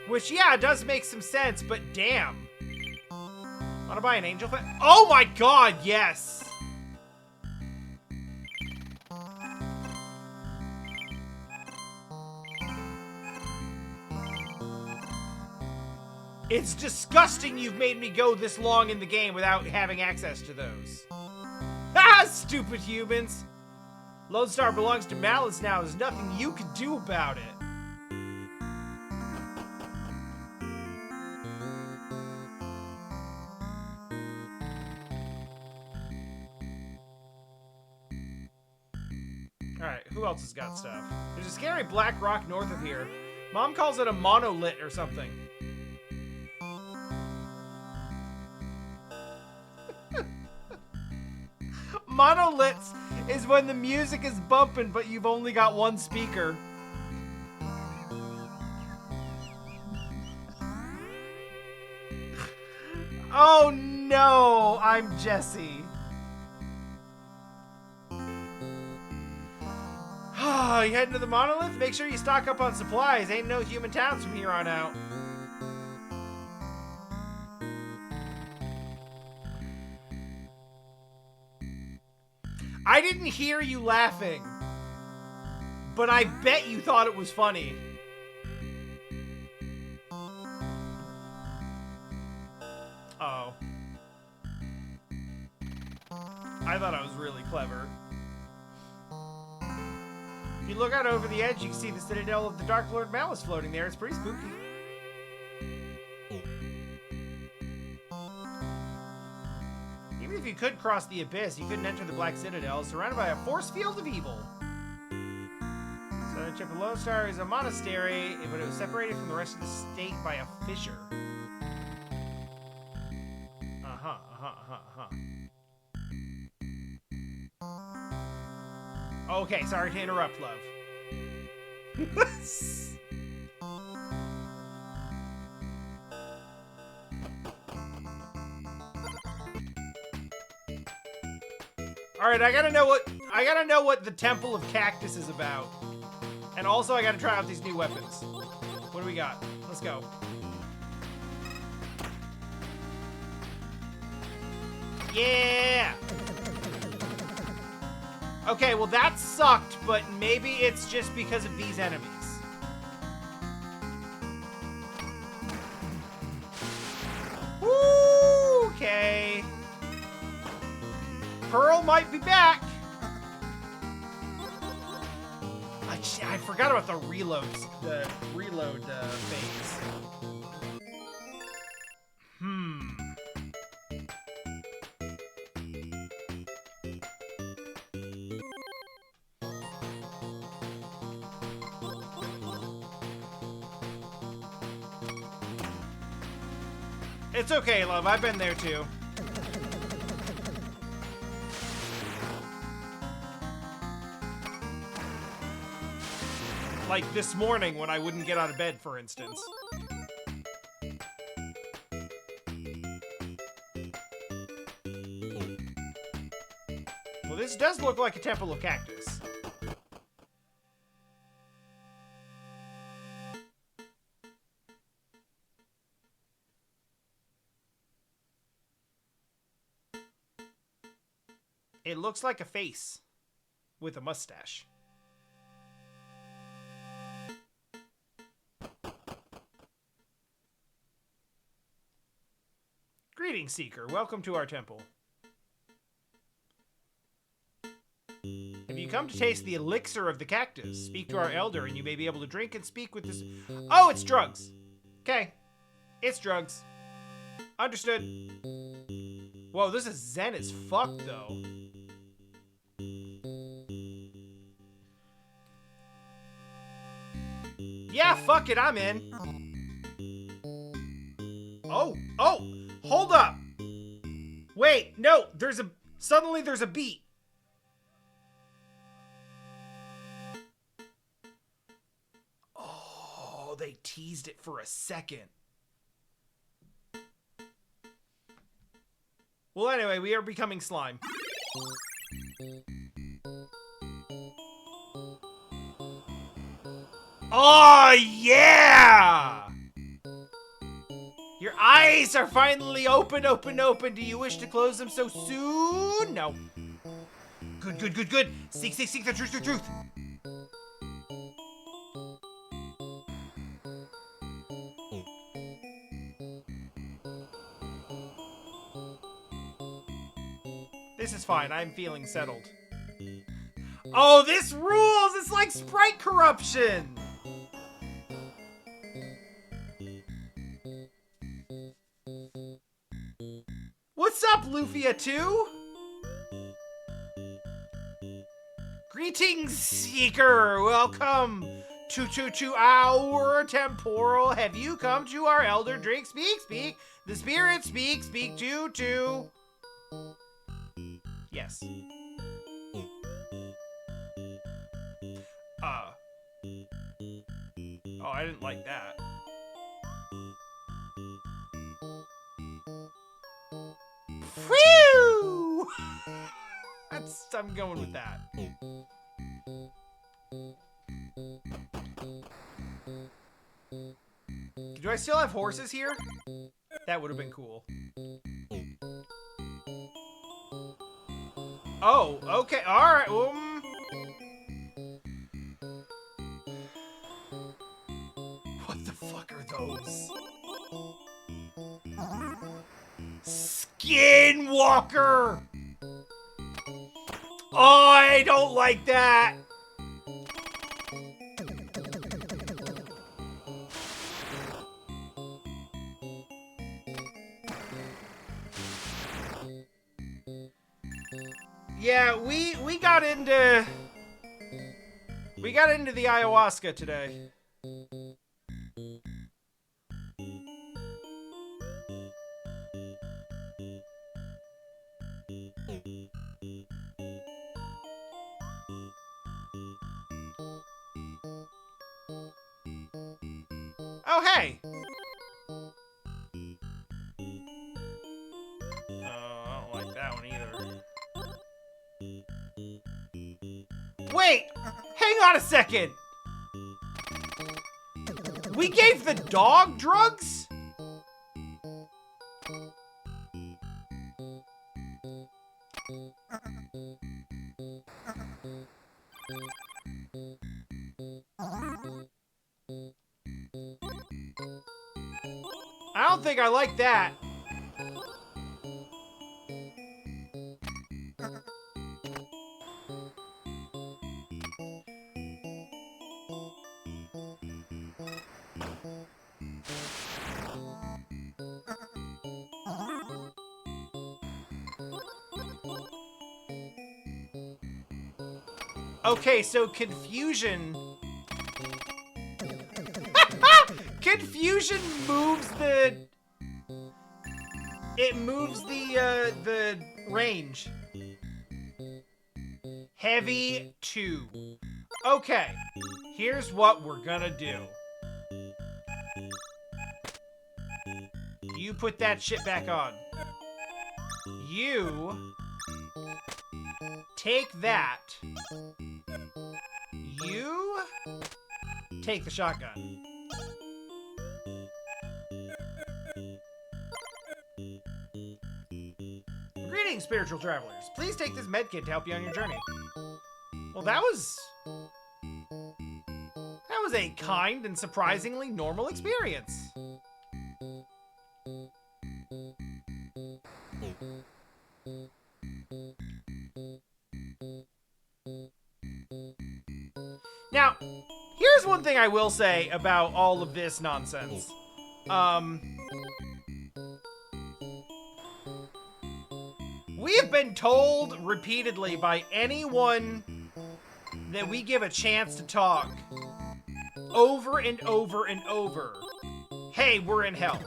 Which, yeah, does make some sense, but damn. Wanna buy an angel fan? Oh my god, yes! It's disgusting you've made me go this long in the game without having access to those. Ah, stupid humans! Lone Star belongs to Malice now. There's nothing you can do about it. Alright, who else has got stuff? There's a scary black rock north of here. Mom calls it a monolith or something. Monoliths is when the music is bumping, but you've only got one speaker. Oh no, I'm Jesse. You heading to the monolith? Make sure you stock up on supplies. Ain't no human towns from here on out. I didn't hear you laughing, but I bet you thought it was funny. Uh-oh. I thought I was really clever. If you look out over the edge, you can see the citadel of the Dark Lord Malice floating there. It's pretty spooky. Even if you could cross the abyss, you couldn't enter the Black Citadel, surrounded by a force field of evil. Southern tip of Lone Star is a monastery, but it was separated from the rest of the state by a fissure. Okay, sorry to interrupt, love. Alright, I gotta know what the Temple of Cactus is about. And also I gotta try out these new weapons. What do we got? Let's go. Yeah! Okay, well that sucked, but maybe it's just because of these enemies. Woo! Okay. Pearl might be back. I forgot about the reload phase. It's okay, love. I've been there too. Like this morning when I wouldn't get out of bed, for instance. Well, this does look like a temple of cactus. It looks like a face with a mustache. Greetings, Seeker. Welcome to our temple. Have you come to taste the elixir of the cactus? Speak to our elder and you may be able to drink and speak with this. Oh, it's drugs. Okay. It's drugs. Understood. Whoa, this is zen as fuck, though. Yeah, fuck it, I'm in. Oh, hold up. Wait, no, suddenly there's a beat. Oh, they teased it for a second. Well, anyway, we are becoming slime. Oh, yeah! Your eyes are finally open. Do you wish to close them so soon? No. Good. Seek the truth. This is fine. I'm feeling settled. Oh, this rules! It's like sprite corruption! What's up, Lufia 2? Greetings, Seeker! Welcome to our temporal. Have you come to our elder? Drink, speak. The spirit speak to. Yes. Oh, I didn't like that. Whew! I'm going with that. Do I still have horses here? That would have been cool. Oh, okay, alright, What the fuck are those? Skinwalker! Oh, I don't like that! Yeah, we got into the ayahuasca today. Oh, hey! Oh, I don't like that one either. Wait! Hang on a second! We gave the dog drugs? I don't think I like that. Okay, so confusion... Confusion moves the... It moves the range. Heavy 2. Okay, here's what we're gonna do. You put that shit back on. You take that. You take the shotgun. Greetings, spiritual travelers. Please take this medkit to help you on your journey. Well, that was a kind and surprisingly normal experience. Now, here's one thing I will say about all of this nonsense. We have been told repeatedly by anyone that we give a chance to talk, over and over and over. Hey, we're in hell.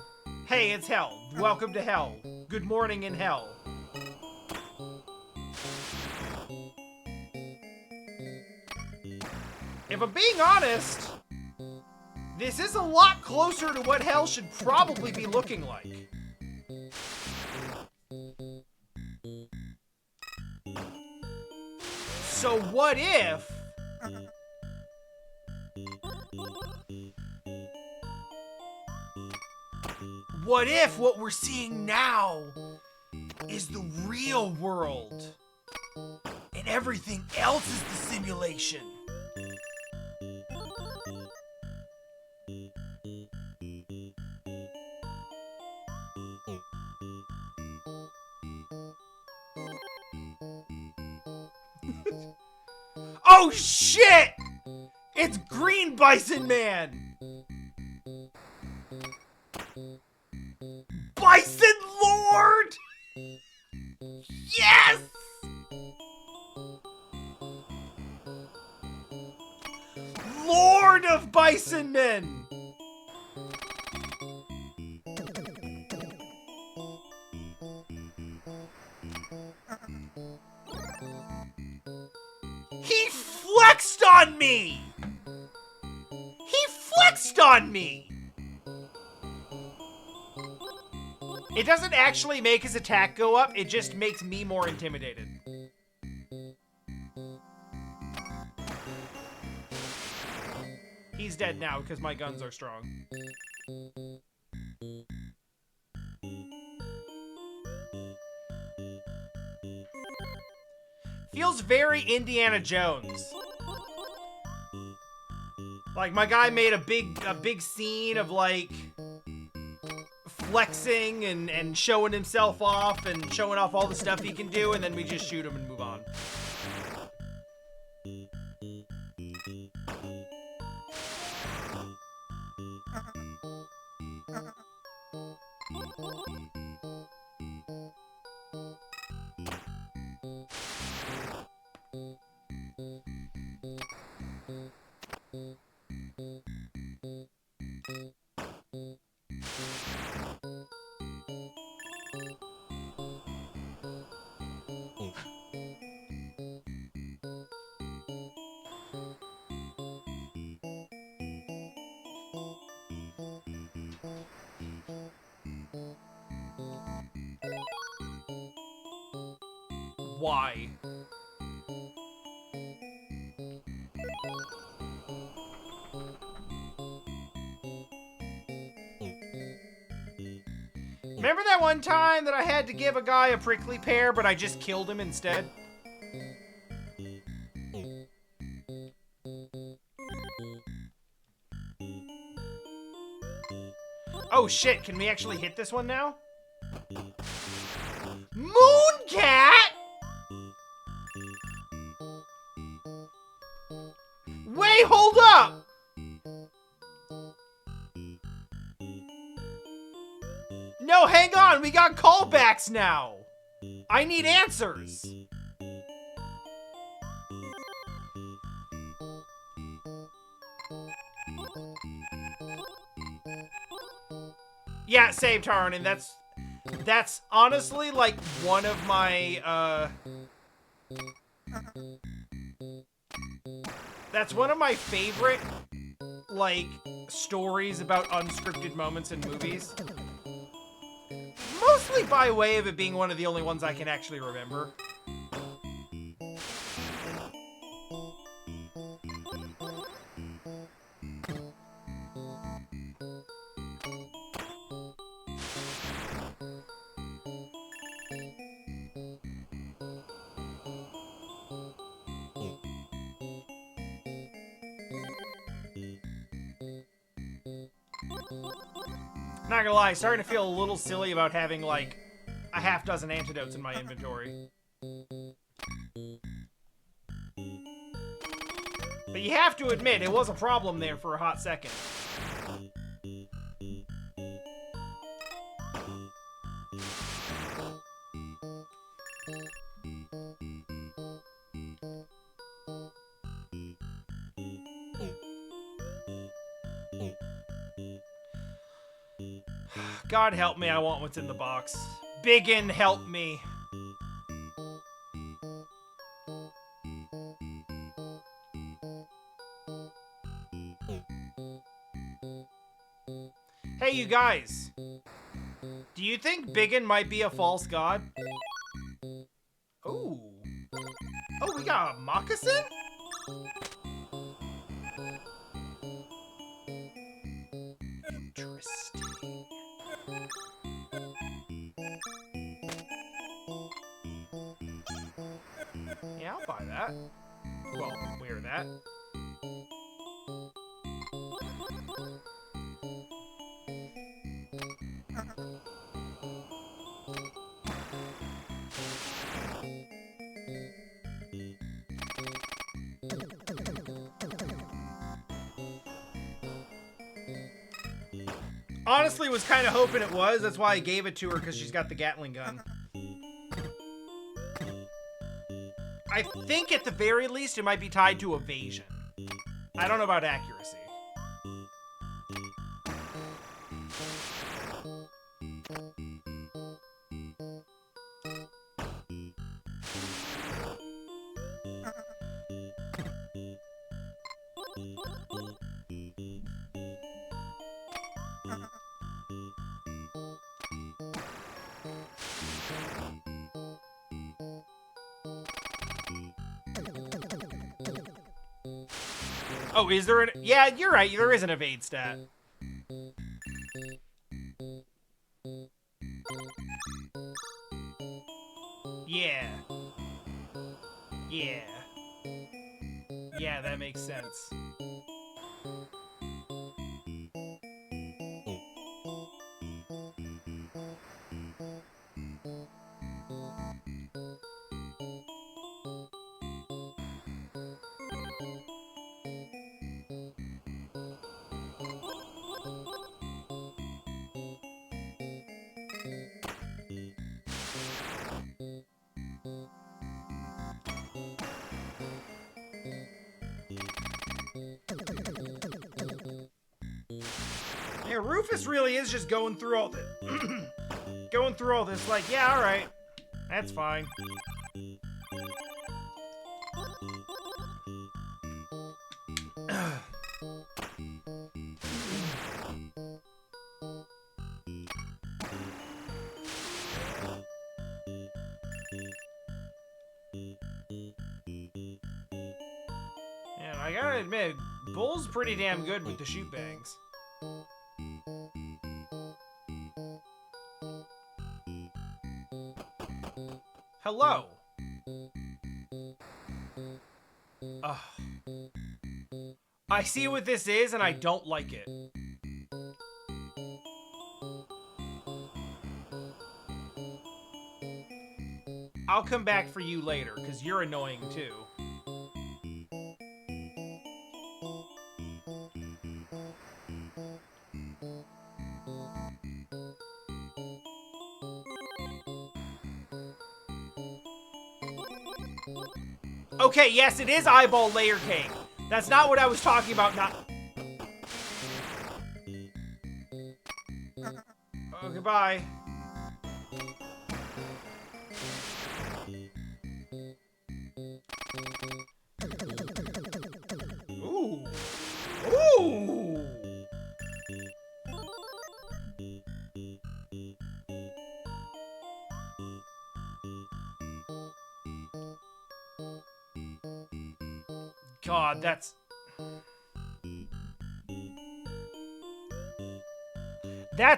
Hey, it's hell. Welcome to hell. Good morning in hell. If I'm being honest, this is a lot closer to what hell should probably be looking like. So what if... What if what we're seeing now is the real world and everything else is the simulation? Oh shit! It's Green Bison Man! Bison Lord! Yes! Lord of Bison Men! He flexed on me! He flexed on me! It doesn't actually make his attack go up, it just makes me more intimidated. He's dead now because my guns are strong. Feels very Indiana Jones. Like my guy made a big scene of like flexing and showing himself off and showing off all the stuff he can do, and then we just shoot him and move on. Why? Remember that one time that I had to give a guy a prickly pear, but I just killed him instead? Oh shit, can we actually hit this one now? Mooncat?! Wait, hold up! No, hang on, we got callbacks now! I need answers! Yeah, same turn, and that's honestly like one of my that's one of my favorite like stories about unscripted moments in movies. Mostly by way of it being one of the only ones I can actually remember. Not gonna lie, starting to feel a little silly about having, like, a half dozen antidotes in my inventory. But you have to admit, it was a problem there for a hot second. God help me, I want what's in the box. Biggun, help me. Hey, you guys. Do you think Biggun might be a false god? Ooh. Oh, we got a moccasin? Interesting. Yeah, I'll buy that. Well, wear that. Honestly, was kind of hoping it was. That's why I gave it to her, because she's got the Gatling gun. I think at the very least it might be tied to evasion. I don't know about accuracy. Oh, is there an... Yeah, you're right. There is an evade stat. Yeah. Yeah. Yeah, that makes sense. Yeah, Rufus really is just going through all this. Going through all this, like, yeah, alright. That's fine. Yeah, I gotta admit, Bull's pretty damn good with the shoot bangs. Hello. Ugh. I see what this is, and I don't like it. I'll come back for you later, because you're annoying too. Okay, yes, it is eyeball layer cake. That's not what I was talking about, not... goodbye. Ooh. Ooh! God, that's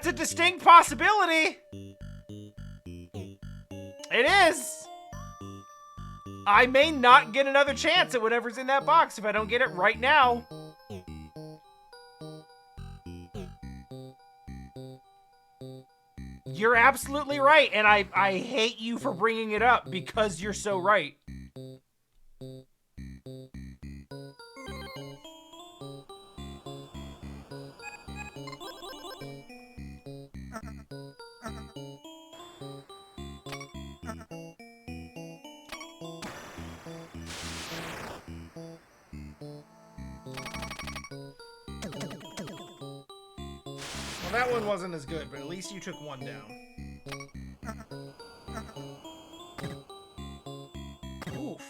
a distinct possibility. It is. I may not get another chance at whatever's in that box if I don't get it right now. You're absolutely right, and I hate you for bringing it up because you're so right. Well, that one wasn't as good, but at least you took one down. Oof.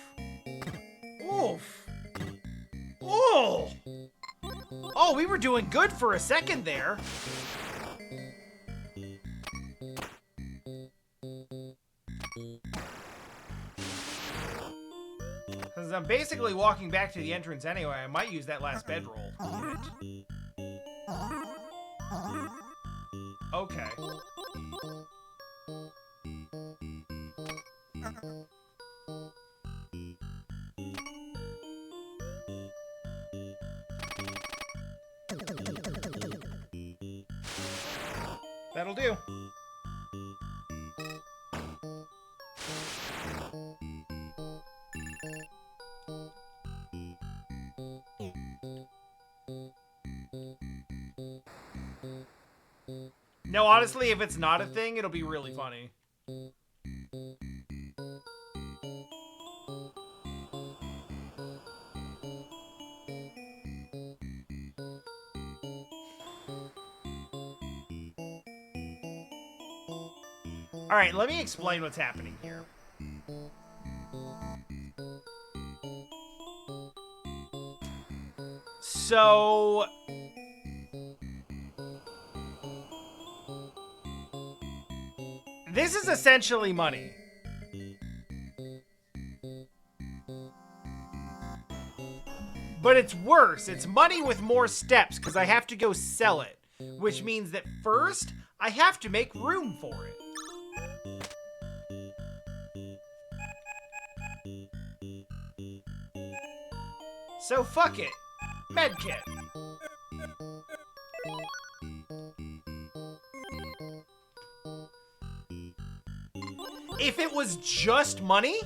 Oof. Oh! Oh, we were doing good for a second there. Since I'm basically walking back to the entrance anyway, I might use that last bedroll. Okay. That'll do. No, honestly, if it's not a thing, it'll be really funny. Alright, let me explain what's happening here. So... this is essentially money. But it's worse. It's money with more steps, because I have to go sell it. Which means that first, I have to make room for it. So fuck it. Medkit. If it was just money,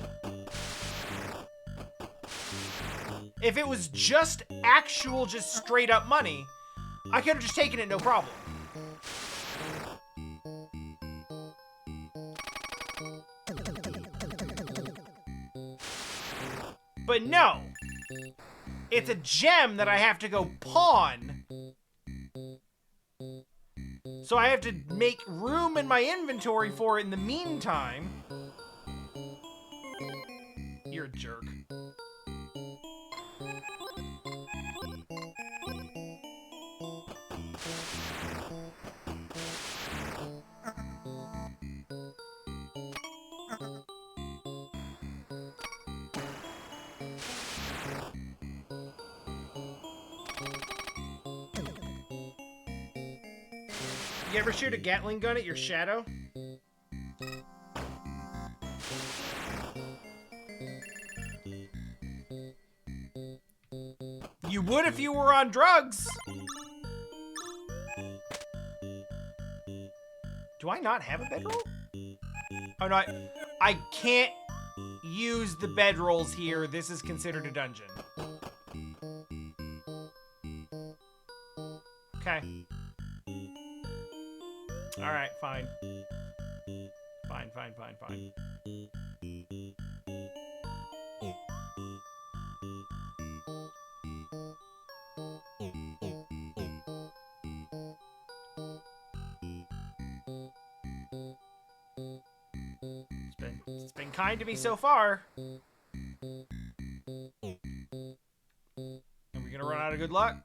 if it was just actual, just straight up money, I could have just taken it, no problem. But no, it's a gem that I have to go pawn. So I have to make room in my inventory for it in the meantime. You're a jerk. You ever shoot a Gatling gun at your shadow? You would if you were on drugs. Do I not have a bedroll? Oh no, I can't use the bedrolls here. This is considered a dungeon. Okay. Alright, fine. Fine. It's been kind to me so far. Are we gonna run out of good luck?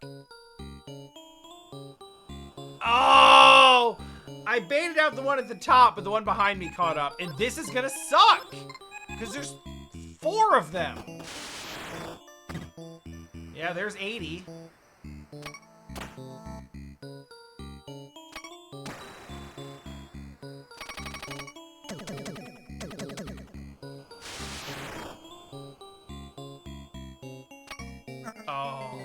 Oh! I baited out the one at the top, but the one behind me caught up. And this is gonna suck! Because there's 4 of them. Yeah, there's 80. Oh.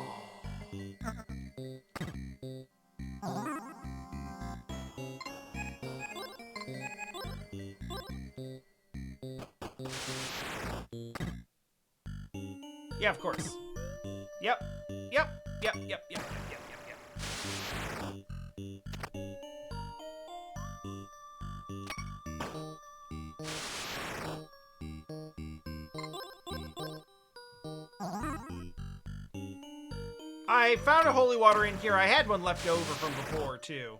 Yeah, of course. Yep. Yep. I found a holy water in here. I had one left over from before, too.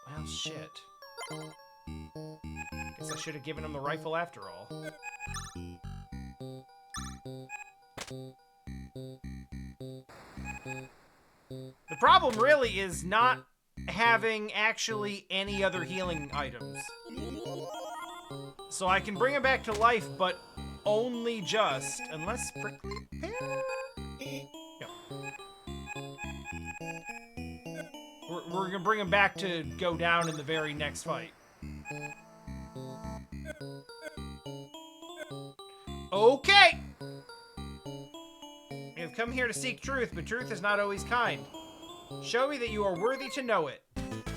Well, shit. Guess I should have given him the rifle after all. The problem really is not having actually any other healing items. So I can bring him back to life, but only just, unless prickly pear? Yep. We're gonna bring him back to go down in the very next fight. Okay! We have come here to seek truth, but truth is not always kind. Show me that you are worthy to know it.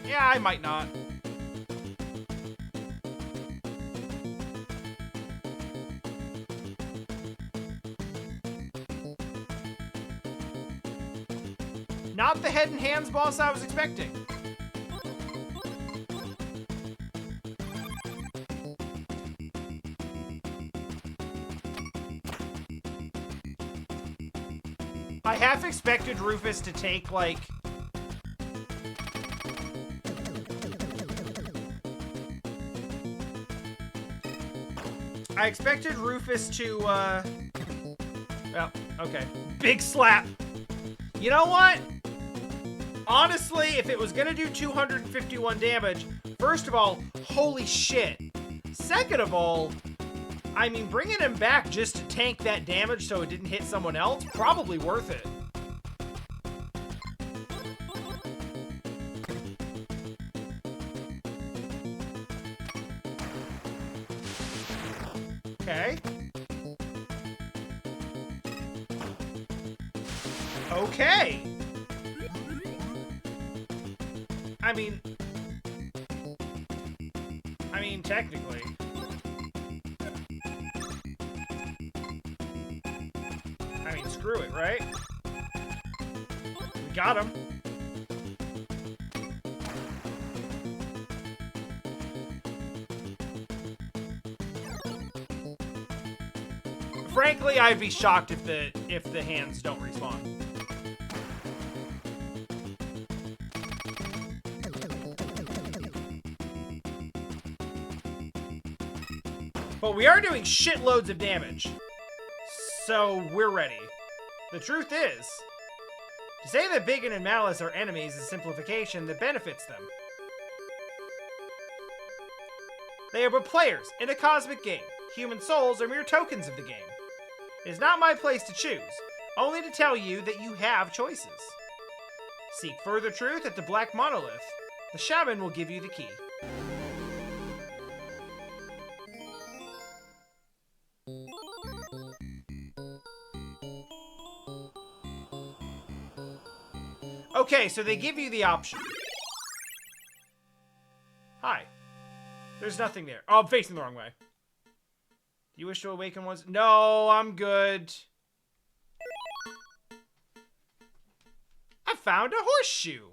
Yeah, I might not. Not the head and hands boss I was expecting. I half expected Rufus to take, like... I expected Rufus to, well, okay. Big slap. You know what? Honestly, if it was gonna do 251 damage, first of all, holy shit. Second of all, I mean, bringing him back just to tank that damage so it didn't hit someone else, probably worth it. Okay. Okay. I mean, technically. I mean, screw it, right? We got him. Frankly, I'd be shocked if the hands don't respawn. But we are doing shitloads of damage. So we're ready. The truth is, to say that Biggun and Malice are enemies is a simplification that benefits them. They are but players in a cosmic game. Human souls are mere tokens of the game. It is not my place to choose, only to tell you that you have choices. Seek further truth at the Black Monolith. The shaman will give you the key. Okay, so they give you the option. Hi. There's nothing there. Oh, I'm facing the wrong way. Do you wish to awaken once? No, I'm good. I found a horseshoe.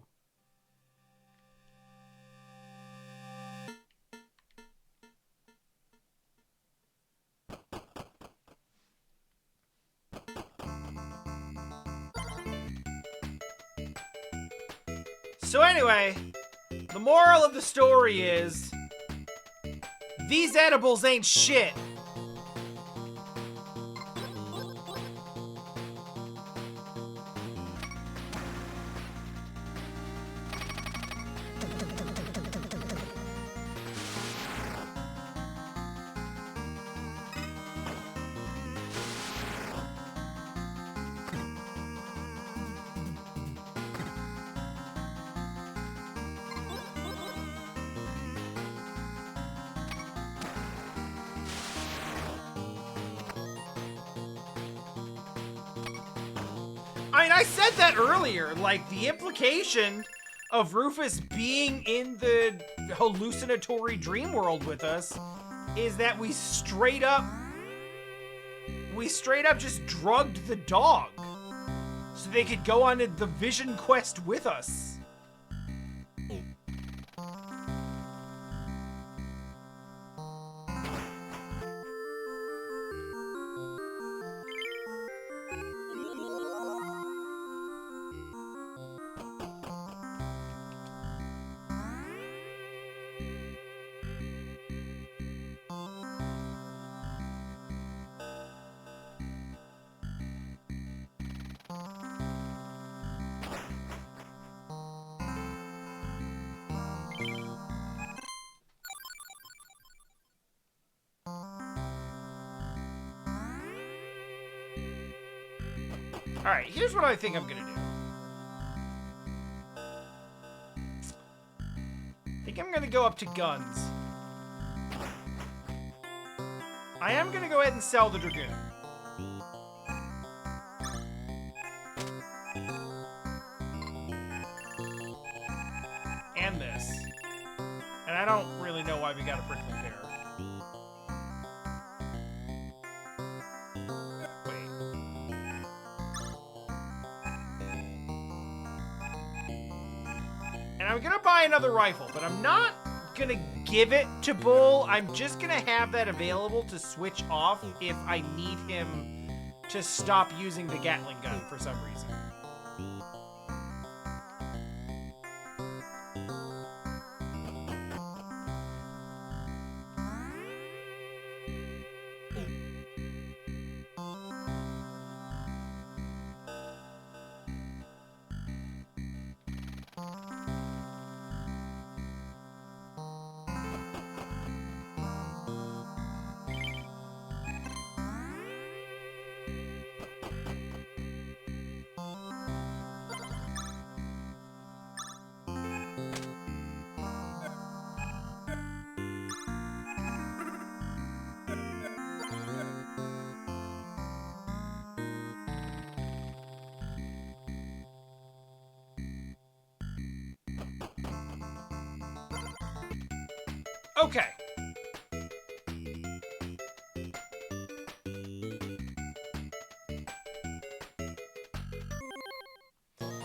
So anyway, the moral of the story is, these edibles ain't shit. I mean, I said that earlier, like, the implication of Rufus being in the hallucinatory dream world with us is that we straight up just drugged the dog so they could go on the vision quest with us. Alright, here's what I think I'm gonna do. I think I'm gonna go up to guns. I am gonna go ahead and sell the Dragoon. And this. And I don't really know why we got a prickly pear. I'm gonna buy another rifle, but I'm not gonna give it to Bull. I'm just gonna have that available to switch off if I need him to stop using the Gatling gun for some reason. Okay.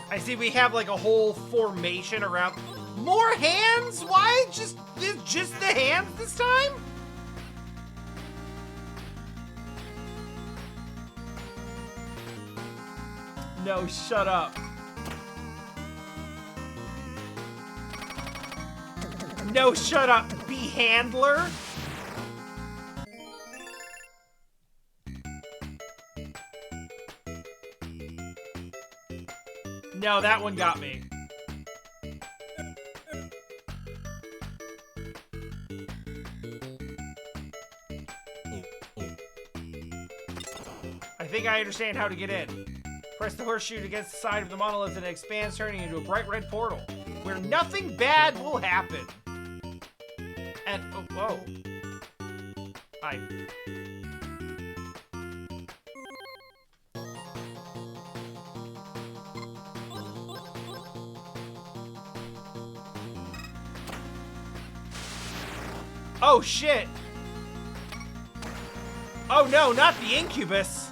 I see we have like a whole formation around. More hands? Why just the hands this time? No, shut up. No, shut up. Be handler? No, that one got me. I think I understand how to get in. Press the horseshoe against the side of the monolith and it expands, turning into a bright red portal, where nothing bad will happen. And, oh, whoa. Oh, shit. Oh, no, not the incubus.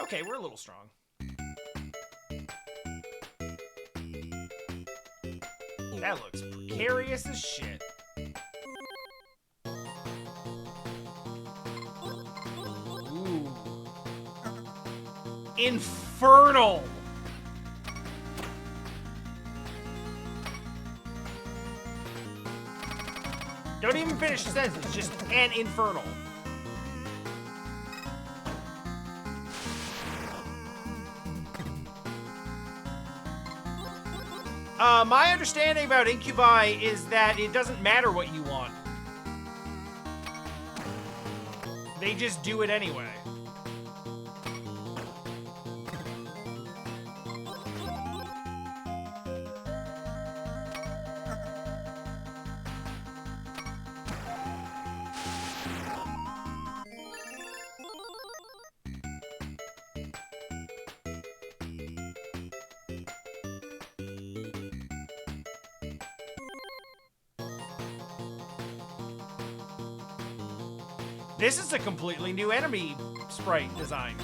Okay, we're a little strong. That looks precarious as shit. Infernal. Don't even finish the sentence, just an infernal. My understanding about incubi is that it doesn't matter what you want. They just do it anyway. This is a completely new enemy sprite design.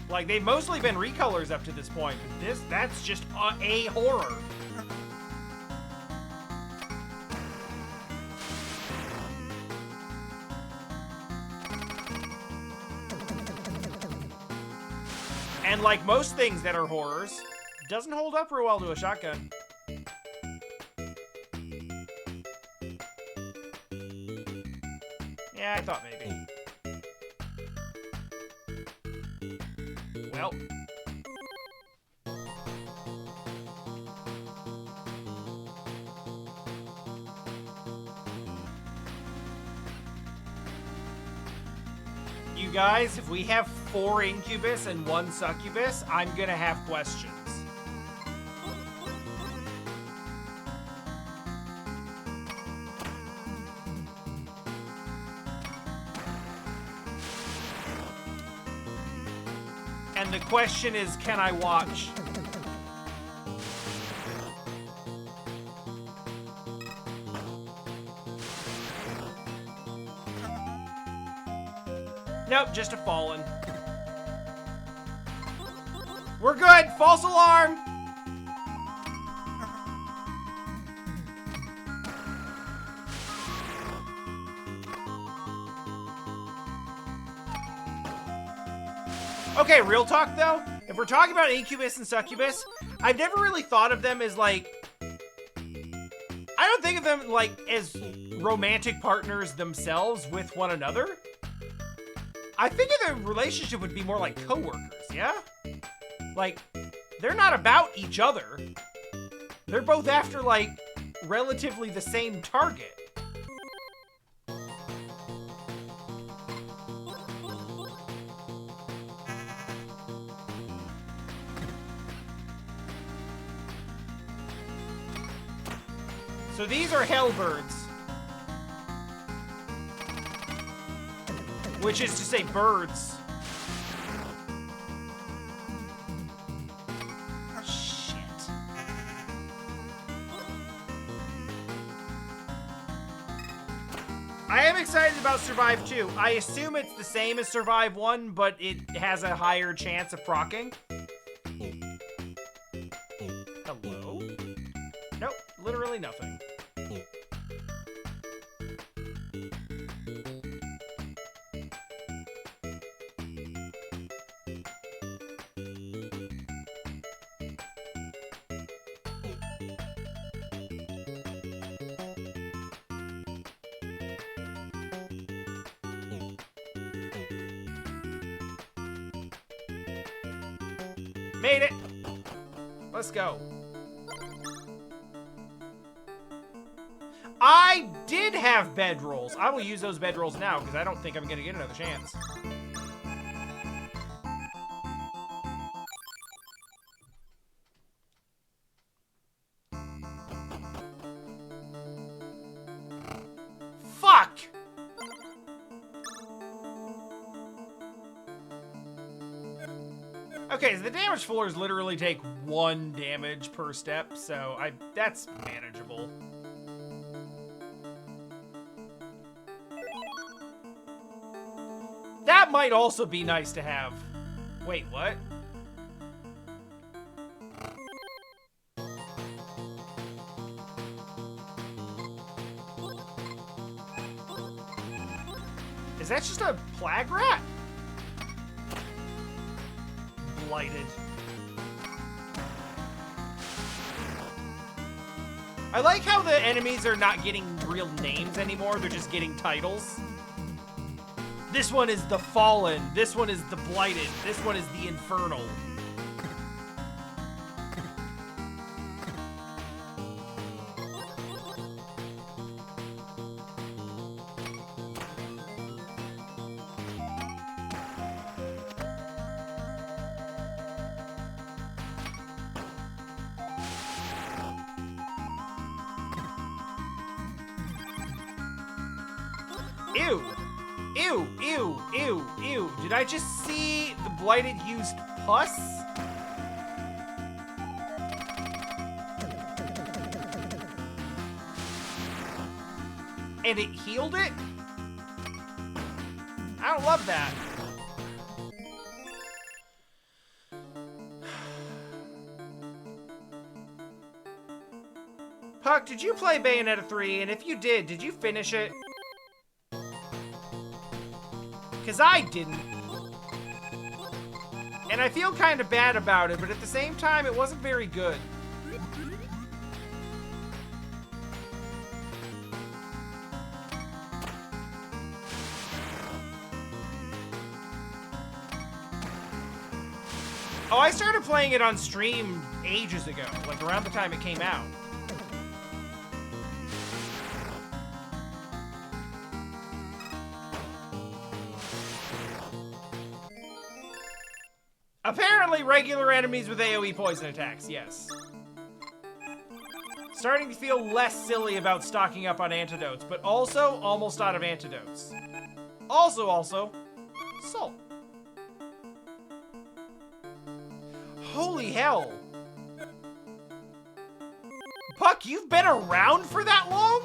Like, they've mostly been recolors up to this point, but that's just a horror. And like most things that are horrors, doesn't hold up real well to a shotgun. Yeah, I thought maybe. Well. You guys, if we have 4 incubus and 1 succubus, I'm gonna have questions. And the question is, can I watch? Nope, just a fallen. We're good! False alarm! Okay, real talk though, if we're talking about incubus and succubus, I've never really thought of them as like, I don't think of them like as romantic partners themselves with one another. I think of their relationship would be more like co-workers, yeah? Like, they're not about each other. They're both after like relatively the same target. So these are hellbirds. Which is to say birds. Shit. I am excited about Survive 2. I assume it's the same as Survive 1, but it has a higher chance of proccing. Hello? Nope, literally nothing. Made it! Let's go. I did have bedrolls. I will use those bedrolls now because I don't think I'm going to get another chance. Fuck! Okay, so the damage floors literally take 1 damage per step, so that's manageable. That might also be nice to have. Wait, what? Is that just a plague rat? Blighted. I like how the enemies are not getting real names anymore, they're just getting titles. This one is the Fallen, this one is the Blighted, this one is the Infernal. Ew! Ew, ew, ew, ew. Did I just see the Blighted used pus? And it healed it? I don't love that. Puck, did you play Bayonetta 3? And if you did you finish it? Because I didn't. And I feel kind of bad about it, but at the same time, it wasn't very good. Oh, I started playing it on stream ages ago, like around the time it came out. Apparently regular enemies with AoE poison attacks, yes. Starting to feel less silly about stocking up on antidotes, but also almost out of antidotes. Also, salt. Holy hell. Puck, you've been around for that long?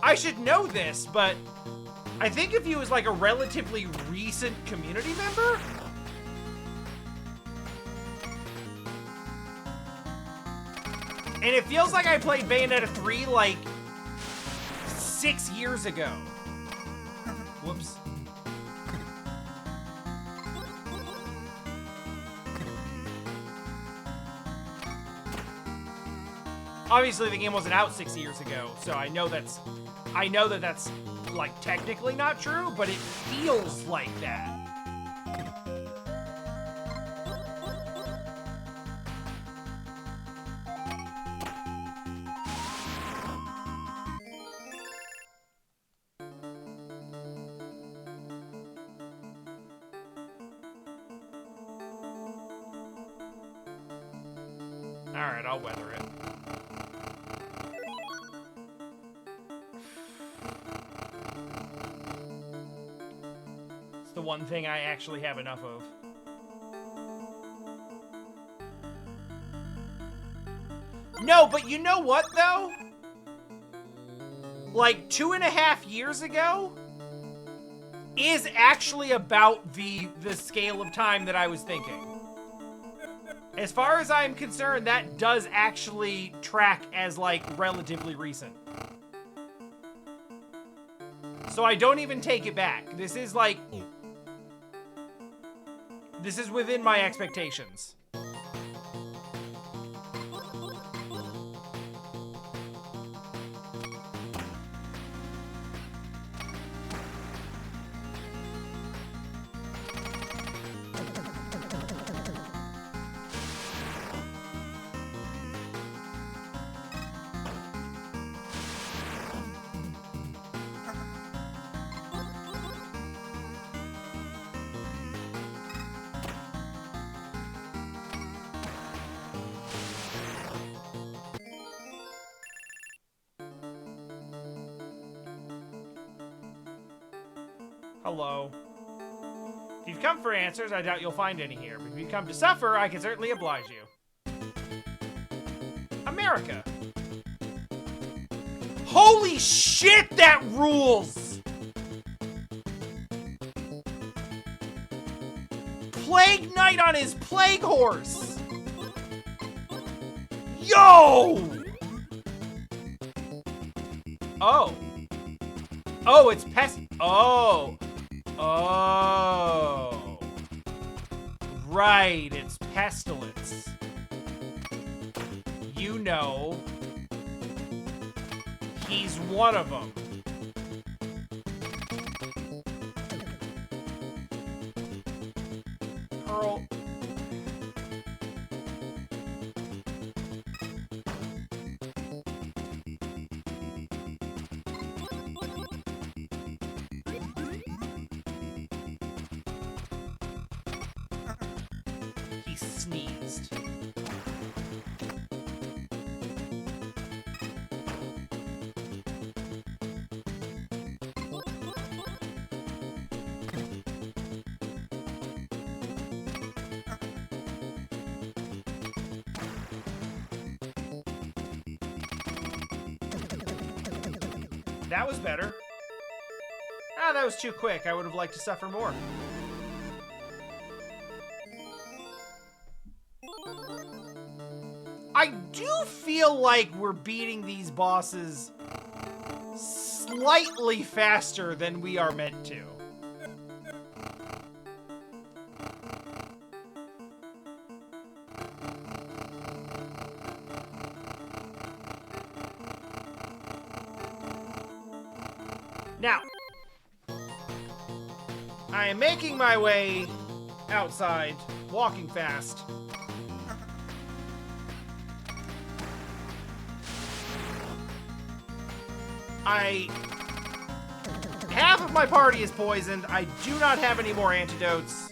I should know this, but I think of you as like a relatively recent community member? And it feels like I played Bayonetta 3 like 6 years ago. Whoops. Obviously the game wasn't out 6 years ago, so I know that that's like technically not true, but it feels like that. All right, I'll weather it. The one thing I actually have enough of. No, but you know what, though? Like, 2.5 years ago is actually about the scale of time that I was thinking. As far as I'm concerned, that does actually track as, like, relatively recent. So I don't even take it back. This is, like... This is within my expectations. Hello. If you've come for answers, I doubt you'll find any here. But if you've come to suffer, I can certainly oblige you. America. Holy shit, that rules! Plague Knight on his Plague Horse! Yo! Oh. Oh, it's pest. Oh. Oh. Right, it's pestilence. You know, he's one of them. Pearl. He sneezed. That was better. Ah, that was too quick. I would have liked to suffer more. I do feel like we're beating these bosses slightly faster than we are meant to. Now, I am making my way outside, walking fast. Half of my party is poisoned. I do not have any more antidotes.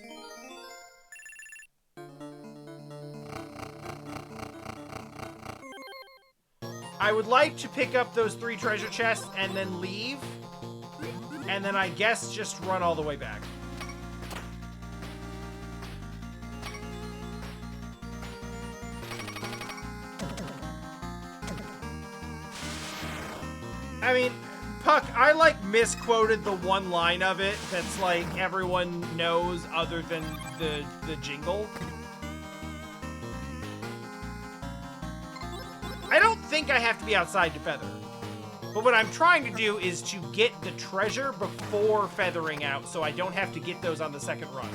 I would like to pick up those 3 treasure chests and then leave. And then I guess just run all the way back. I mean, Puck, I like misquoted the one line of it that's like everyone knows other than the jingle. I don't think I have to be outside to feather. But what I'm trying to do is to get the treasure before feathering out so I don't have to get those on the second run.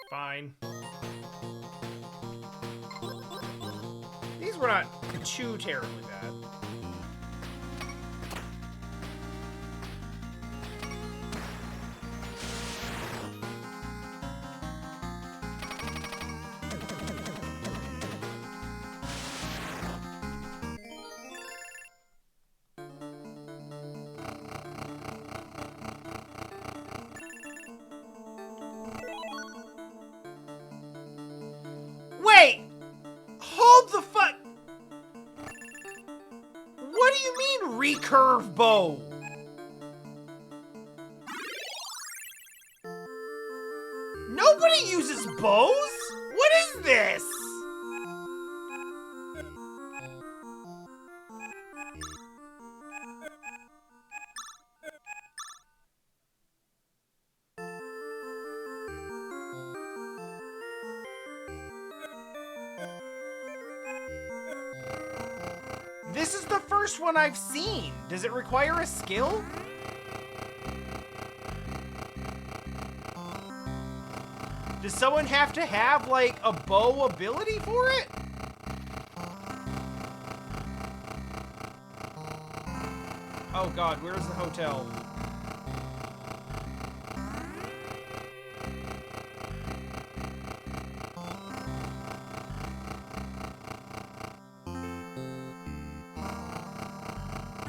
Fine. These were not too terribly bad. Wait! Hold the fuck! What do you mean, recurve bow? Nobody uses bows? What is this? This is the first one I've seen. Does it require a skill? Does someone have to have, like, a bow ability for it? Oh god, where's the hotel?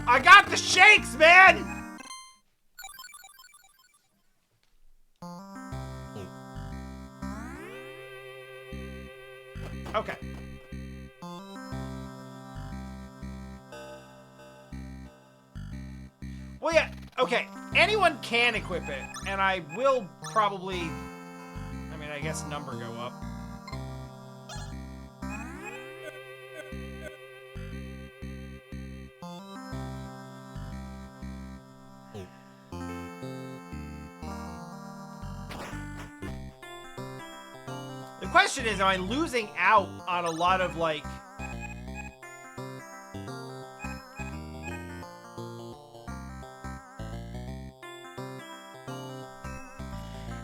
I got the shakes, man! Okay. Well, yeah, okay. Anyone can equip it, and I will probably... I mean, I guess number go up. The question is, am I losing out on a lot of, like...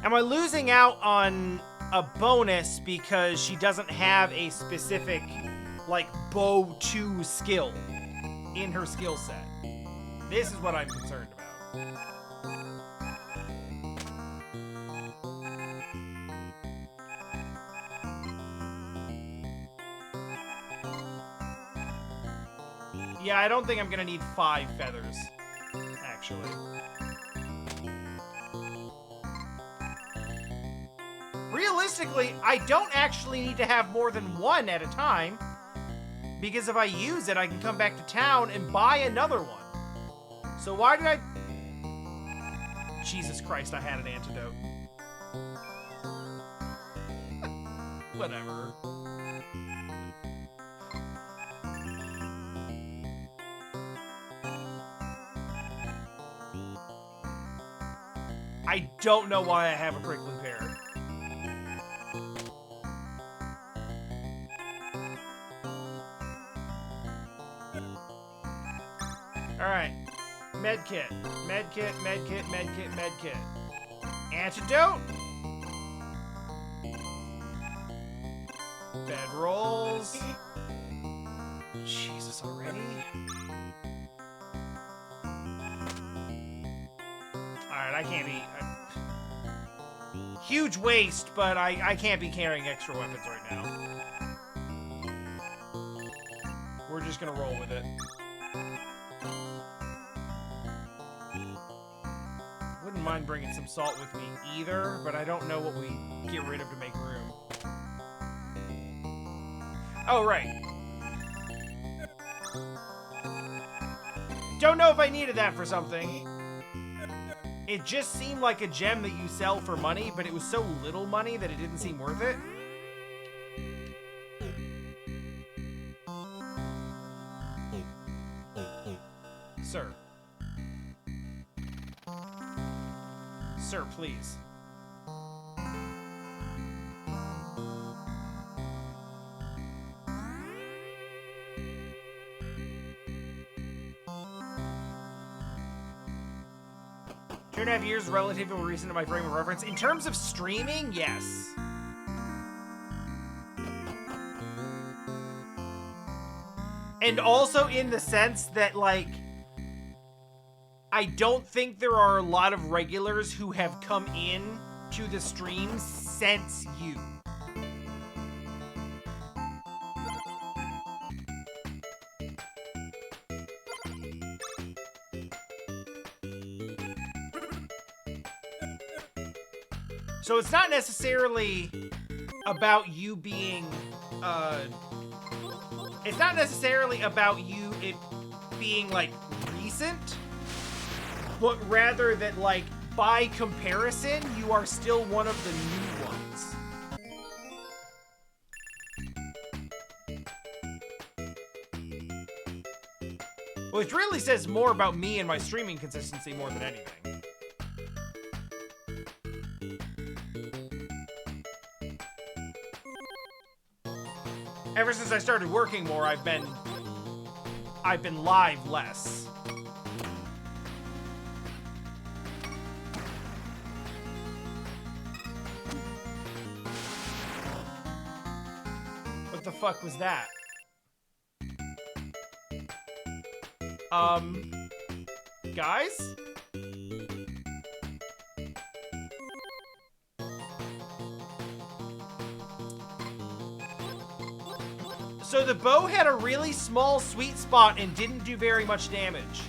Am I losing out on a bonus because she doesn't have a specific, like, bow 2 skill in her skill set? This is what I'm concerned about. Yeah, I don't think I'm gonna need 5 feathers, actually. Realistically, I don't actually need to have more than 1 at a time, because if I use it, I can come back to town and buy another one. So why did I... Jesus Christ, I had an antidote. Whatever. I don't know why I have a prickly pear. Alright. Medkit. Medkit, medkit, medkit, medkit. Antidote? Bedrolls. Jesus, already? Alright, I can't be... Huge waste, but I can't be carrying extra weapons right now. We're just gonna roll with it. Wouldn't mind bringing some salt with me either, but I don't know what we get rid of to make room. Oh, right. Don't know if I needed that for something. It just seemed like a gem that you sell for money, but it was so little money that it didn't seem worth it. Sir. Sir, please. Two and a half years relatively recent to my frame of reference. In terms of streaming, yes. And also in the sense that, like, I don't think there are a lot of regulars who have come in to the streams since you. So it's not necessarily about you being, it's not necessarily about you it being, like, recent, but rather that, like, by comparison, you are still one of the new ones. Which really says more about me and my streaming consistency more than anything. Ever since I started working more, I've been live less. What the fuck was that? Guys? So the bow had a really small sweet spot and didn't do very much damage.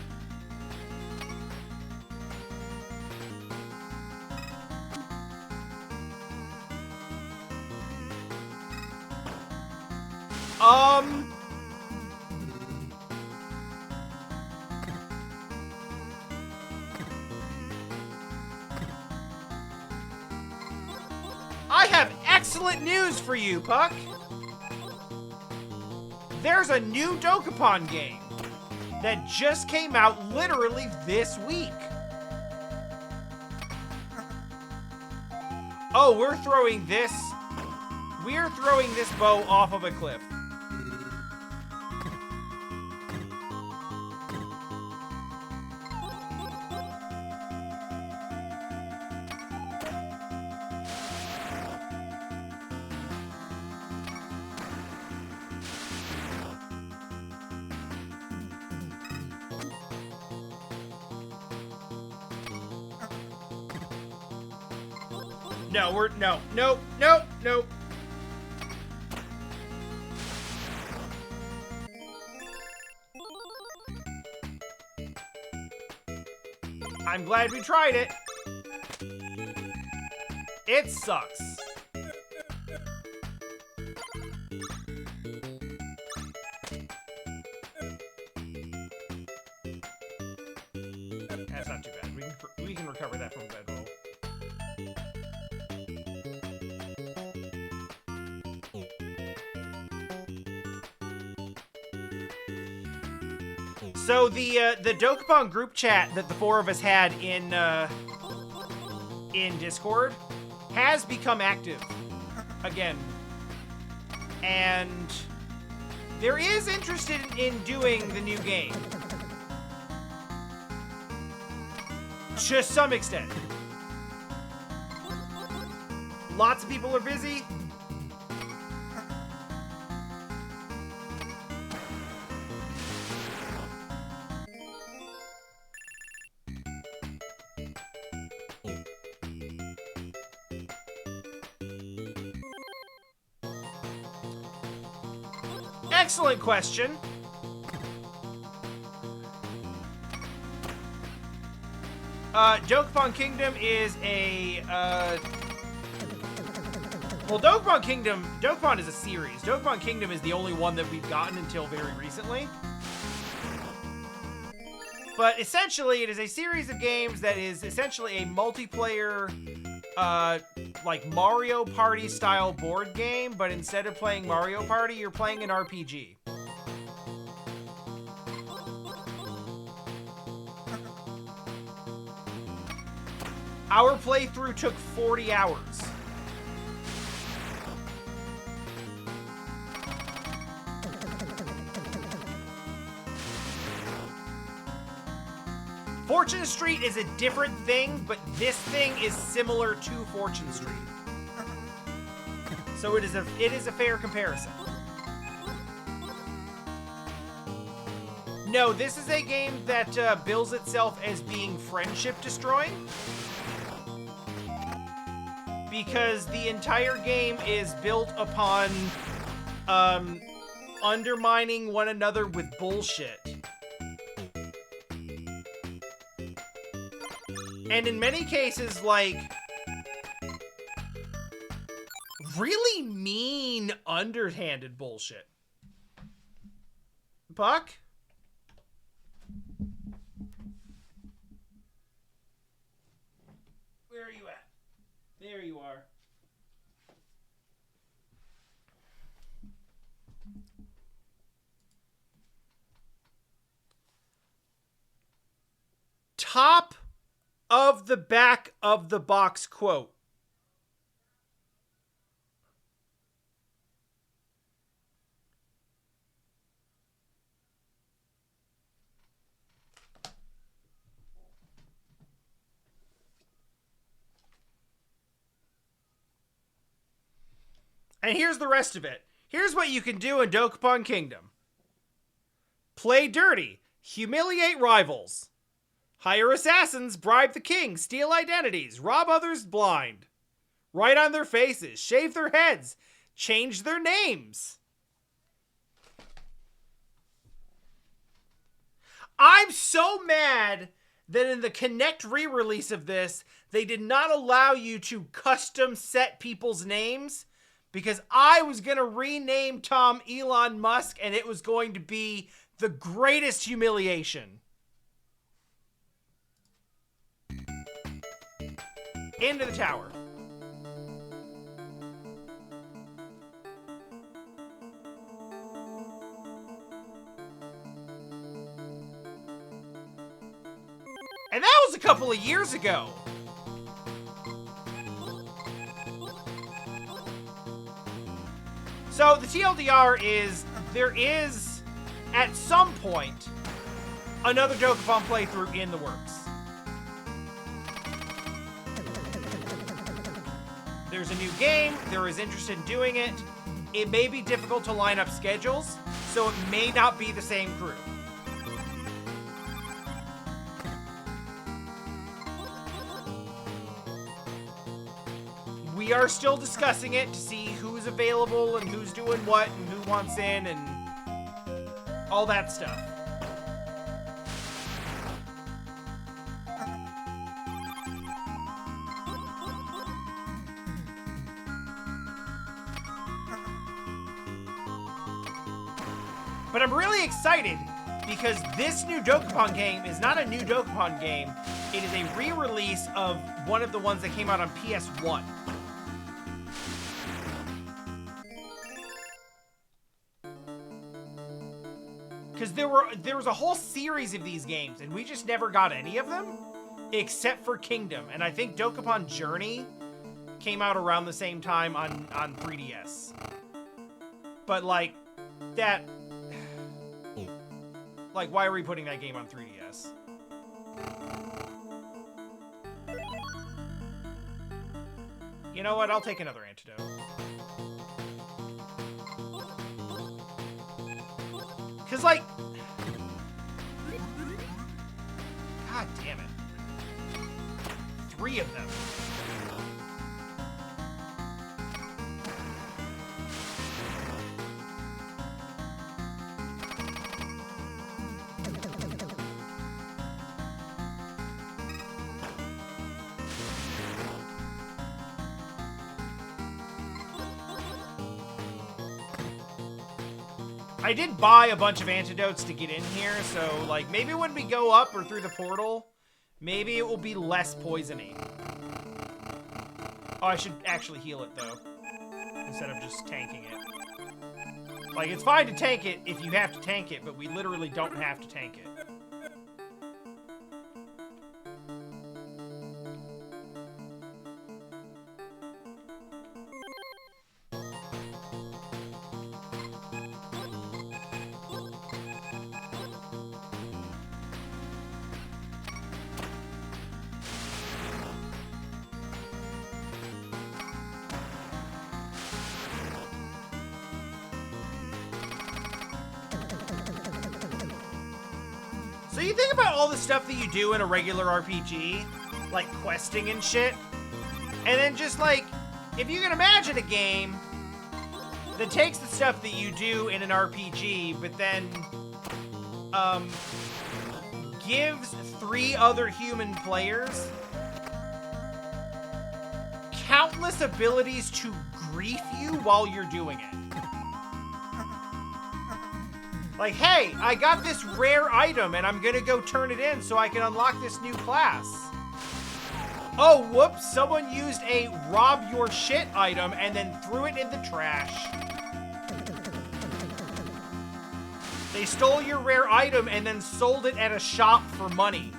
I have excellent news for you, Puck. There's a new Dokapon game that just came out literally this week. Oh, we're throwing this bow off of a cliff. No, nope. I'm glad we tried it. It sucks. That's not too bad. We can recover that from bedroll. So the Dokapon group chat that the four of us had in Discord has become active again, and there is interest in doing the new game to some extent. Lots of people are busy. Excellent question. Dokapon Kingdom is a, well, Dokapon is a series. Dokapon Kingdom is the only one that we've gotten until very recently. But essentially, it is a series of games that is essentially a multiplayer, like Mario Party style board game, but instead of playing Mario Party, you're playing an RPG. Our playthrough took 40 hours. Fortune Street is a different thing, but this thing is similar to Fortune Street. So it is a fair comparison. No, this is a game that bills itself as being friendship destroying. Because the entire game is built upon undermining one another with bullshit. And in many cases, like, really mean, underhanded bullshit. Puck? Where are you at? There you are. Top of the back of the box quote. And here's the rest of it. Here's what you can do in Dokapon Kingdom. Play dirty. Humiliate rivals. Hire assassins, bribe the king, steal identities, rob others blind. Write on their faces, shave their heads, change their names. I'm so mad that in the Connect re-release of this, they did not allow you to custom set people's names, because I was going to rename Tom Elon Musk and it was going to be the greatest humiliation. Into the tower. feels a couple of years ago. So the TLDR is, there is, at some point, another Dokapon playthrough in the works. There's a new game, there is interest in doing it. It may be difficult to line up schedules, so it may not be the same crew. We are still discussing it to see who's available and who's doing what and who wants in and all that stuff. But I'm really excited because this new Dokapon game is not a new Dokapon game. It is a re-release of one of the ones that came out on PS1. Because there was a whole series of these games, and we just never got any of them, except for Kingdom. And I think Dokapon Journey came out around the same time on 3DS. But, like, that... Like, why are we putting that game on 3DS? You know what? I'll take another antidote. Because, like... God damn it. 3 of them. I did buy a bunch of antidotes to get in here, so, like, maybe when we go up or through the portal, maybe it will be less poisoning. Oh, I should actually heal it, though, instead of just tanking it. Like, it's fine to tank it if you have to tank it, but we literally don't have to tank it. So you think about all the stuff that you do in a regular RPG, like questing and shit, and then just like, if you can imagine a game that takes the stuff that you do in an RPG, but then gives 3 other human players countless abilities to grief you while you're doing it. Like, hey, I got this rare item and I'm gonna go turn it in so I can unlock this new class. Oh, whoops, someone used a rob your shit item and then threw it in the trash. They stole your rare item and then sold it at a shop for money.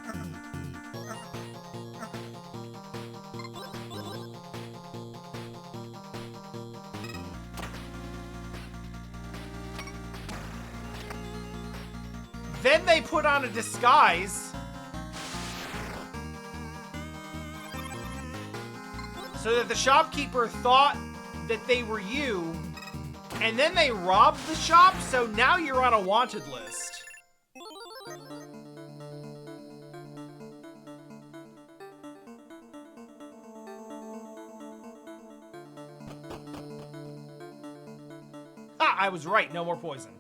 Then they put on a disguise so that the shopkeeper thought that they were you, and then they robbed the shop, so now you're on a wanted list. Ah, I was right, no more poison.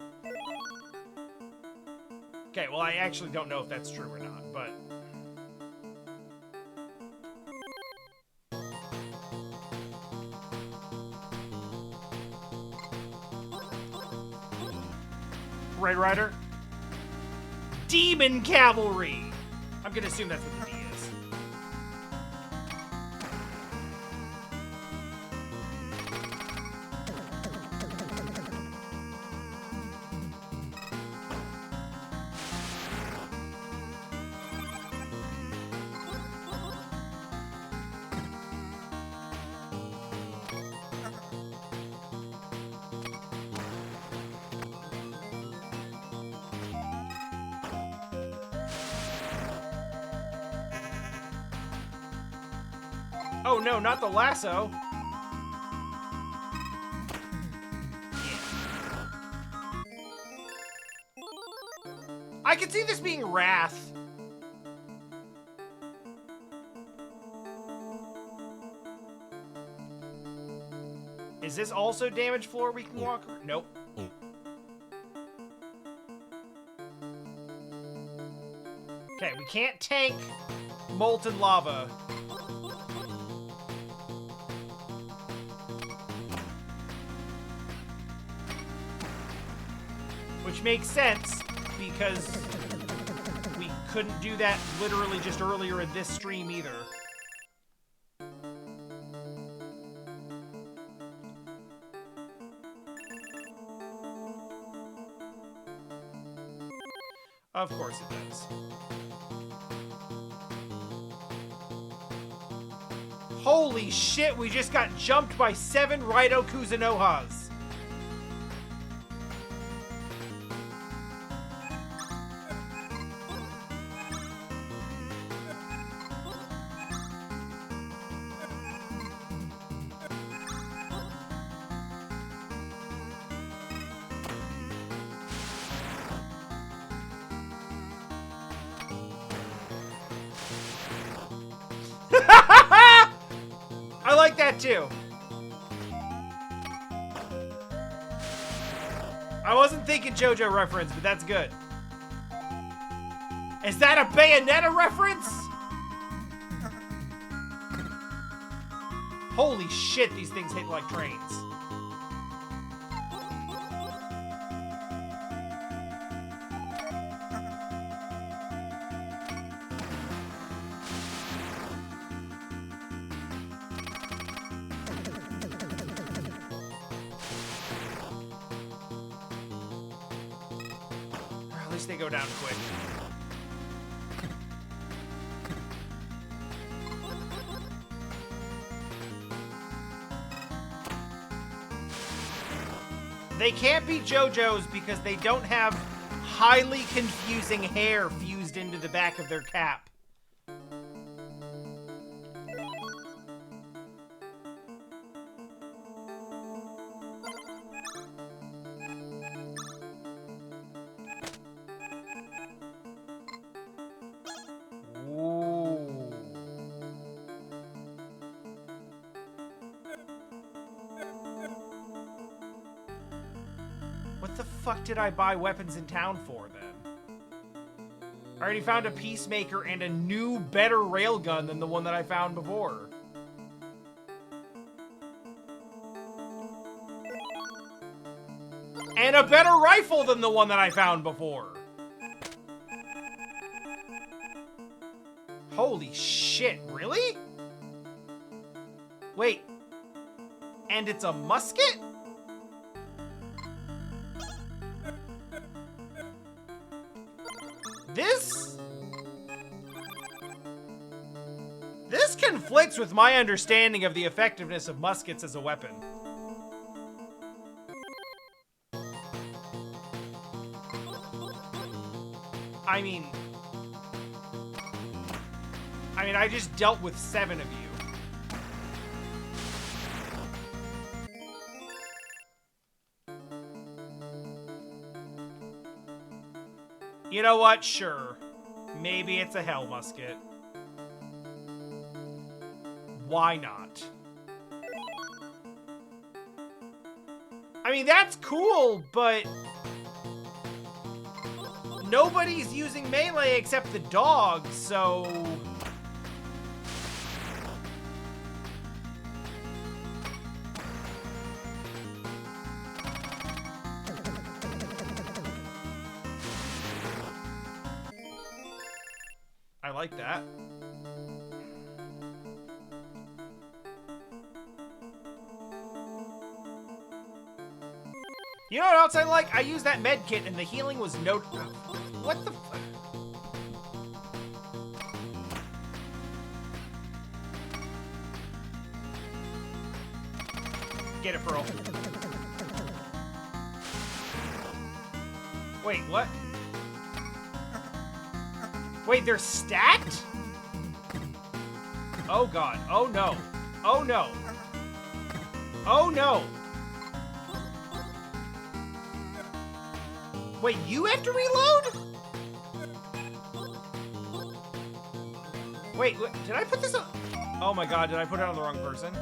Okay, well, I actually don't know if that's true or not, but... Red Rider? Demon Cavalry! I'm gonna assume that's what the D is. Oh no, not the lasso. I could see this being Wrath. Is this also damaged floor we can walk? Nope. Okay, we can't tank molten lava. Which makes sense, because we couldn't do that literally just earlier in this stream either. Of course it does. Holy shit, we just got jumped by 7 Raido Kuzunohas. I like that too. I wasn't thinking JoJo reference, but that's good. Is that a Bayonetta reference? Holy shit, these things hit like trains. At least they go down quick. They can't be JoJo's because they don't have highly confusing hair fused into the back of their cap. What the fuck did I buy weapons in town for, then? I already found a Peacemaker and a new, better railgun than the one that I found before. And a better rifle than the one that I found before. Holy shit, really? Wait. And it's a musket? This conflicts with my understanding of the effectiveness of muskets as a weapon. I mean, I just dealt with 7 of you. You know what? Sure. Maybe it's a hell musket. Why not? I mean, that's cool, but nobody's using melee except the dog, so I like that. You know what else I like? I used that med kit and the healing was no... What the fuck? Get it, Pearl. Wait, what? Wait, they're stacked? Oh god. Oh no. Oh no. Oh no. Wait, you have to reload? Wait, did I put this on? Oh my god, did I put it on the wrong person? A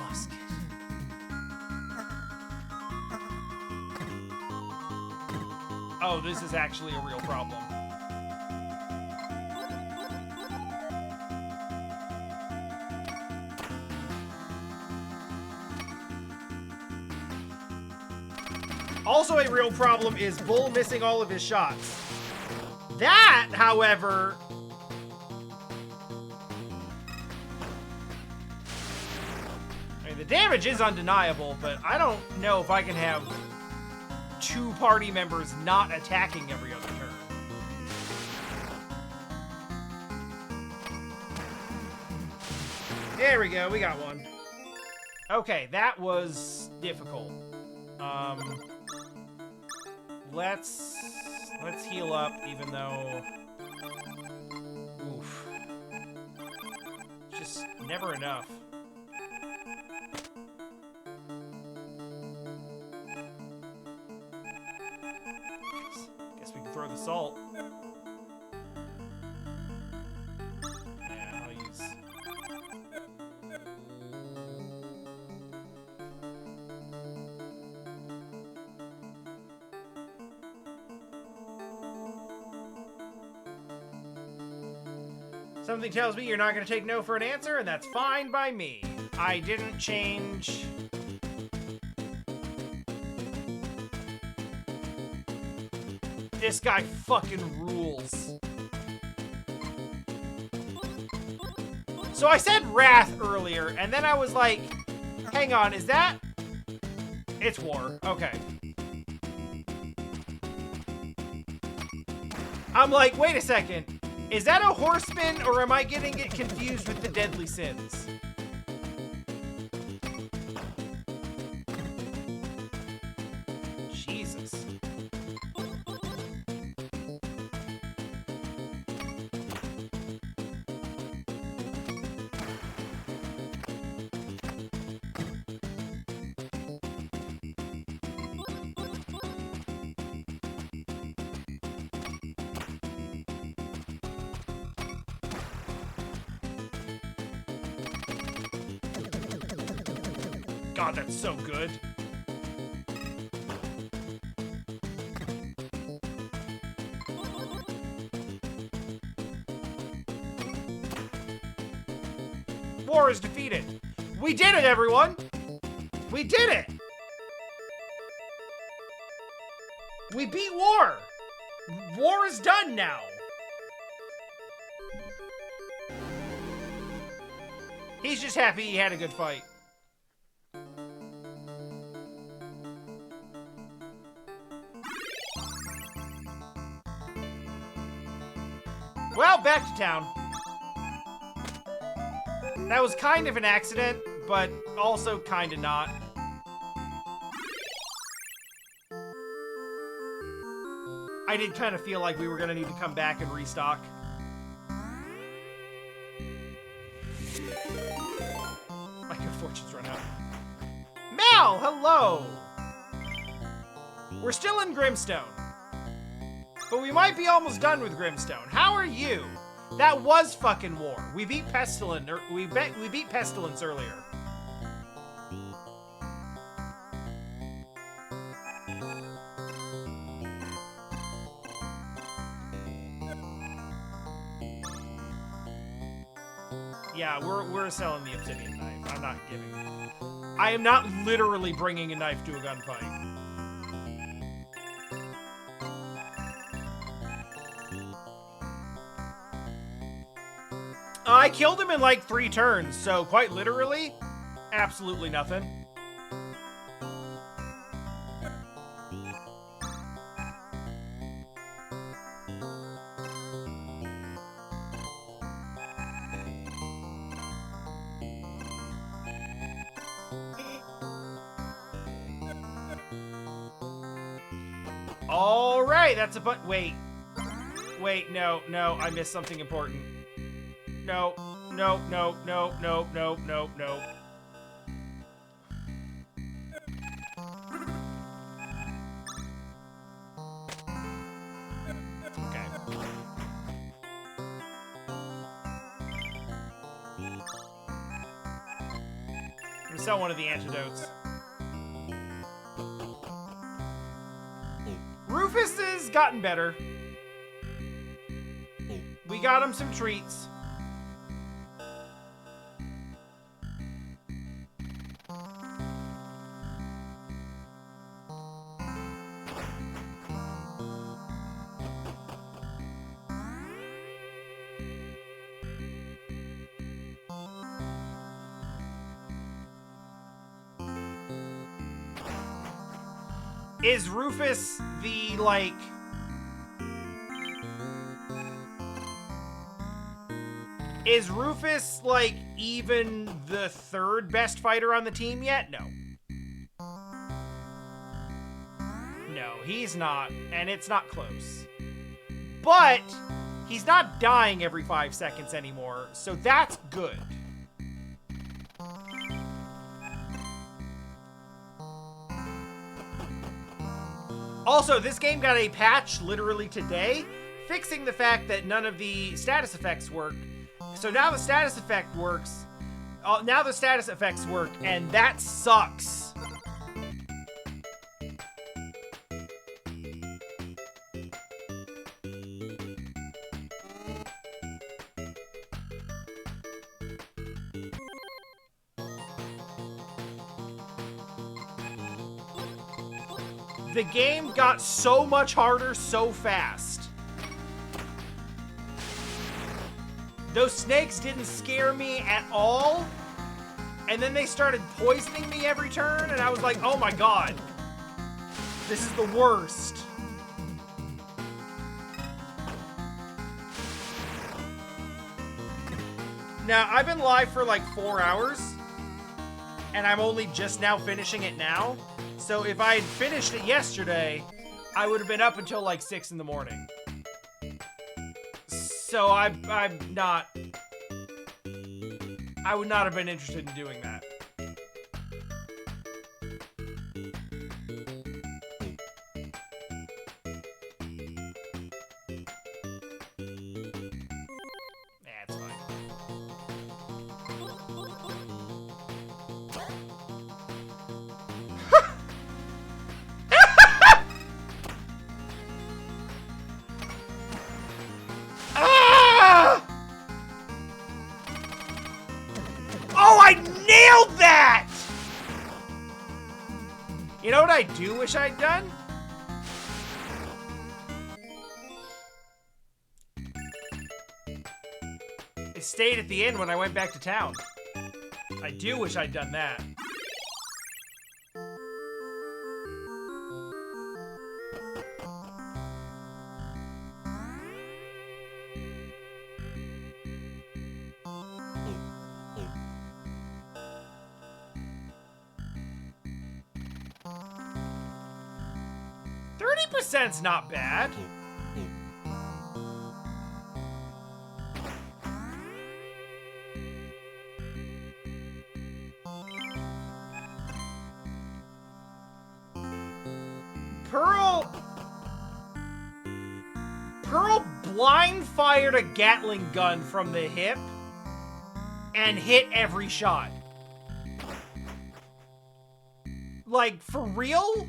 musket. Oh, this is actually a real problem. Also a real problem is Bull missing all of his shots. That, however... I mean, the damage is undeniable, but I don't know if I can have 2 party members not attacking every other turn. There we go, we got one. Okay, that was difficult. Let's heal up, even though... Oof. Just never enough. Guess we can throw the salt. Yeah, I'll use... Something tells me you're not going to take no for an answer, and that's fine by me. I didn't change... This guy fucking rules. So I said Wrath earlier, and then I was like, hang on, is that... It's War. Okay. I'm like, wait a second. Is that a horseman, or am I getting it confused with the Deadly Sins? Jesus. God, that's so good. War is defeated. We did it, everyone! We did it! We beat War! War is done now! He's just happy he had a good fight. Well, back to town. That was kind of an accident, but also kind of not. I did kind of feel like we were going to need to come back and restock. My good fortune's run out. Mal, hello! We're still in Grimstone. But we might be almost done with Grimstone. How are you? That was fucking War. We beat Pestilence, we beat Pestilence earlier. Yeah, we're selling the obsidian knife. I'm not giving. I am not literally bringing a knife to a gunfight. I killed him in like 3 turns, so quite literally, absolutely nothing. All right, that's a but. Wait, no, I missed something important. No. Okay. I'm gonna sell one of the antidotes. Rufus has gotten better. We got him some treats. Is Rufus the, like... Is Rufus, like, even the third best fighter on the team yet? No. No, he's not, and it's not close. But he's not dying every 5 seconds anymore, so that's good. Also, this game got a patch literally today, fixing the fact that none of the status effects work. So now the status effect works. Now the status effects work, and that sucks. The game got so much harder so fast. Those snakes didn't scare me at all. And then they started poisoning me every turn, and I was like, oh my god. This is the worst. Now, I've been live for like 4 hours, and I'm only just now finishing it now. So if I had finished it yesterday, I would have been up until like 6 in the morning. So I'm not... I would not have been interested in doing that. It's fine. Oh, I nailed that! You know what I do wish I'd done? I stayed at the inn when I went back to town. I do wish I'd done that. %'s not bad. Pearl blind fired a Gatling gun from the hip and hit every shot. Like, for real?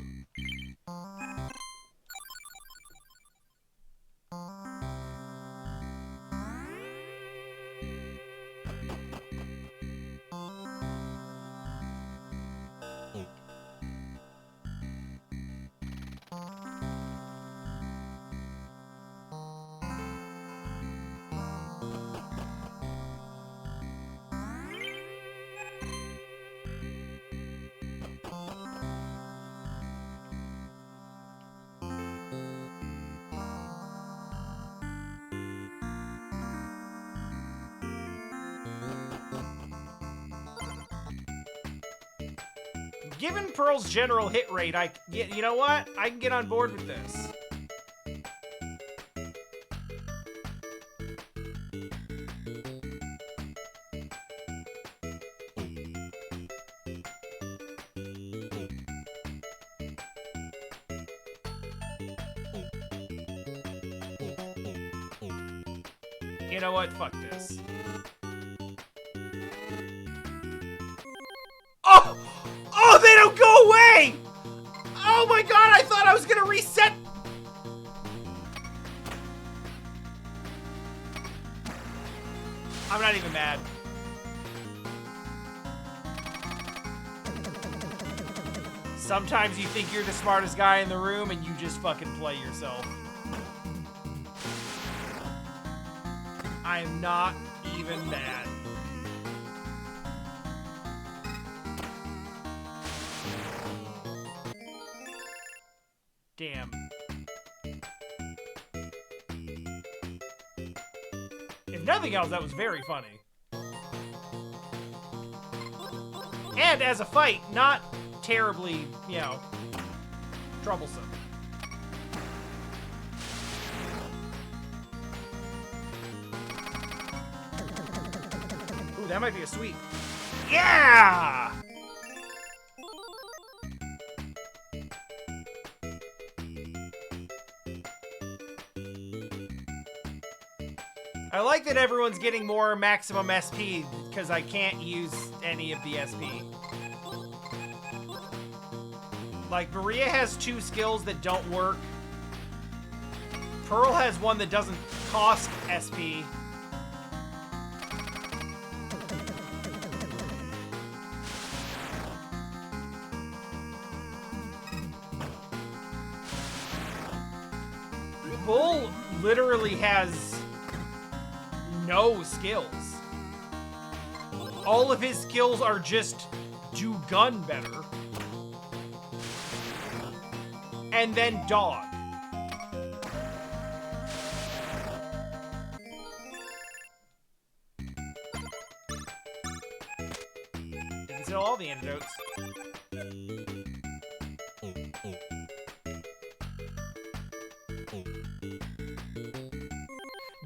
Given Pearl's general hit rate, you know what? I can get on board with this. You know what? Fuck this. Oh! Oh, they don't go away! Oh my god, I thought I was gonna reset! I'm not even mad. Sometimes you think you're the smartest guy in the room and you just fucking play yourself. I am not even mad. Damn. If nothing else, that was very funny. And as a fight, not terribly, you know, troublesome. Ooh, that might be a sweep. Yeah! I like that everyone's getting more maximum SP because I can't use any of the SP. Like, Maria has 2 skills that don't work. Pearl has one that doesn't cost SP. Bull literally has no skills. All of his skills are just do gun better. And then dog. Didn't sell all the antidotes.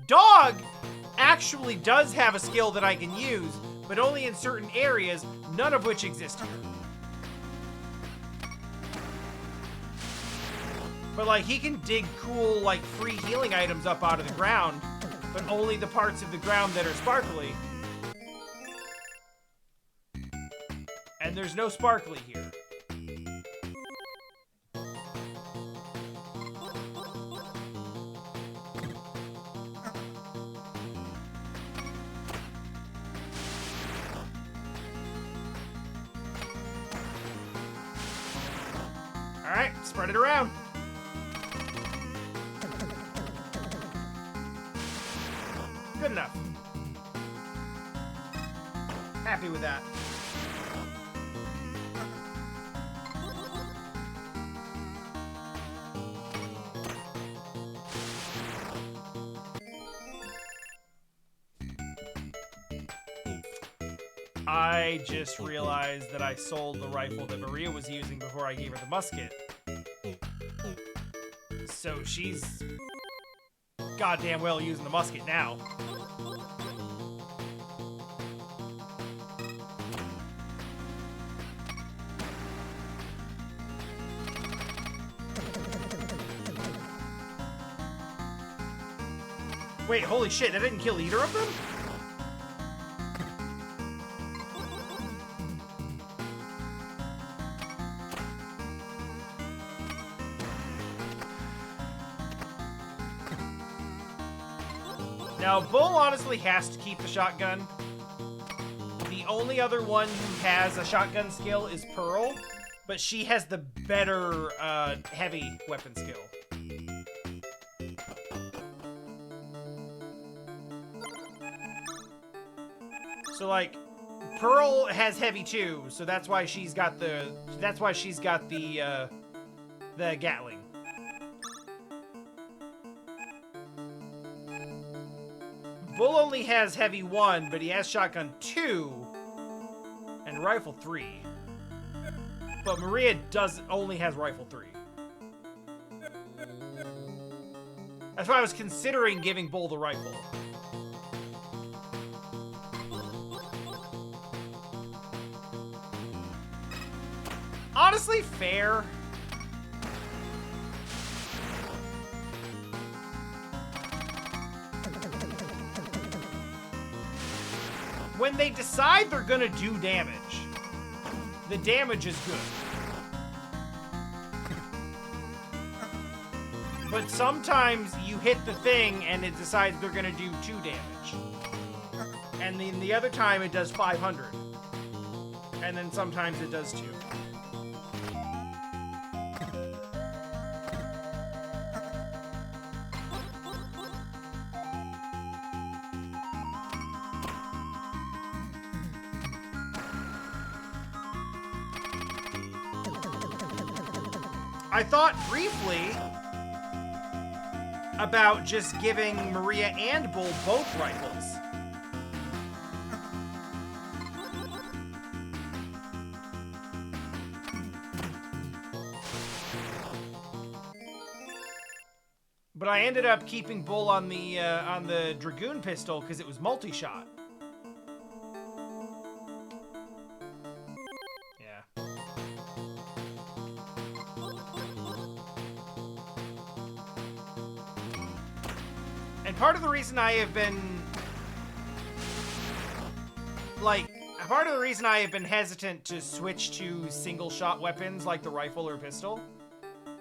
Dog actually does have a skill that I can use, but only in certain areas, none of which exist here. But, like, he can dig cool, like, free healing items up out of the ground, but only the parts of the ground that are sparkly. And there's no sparkly here. Alright, spread it around. Good enough. Happy with that. I just realized that I sold the rifle that Maria was using before I gave her the musket. So she's goddamn well using the musket now. Wait, holy shit, that didn't kill either of them? Now, Bull honestly has to keep the shotgun. The only other one who has a shotgun skill is Pearl, but she has the better heavy weapon skill. So, like, Pearl has heavy too, so that's why she's got the Gatling. Bull only has heavy 1, but he has shotgun 2 and rifle 3. But Maria only has Rifle 3. That's why I was considering giving Bull the rifle. Honestly, fair. When they decide they're gonna do damage, the damage is good. But sometimes you hit the thing and it decides they're gonna do 2 damage. And then the other time it does 500. And then sometimes it does 2. I thought briefly about just giving Maria and Bull both rifles. But I ended up keeping Bull on the Dragoon pistol because it was multi-shot. And part of the reason I have been hesitant to switch to single shot weapons like the rifle or pistol,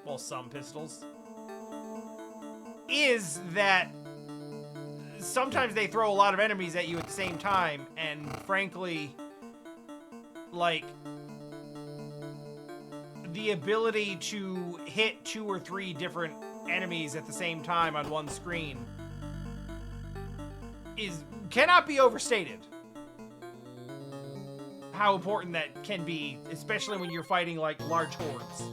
well, some pistols, is that sometimes they throw a lot of enemies at you at the same time, and frankly, like, the ability to hit 2 or 3 different enemies at the same time on one screen cannot be overstated. How important that can be, especially when you're fighting like large hordes.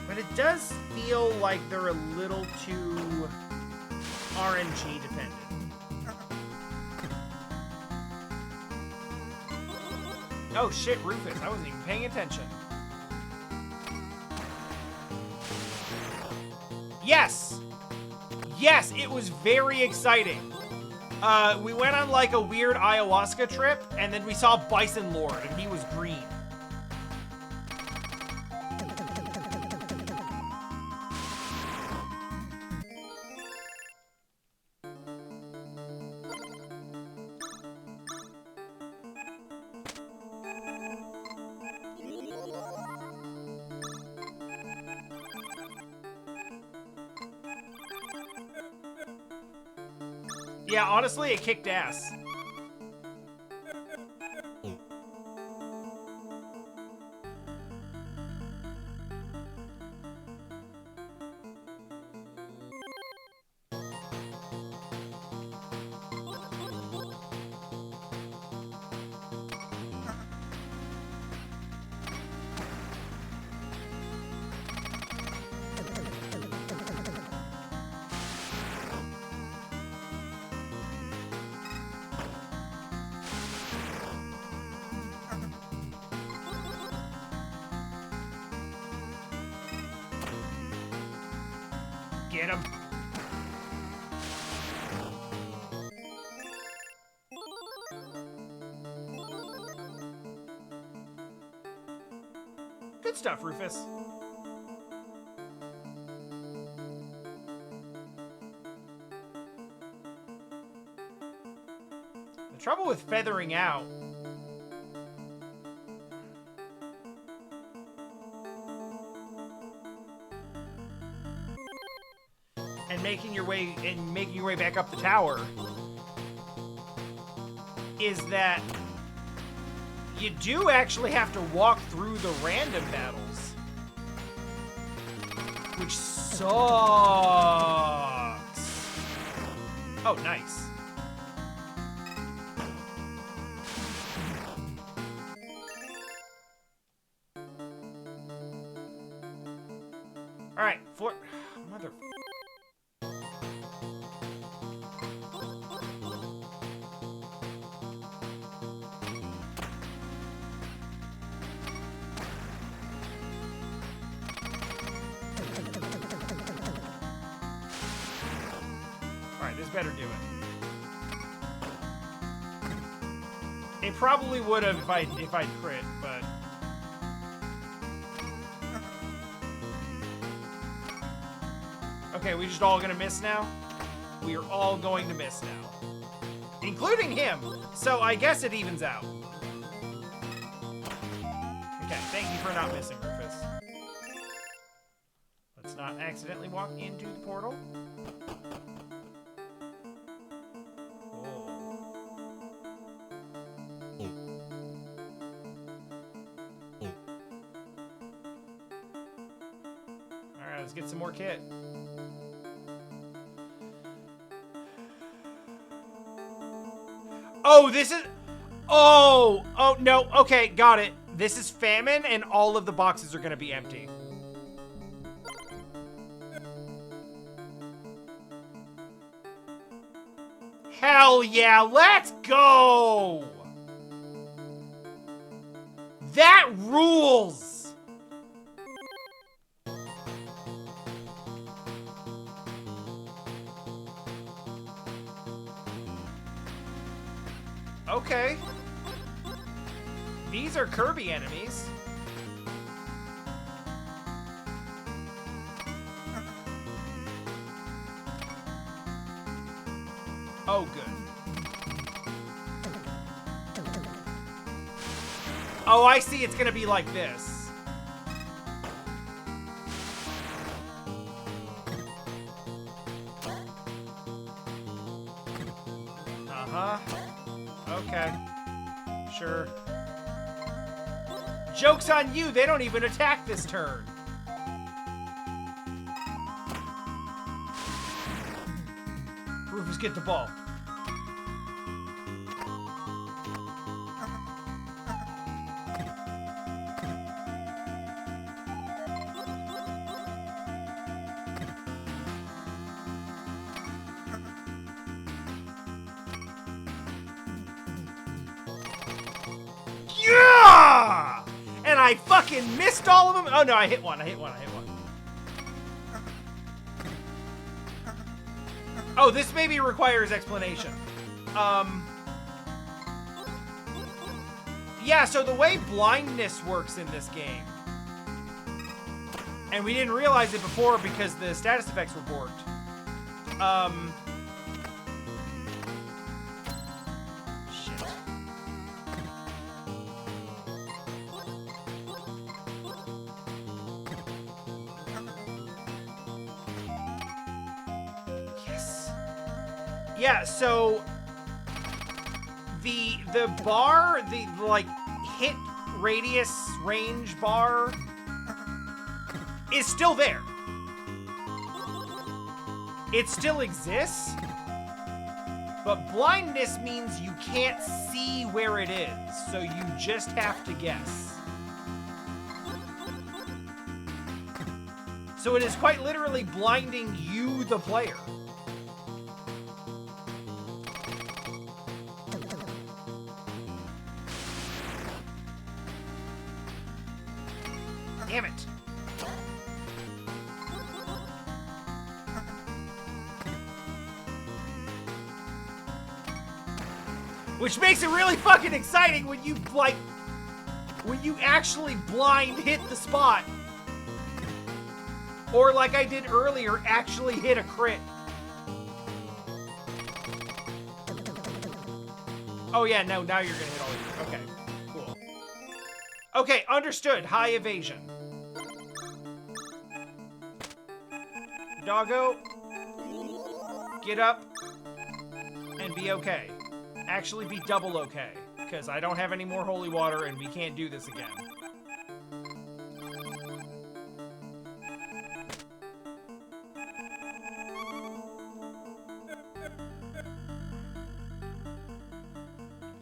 But it does feel like they're a little too RNG dependent. Oh shit, Rufus, I wasn't even paying attention. Yes! Yes, it was very exciting. We went on like a weird ayahuasca trip, and then we saw Bison Lord, and he was green. Yeah, honestly, it kicked ass. Get him. Good stuff, Rufus. The trouble with feathering out and making your way back up the tower is that you do actually have to walk through the random battles, which sucks. Oh, nice. This better do it. It probably would have if I'd crit, but... Okay, we just all gonna miss now? We are all going to miss now. Including him! So I guess it evens out. Okay, thank you for not missing, Rufus. Let's not accidentally walk into the portal. Alright, let's get some more kit. Oh, this is... Oh! Oh, no. Okay, got it. This is famine, and all of the boxes are going to be empty. Hell yeah, let's go! That rules! Okay. These are Kirby enemies. Oh, good. Oh, I see. It's gonna be like this. Uh-huh. Okay. Sure. Joke's on you, they don't even attack this turn. Rufus, get the ball. Yeah! And I fucking missed all of them. Oh no, I hit one. Oh, this maybe requires explanation. Yeah, so the way blindness works in this game, and we didn't realize it before because the status effects were borked. Shit. Yes. Yeah, so the bar, the like hit radius range bar is still there. It still exists, but blindness means you can't see where it is, so you just have to guess. So it is quite literally blinding you, the player. Damn it. Which makes it really fucking exciting when you, like, when you actually blind hit the spot. Or, like I did earlier, actually hit a crit. Oh yeah, no, now you're gonna hit all of you. Okay, cool. Okay, understood. High evasion. Doggo, get up and be okay. Actually be double okay, because I don't have any more holy water and we can't do this again.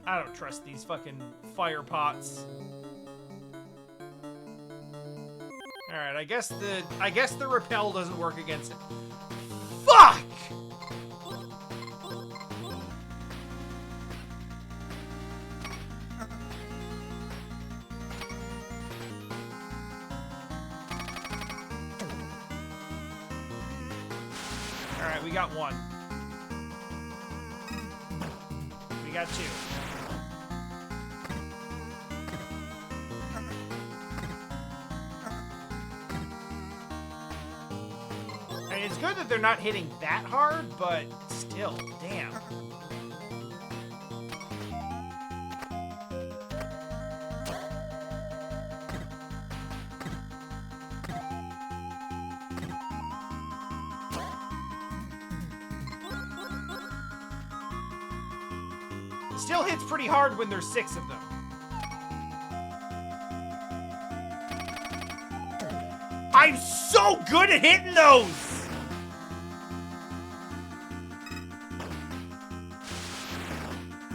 I don't trust these fucking fire pots. Alright, I guess the repel doesn't work against it. Fuck! Alright, we got one. we got 2. I mean, it's good that they're not hitting that hard, but still, damn. Still hits pretty hard when there's 6 of them. I'm so good at hitting those!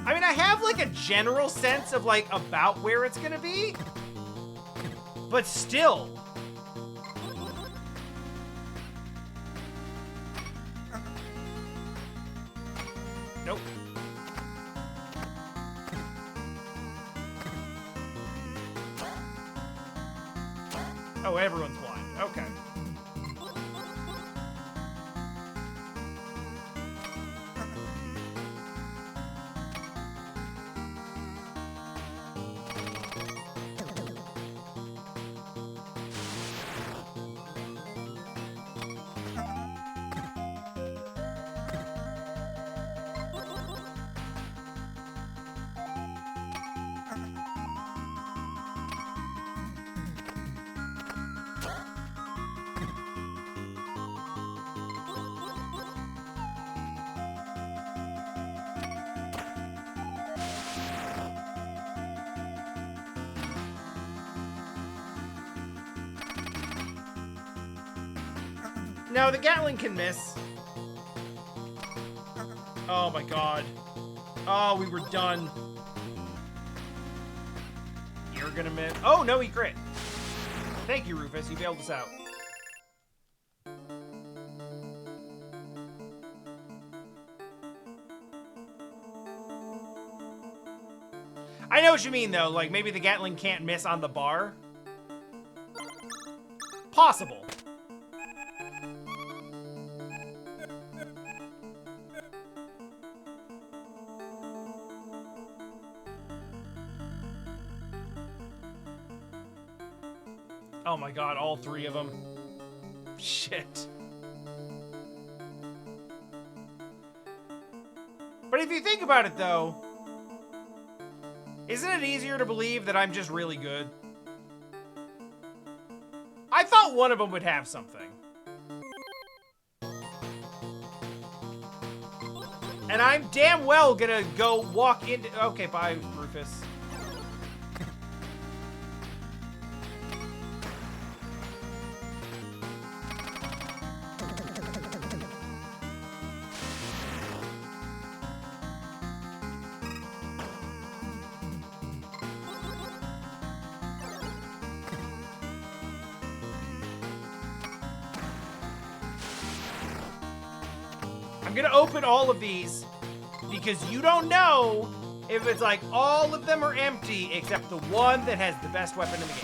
I mean, I have like a general sense of like about where it's gonna be, but still. Nope. Oh, everyone's blind. Okay. No, the Gatling can miss. Oh my god. Oh, we were done. You're gonna miss. Oh, no, he crit. Thank you, Rufus. You bailed us out. I know what you mean, though. Like, maybe the Gatling can't miss on the bar. Possible. Oh my god, all 3 of them. Shit. But if you think about it, though, isn't it easier to believe that I'm just really good? I thought one of them would have something. And I'm damn well gonna go walk into... Okay, bye, Rufus. I'm gonna open all of these because you don't know if it's like all of them are empty except the one that has the best weapon in the game.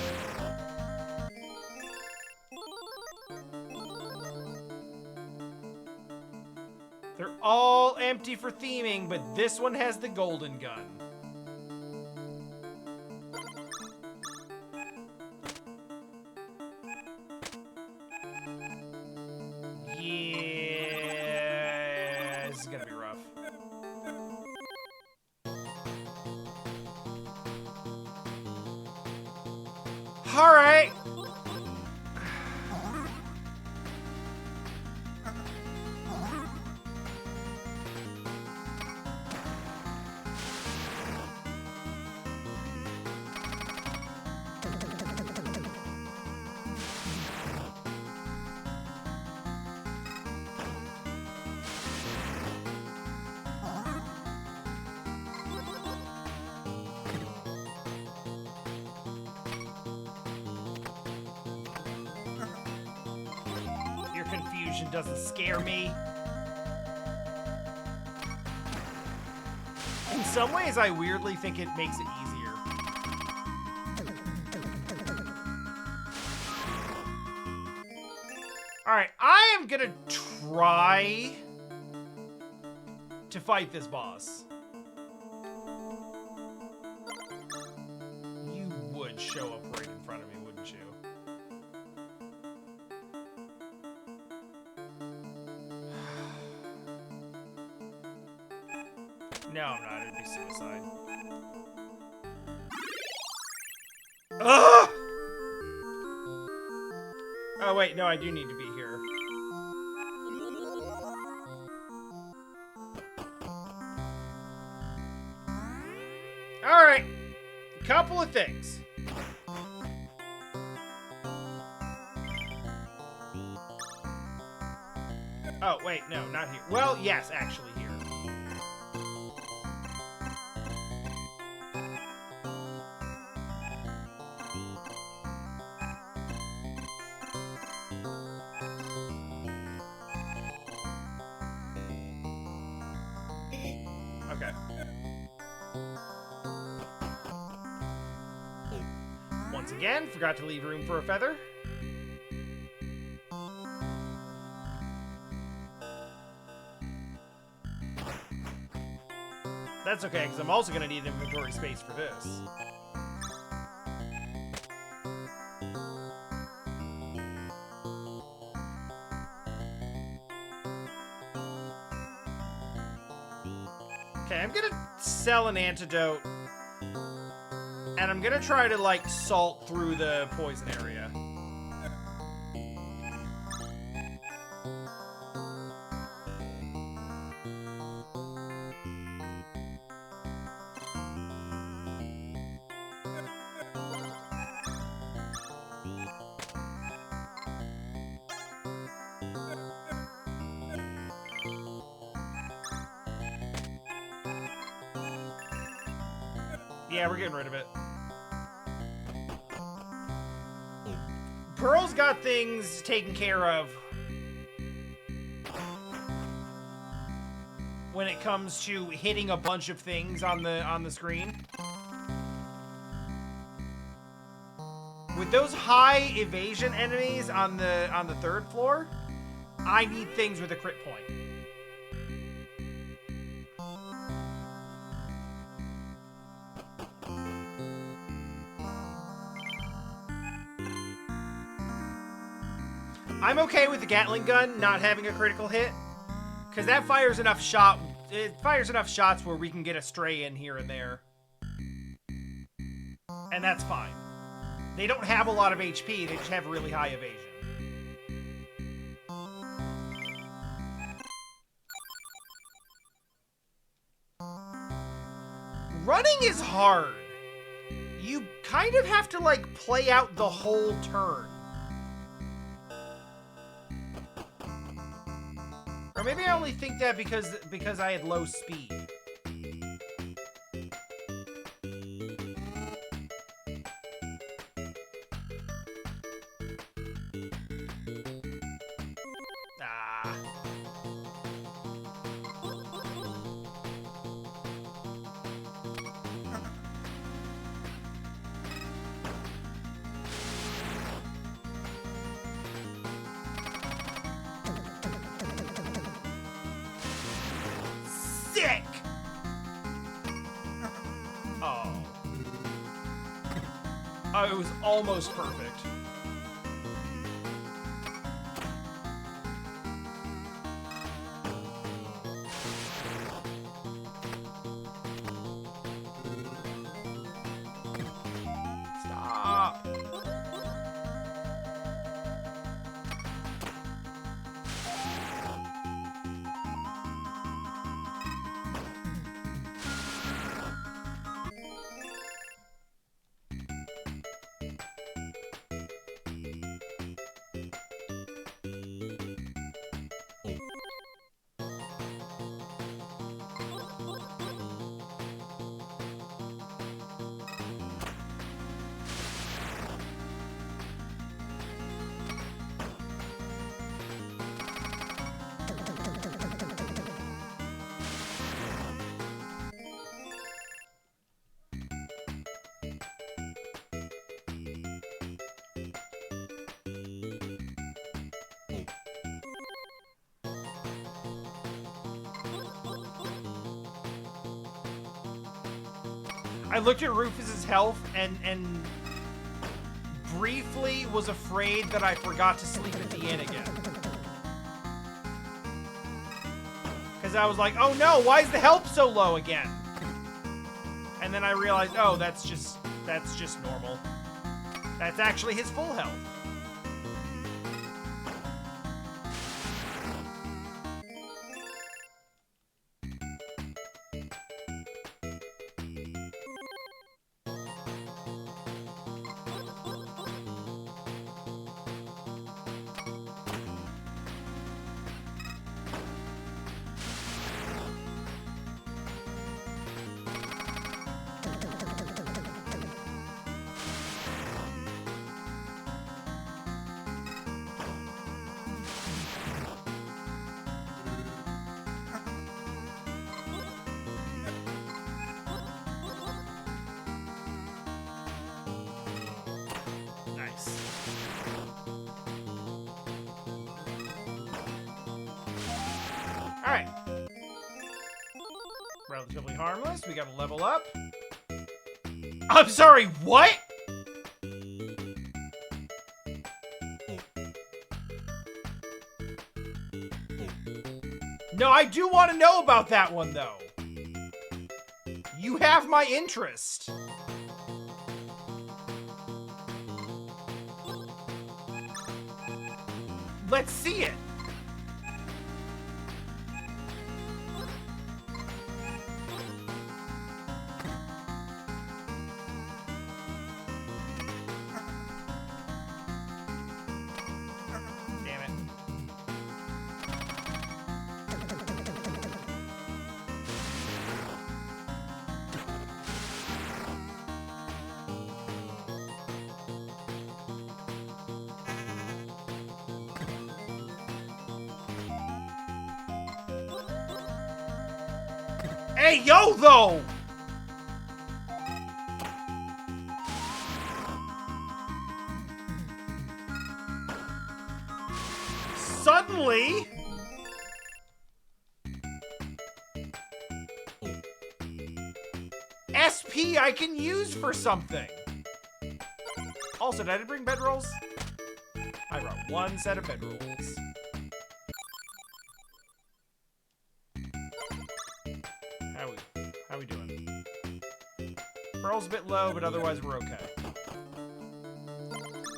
They're all empty for theming, but this one has the golden gun. Yeah, this is gonna be rough. All right. Confusion doesn't scare me. In some ways, I weirdly think it makes it easier. Alright, I am gonna try to fight this boss. would show up right in front of me, wouldn't you? No, I'm not. It'd be suicide. Ugh! Oh, wait. No, I do need to be here. Alright. Couple of things. Oh, wait. No, not here. Well, yes, actually here. Okay. Once again, forgot to leave room for a feather. That's okay, because I'm also going to need inventory space for this. Okay, I'm going to sell an antidote. And I'm going to try to, like, salt through the poison area. Yeah, we're getting rid of it. Pearl's got things taken care of when it comes to hitting a bunch of things on the screen. With those high evasion enemies on the third floor, I need things with a crit point. I'm okay with the Gatling gun not having a critical hit, because that fires enough shots where we can get a stray in here and there. And that's fine. They don't have a lot of HP, they just have really high evasion. Running is hard. You kind of have to, like, play out the whole turn. Or maybe I only think that because I had low speed. Ah. Sick! Oh. Oh, it was almost perfect. Stop. I looked at Rufus's health, and briefly was afraid that I forgot to sleep at the inn again. Because I was like, oh no, why is the health so low again? And then I realized, oh, that's just normal. That's actually his full health. Alright. Relatively harmless. We gotta level up. I'm sorry, what? No, I do want to know about that one, though. You have my interest. Let's see it. Hey, yo, though! Suddenly... SP I can use for something! Also, did I bring bedrolls? I brought one set of bedrolls. How we doing? Pearl's a bit low, but otherwise we're okay.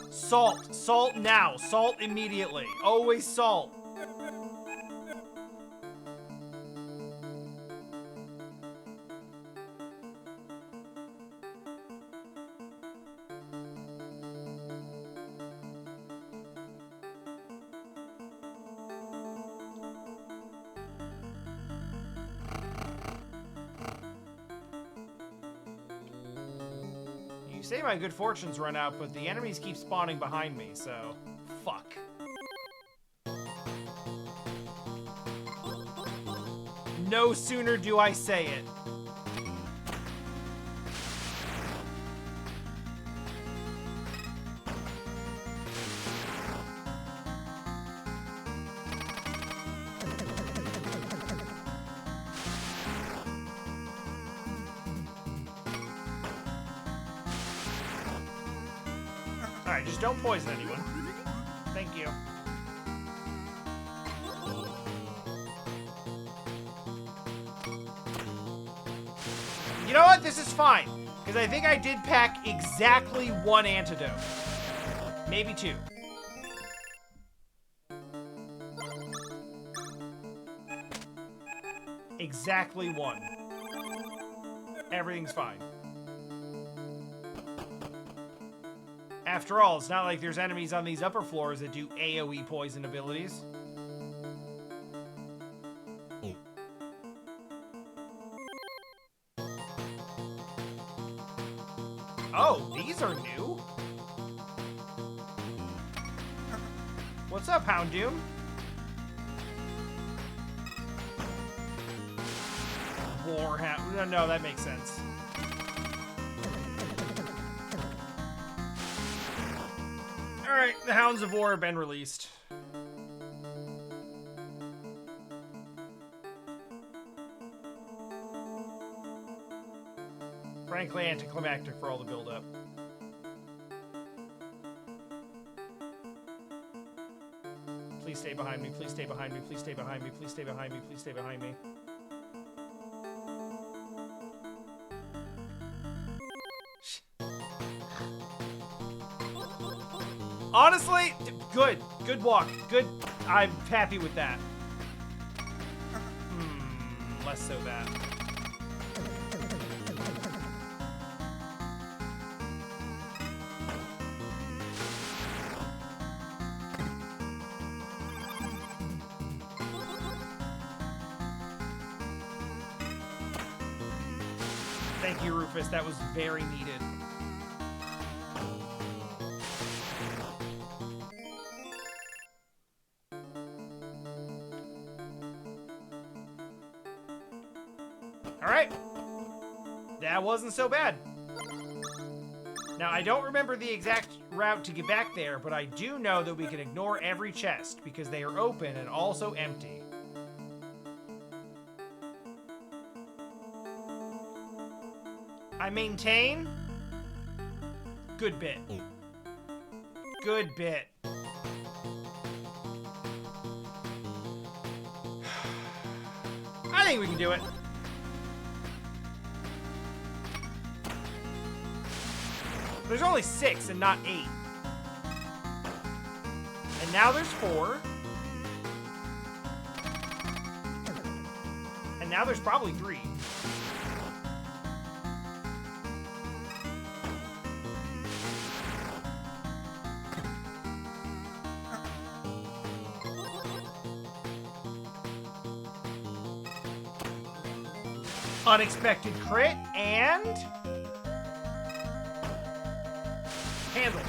Salt. Salt now. Salt immediately. Always salt. Say my good fortune's run out, but the enemies keep spawning behind me, so... Fuck. No sooner do I say it. Alright, just don't poison anyone. Thank you. You know what? This is fine. Because I think I did pack exactly one antidote. Maybe two. Exactly one. Everything's fine. After all, it's not like there's enemies on these upper floors that do AoE poison abilities. Oh, these are new. What's up, Houndoom? Warhound. No, that makes sense. Alright, the Hounds of War have been released. Frankly, anticlimactic for all the build-up. behind me. Please stay behind me. Please stay behind me. Please stay behind me. Please stay behind me. Honestly, good. Good walk. Good. I'm happy with that. Less so that. Thank you, Rufus. That was very needed. All right. That wasn't so bad. Now, I don't remember the exact route to get back there, but I do know that we can ignore every chest because they are open and also empty. I maintain. Good bit. Good bit. I think we can do it. There's only 6 and not 8. And now there's 4. And now there's probably 3. Unexpected crit and handle.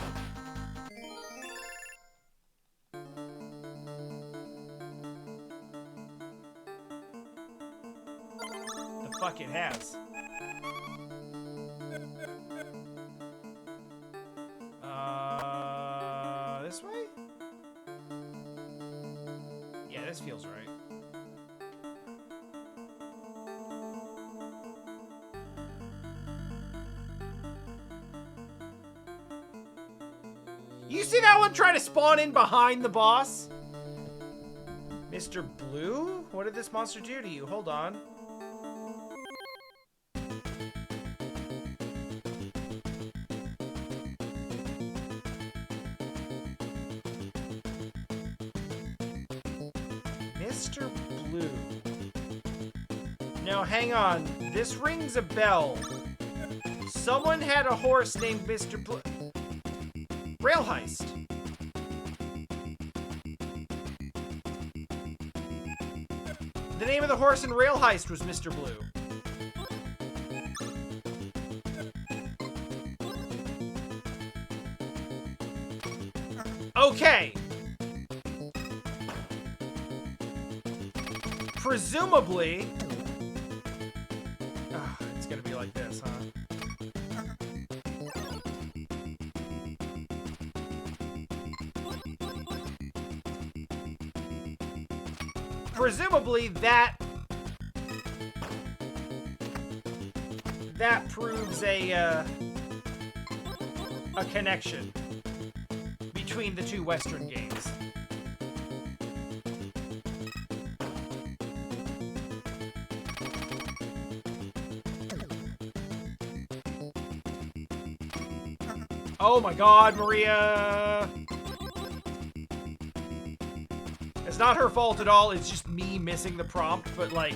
The fuck it has. This way? Yeah, this feels right. You see that one trying to spawn in behind the boss? Mr. Blue? What did this monster do to you? Hold on. Mr. Blue. No, hang on. This rings a bell. Someone had a horse named Mr. Blue. Rail heist. The name of the horse in Rail Heist was Mr. Blue. Okay. Presumably. It's gonna be like this, huh? Presumably that proves a connection between the two Western games. Oh my God, Maria! It's not her fault at all, it's just me missing the prompt, but like...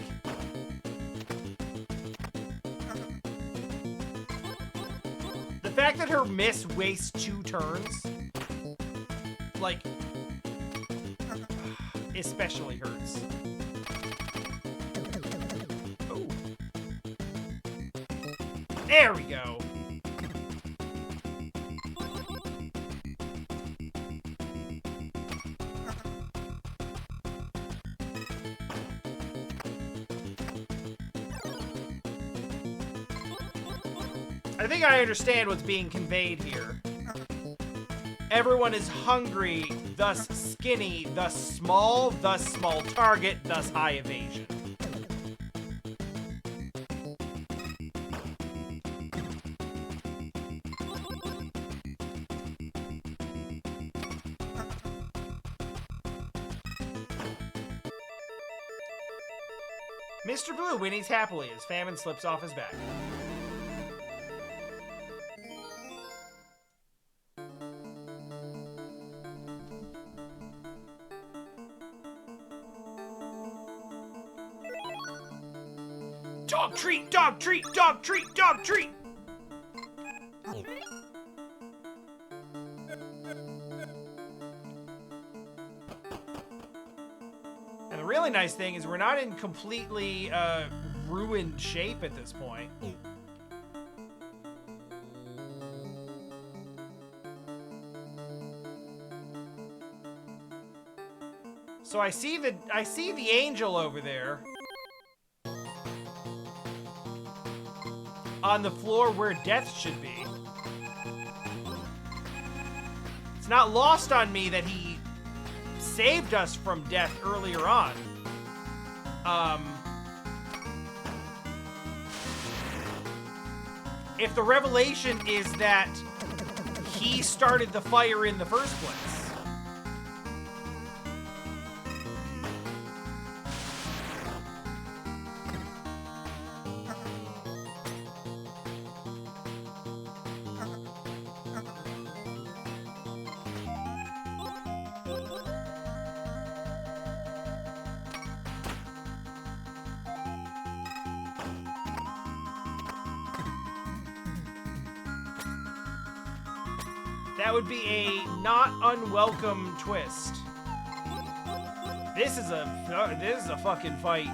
The fact that her miss wastes 2 turns, like, especially hurts. Oh. There we go. I think I understand what's being conveyed here. Everyone is hungry, thus skinny, thus small target, thus high evasion. Mr. Blue whinnies happily as Famine slips off his back. Dog treat, dog treat, dog treat, dog treat! And the really nice thing is we're not in completely ruined shape at this point. So I see the angel over there. On the floor where death should be. It's not lost on me that he saved us from death earlier on. If the revelation is that he started the fire in the first place. That would be a not unwelcome twist. This is a fucking fight.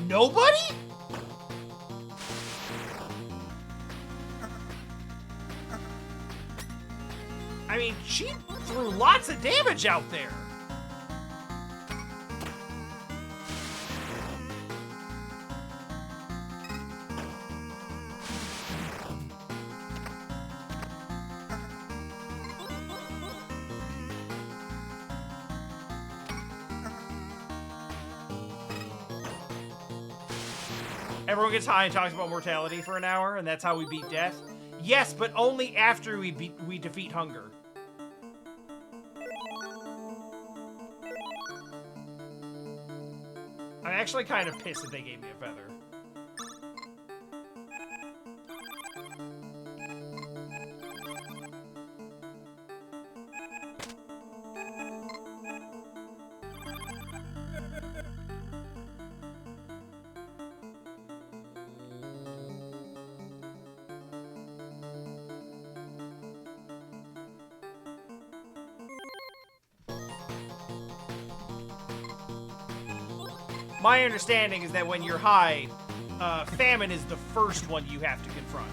Nobody? I mean, she threw lots of damage out there. Everyone gets high and talks about mortality for an hour, and that's how we beat death. Yes, but only after we defeat hunger. I'm actually kind of pissed that they gave me a feather. My understanding is that when you're high, famine is the first one you have to confront.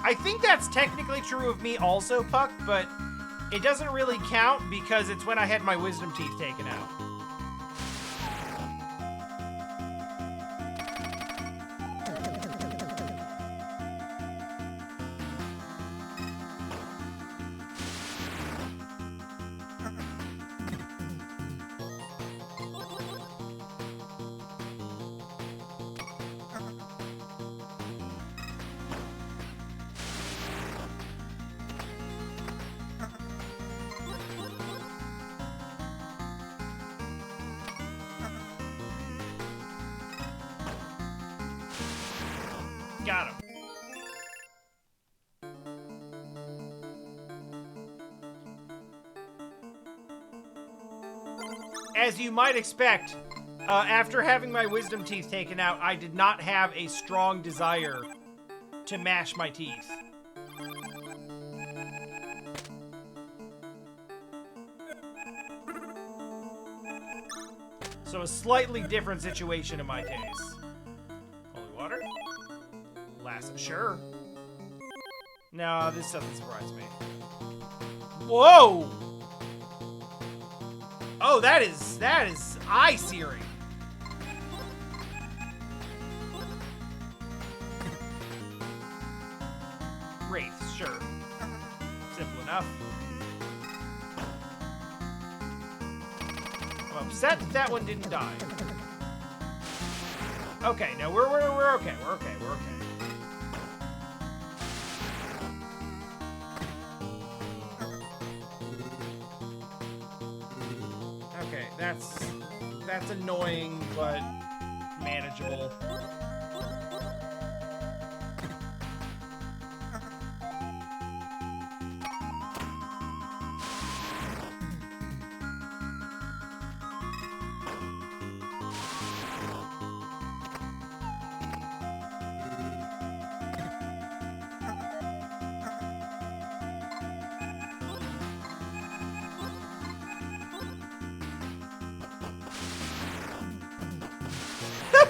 I think that's technically true of me also, Puck, but it doesn't really count because it's when I had my wisdom teeth taken out. Got him. As you might expect, after having my wisdom teeth taken out, I did not have a strong desire to mash my teeth. So a slightly different situation in my case. Holy water? Last, sure. No, this doesn't surprise me. Whoa! Oh, that is eye-searing. Wraiths, sure. Simple enough. I'm upset that one didn't die. Okay, no, we're okay. We're okay. We're okay. Okay, that's annoying, but manageable.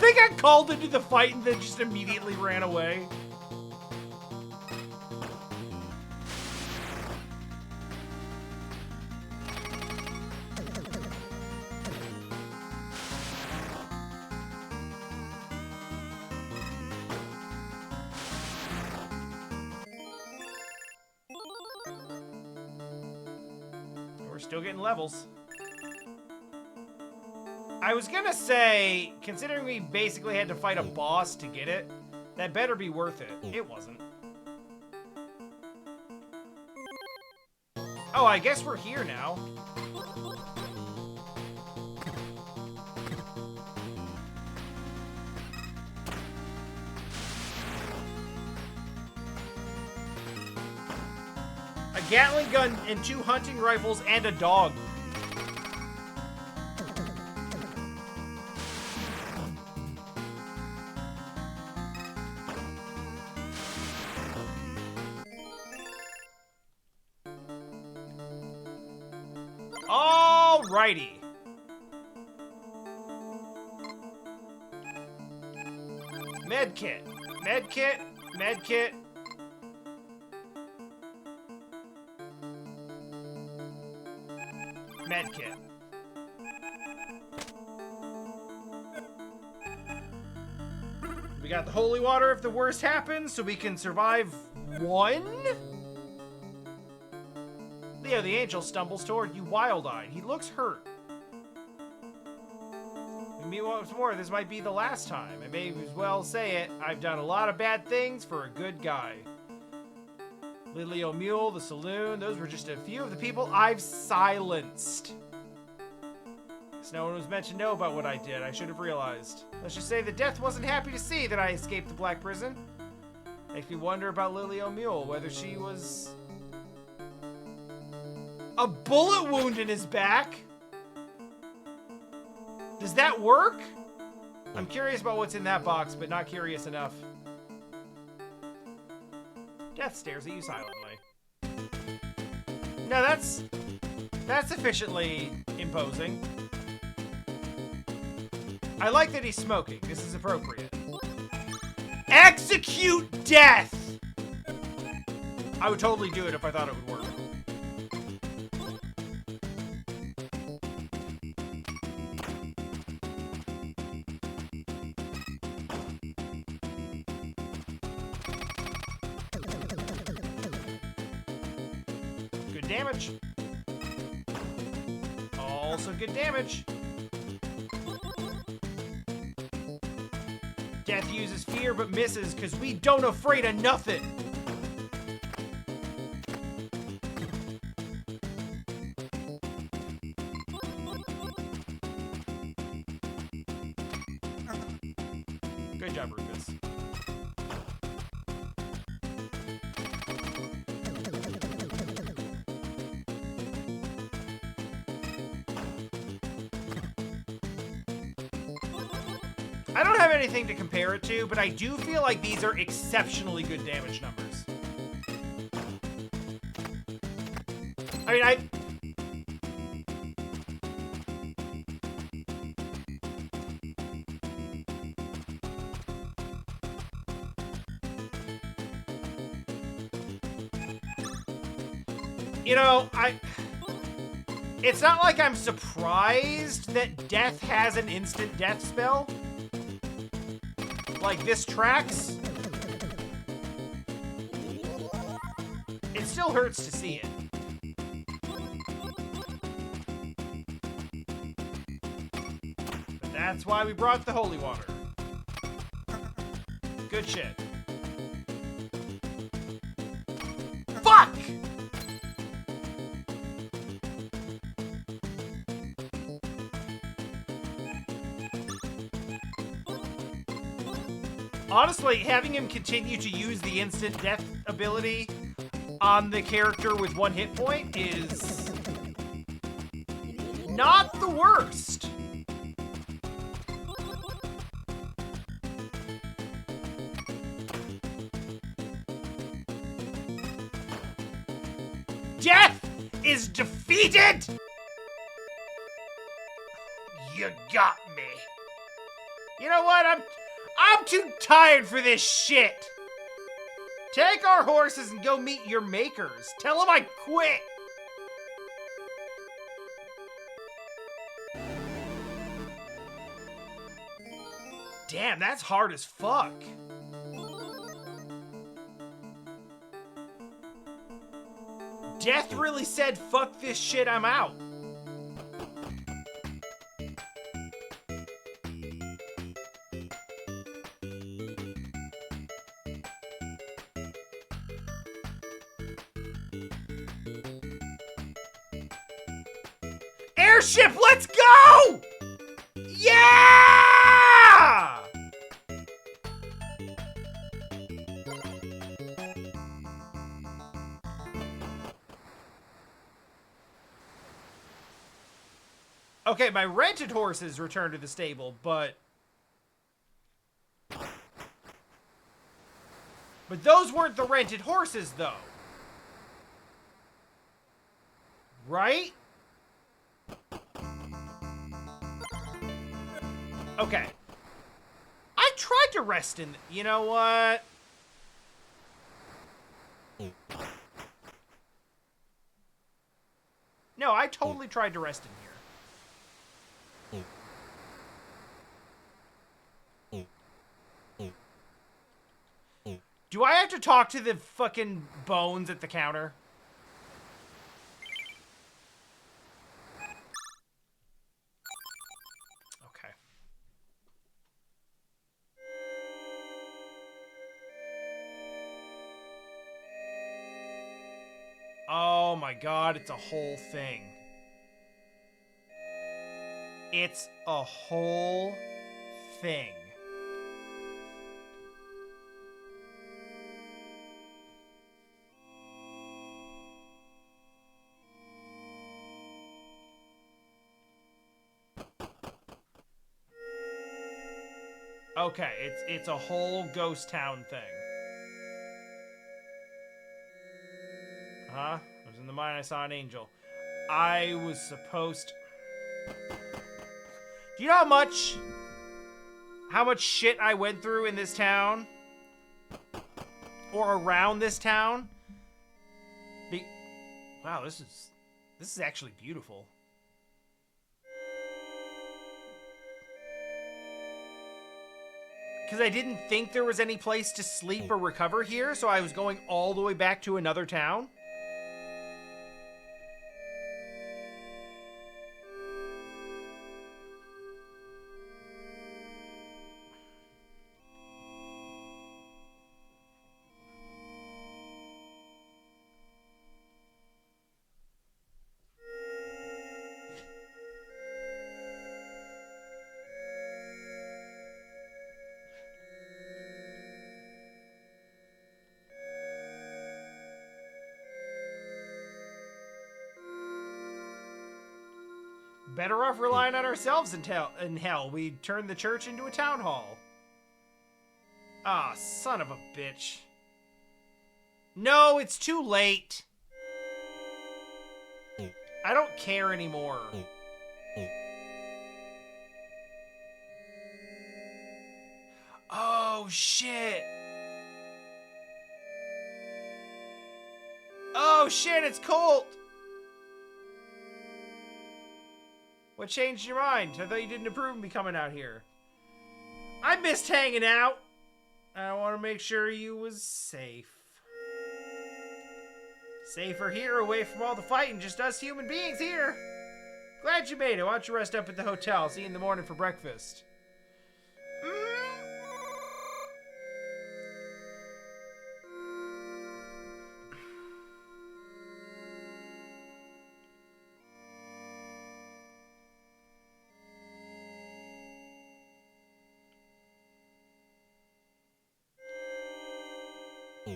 They got called into the fight and then just immediately ran away. We're still getting levels. I was gonna say, considering we basically had to fight a boss to get it, that better be worth it. It wasn't. Oh, I guess we're here now. A Gatling gun and 2 hunting rifles and a dog. Alrighty. Medkit. Medkit. Medkit. Medkit. We got the holy water if the worst happens, so we can survive 1? Leo the angel stumbles toward you wild-eyed. He looks hurt. We meet once more. This might be the last time. I may as well say it. I've done a lot of bad things for a good guy. Lily O'Mule, the saloon, those were just a few of the people I've silenced. Guess no one was meant to know about what I did. I should have realized. Let's just say that Death wasn't happy to see that I escaped the Black Prison. Makes me wonder about Lily O'Mule, whether she was... A bullet wound in his back? Does that work? I'm curious about what's in that box, but not curious enough. Death stares at you silently. No, that's sufficiently imposing. I like that he's smoking. This is appropriate. Execute Death! I would totally do it if I thought it would work. Good damage. Also good damage. Death uses fear but misses because we don't afraid of nothing. Good job, Rufus. I don't have anything to compare it to, but I do feel like these are exceptionally good damage numbers. I mean, You know, it's not like I'm surprised that death has an instant death spell. Like, this tracks. It still hurts to see it. But that's why we brought the holy water. Good shit. Fuck! Honestly, having him continue to use the instant death ability on the character with 1 hit point is not the worst. Death is defeated! You got me. You know what? I'm too tired for this shit. Take our horses and go meet your makers. Tell them I quit. Damn, that's hard as fuck. Death really said, fuck this shit, I'm out. Airship, let's go! Yeah! Okay, my rented horses returned to the stable, but those weren't the rented horses, though. Right? Okay. I tried to rest in... You know what? No, I totally tried to rest in here. Do I have to talk to the fucking bones at the counter? Okay. Oh my god, it's a whole thing. It's a whole thing. Okay, it's a whole ghost town thing. I was in the mine, I saw an angel. I was supposed... Do you know how much shit I went through in this town? Or around this town? Wow, this is actually beautiful. Because I didn't think there was any place to sleep or recover here, so I was going all the way back to another town. Better off relying on ourselves in hell. We turned the church into a town hall. Ah, son of a bitch. No, it's too late. I don't care anymore. Oh, shit. Oh, Oh shit, it's cold! What changed your mind? I thought you didn't approve of me coming out here. I missed hanging out. I want to make sure you was safe. Safer here, away from all the fighting, just us human beings here. Glad you made it. Why don't you rest up at the hotel? See you in the morning for breakfast.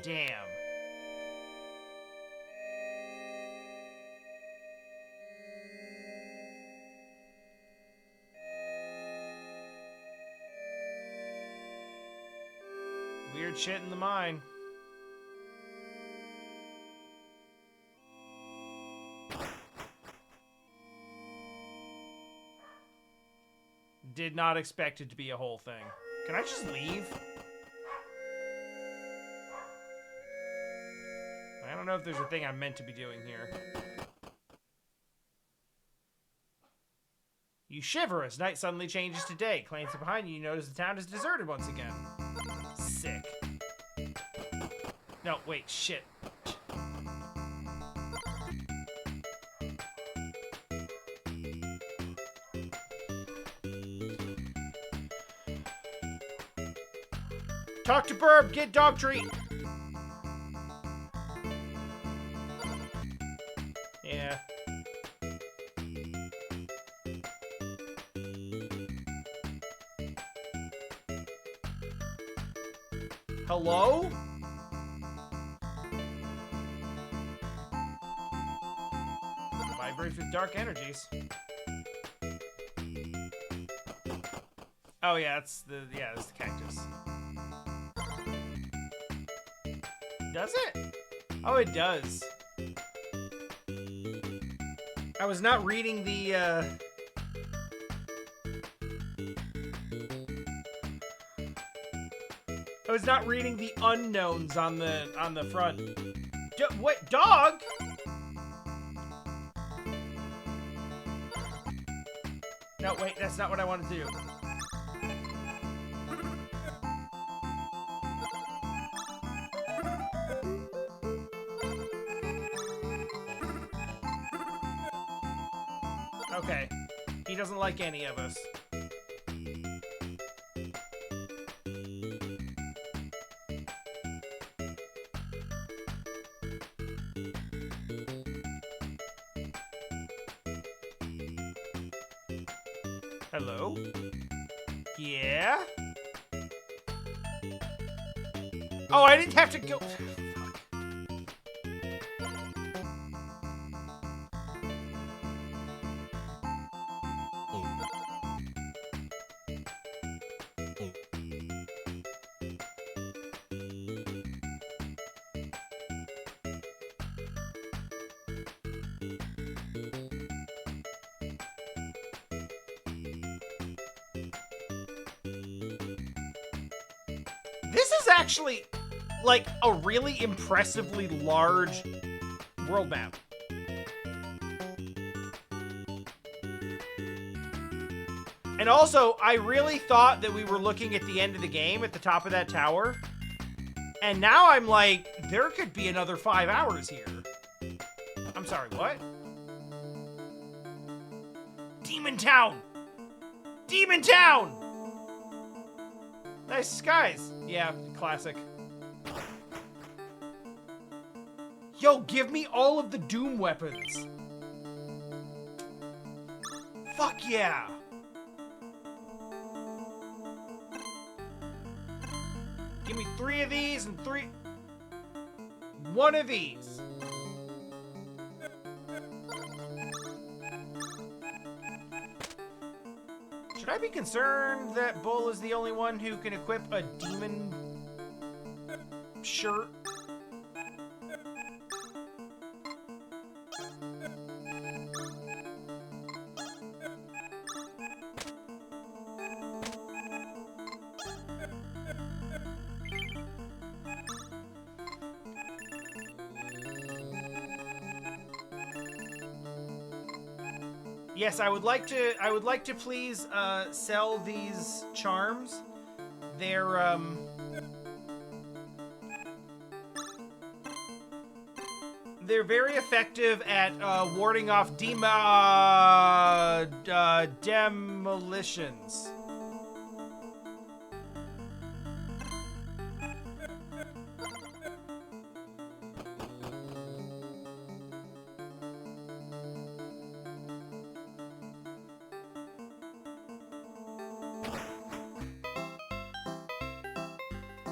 Damn. Weird shit in the mine. Did not expect it to be a whole thing. Can I just leave? I don't know if there's a thing I'm meant to be doing here. You shiver as night suddenly changes to day. Glancing behind you, you notice the town is deserted once again. Sick. No, wait, shit. Talk to Burb, get dog treat. Yeah. Hello? Vibrates with dark energies. Oh yeah, that's the cactus. Does it? Oh, it does. I was not reading the I was not reading the unknowns on the front. What dog? No, wait, that's not what I wanted to do. Okay. He doesn't like any of us. Hello? Yeah? Oh, I didn't have to go... This is actually, like, a really impressively large world map. And also, I really thought that we were looking at the end of the game at the top of that tower. And now I'm like, there could be another 5 hours here. I'm sorry, what? Demon Town! Demon Town! Nice skies. Yeah, classic. Yo, give me all of the Doom weapons. Fuck yeah. Give me 3 of these and 1 of these. Should I be concerned that Bull is the only one who can equip a demon shirt? Yes, I would like to please sell these charms. They're very effective at warding off demolitions.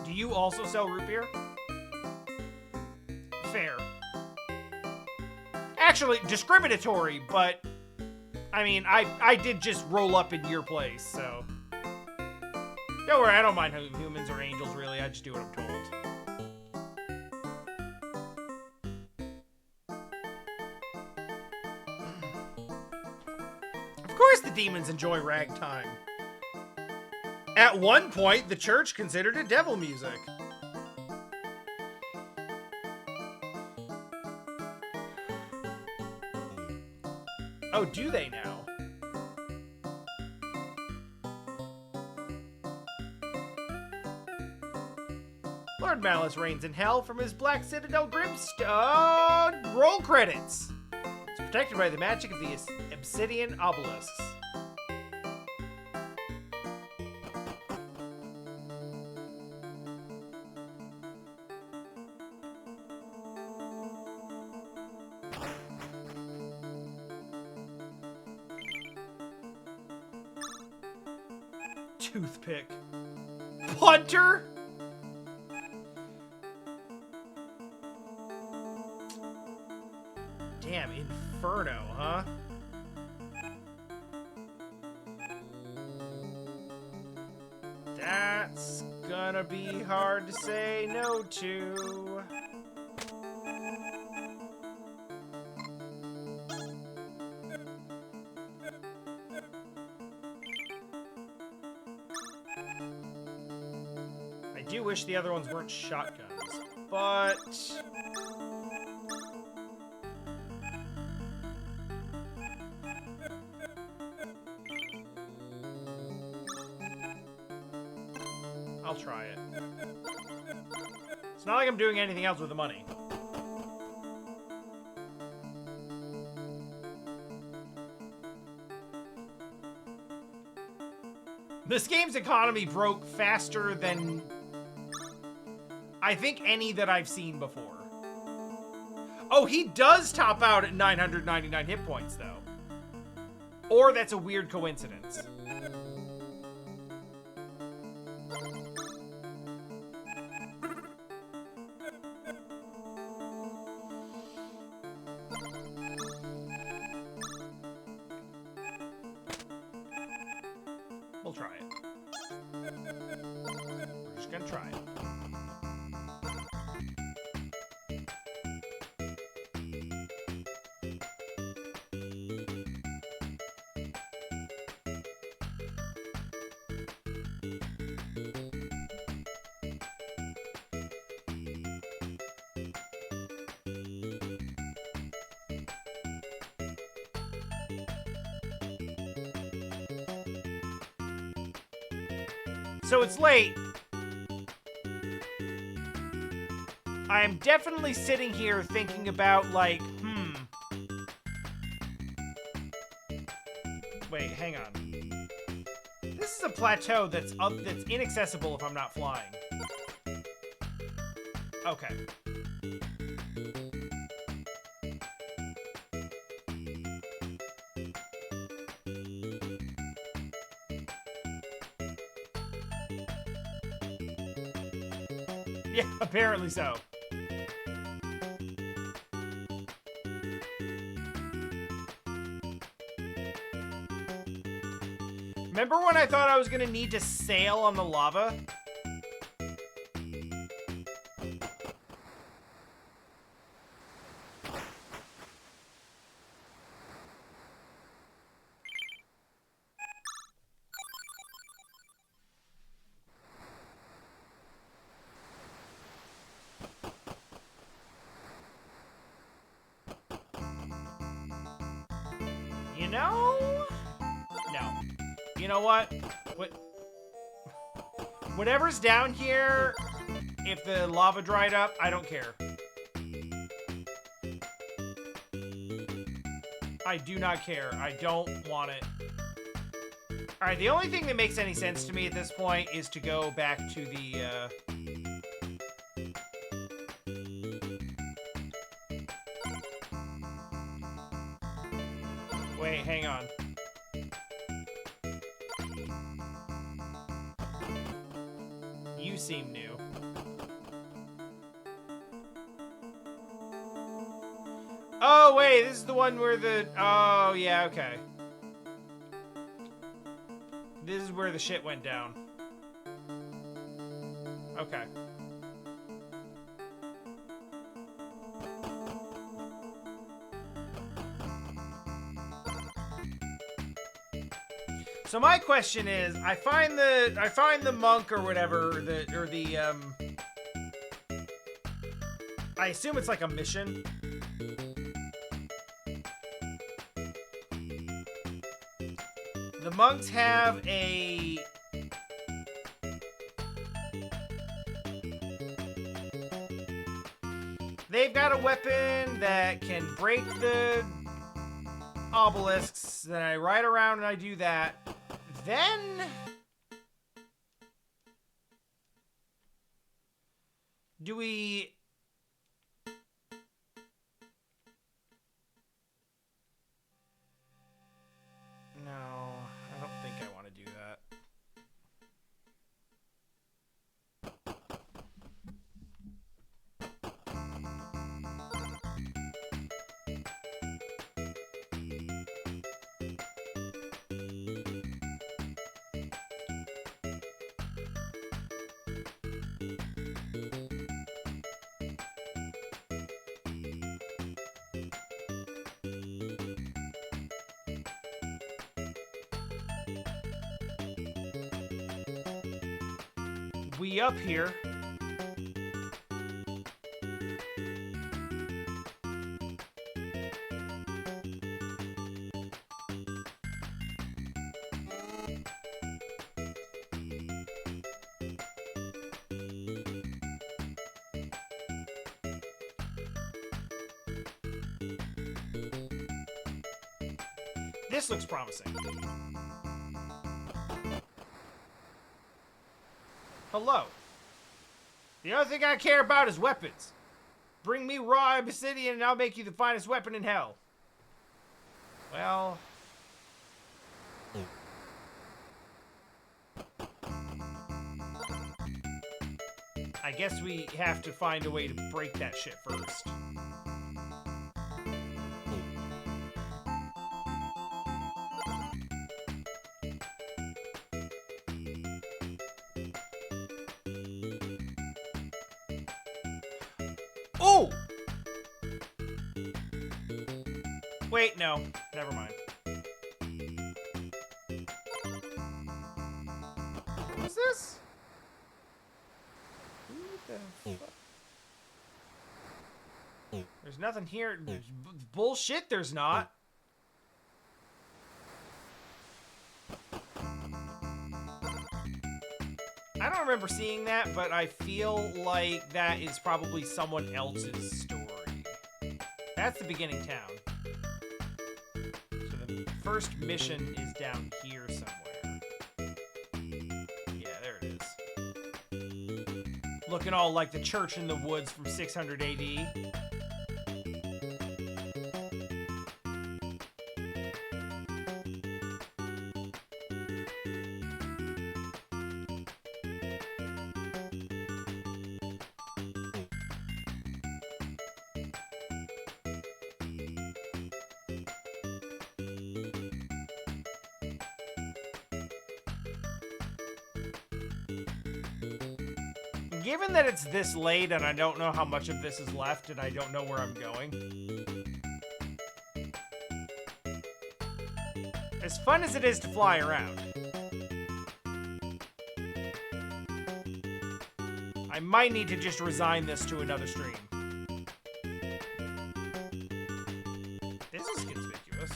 Do you also sell root beer? Fair. Actually, discriminatory, but I mean, I did just roll up in your place, so don't worry, I don't mind humans or angels, really. I just do what I'm told. Of course the demons enjoy ragtime. At one point, the church considered it devil music. Oh, do they now? Lord Malice reigns in hell from his Black Citadel Grimstone. Roll credits. It's protected by the magic of the obsidian obelisks. Toothpick. Punter? Damn, Inferno, huh? That's gonna be hard to say no to. I do wish the other ones weren't shotguns, but I'll try it. It's not like I'm doing anything else with the money. This game's economy broke faster than I think any that I've seen before. Oh, he does top out at 999 hit points, though. Or that's a weird coincidence. We'll try it. We're just gonna try it. So it's late. I am definitely sitting here thinking about, like, Wait, hang on. This is a plateau that's inaccessible if I'm not flying. Okay. Yeah, apparently so. Remember when I thought I was gonna need to sail on the lava? You No. No. You know what? Whatever's down here, if the lava dried up, I don't care. I do not care. I don't want it. Alright, the only thing that makes any sense to me at this point is to go back to the, Wait, hang on. You seem new. Oh, wait, this is the one where the... Oh, yeah, okay. This is where the shit went down. Okay. So my question is, I find the monk or whatever, I assume it's like a mission. The monks have a... They've got a weapon that can break the obelisks. Then I ride around and I do that. Then... Do we... No, I don't think I want to do that. We up here. This looks promising. Hello. The only thing I care about is weapons. Bring me raw obsidian and I'll make you the finest weapon in hell. Well... I guess we have to find a way to break that shit first. Oh! Wait, no. Never mind. What is this? Who the fuck? There's nothing here. Bullshit, there's not. I don't remember seeing that, but I feel like that is probably someone else's story. That's the beginning town. So the first mission is down here somewhere. Yeah, there it is. Looking all like the church in the woods from 600 AD. Given that it's this late and I don't know how much of this is left and I don't know where I'm going. As fun as it is to fly around, I might need to just resign this to another stream. This is conspicuous.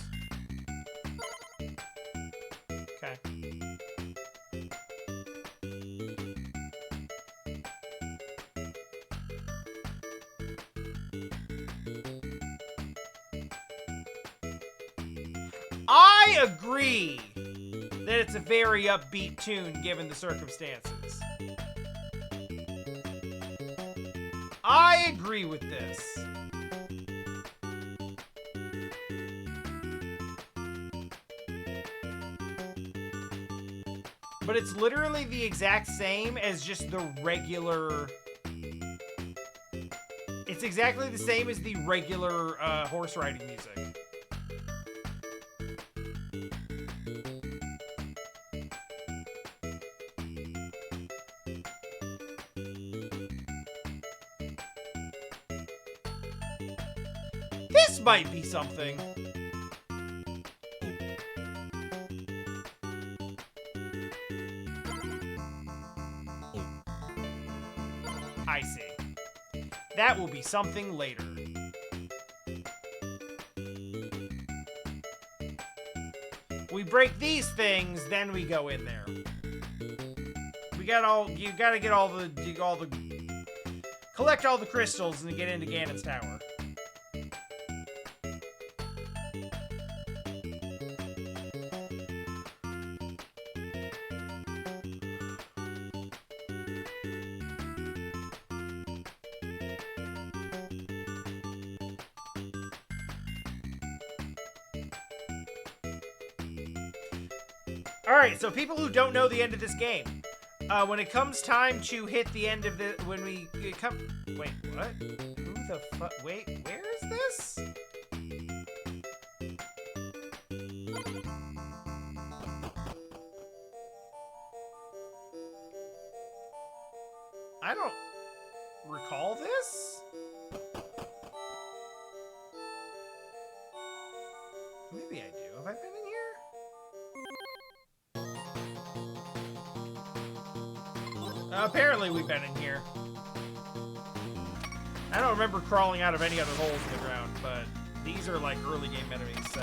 agree that it's a very upbeat tune given the circumstances. I agree with this. But it's literally the exact same as just the regular... It's exactly the same as the regular horse riding music. This might be something. I see. That will be something later. We break these things, then we go in there. We got all. You gotta get all the collect all the crystals and get into Ganon's tower. Alright, so people who don't know the end of this game, when it comes time to hit the end of the... Wait, what? Who the fuck? Wait, where is this? I don't recall this? Maybe I do. Have I been in here? Apparently we've been in here. I don't remember crawling out of any other holes in the ground, but these are like early game enemies, so...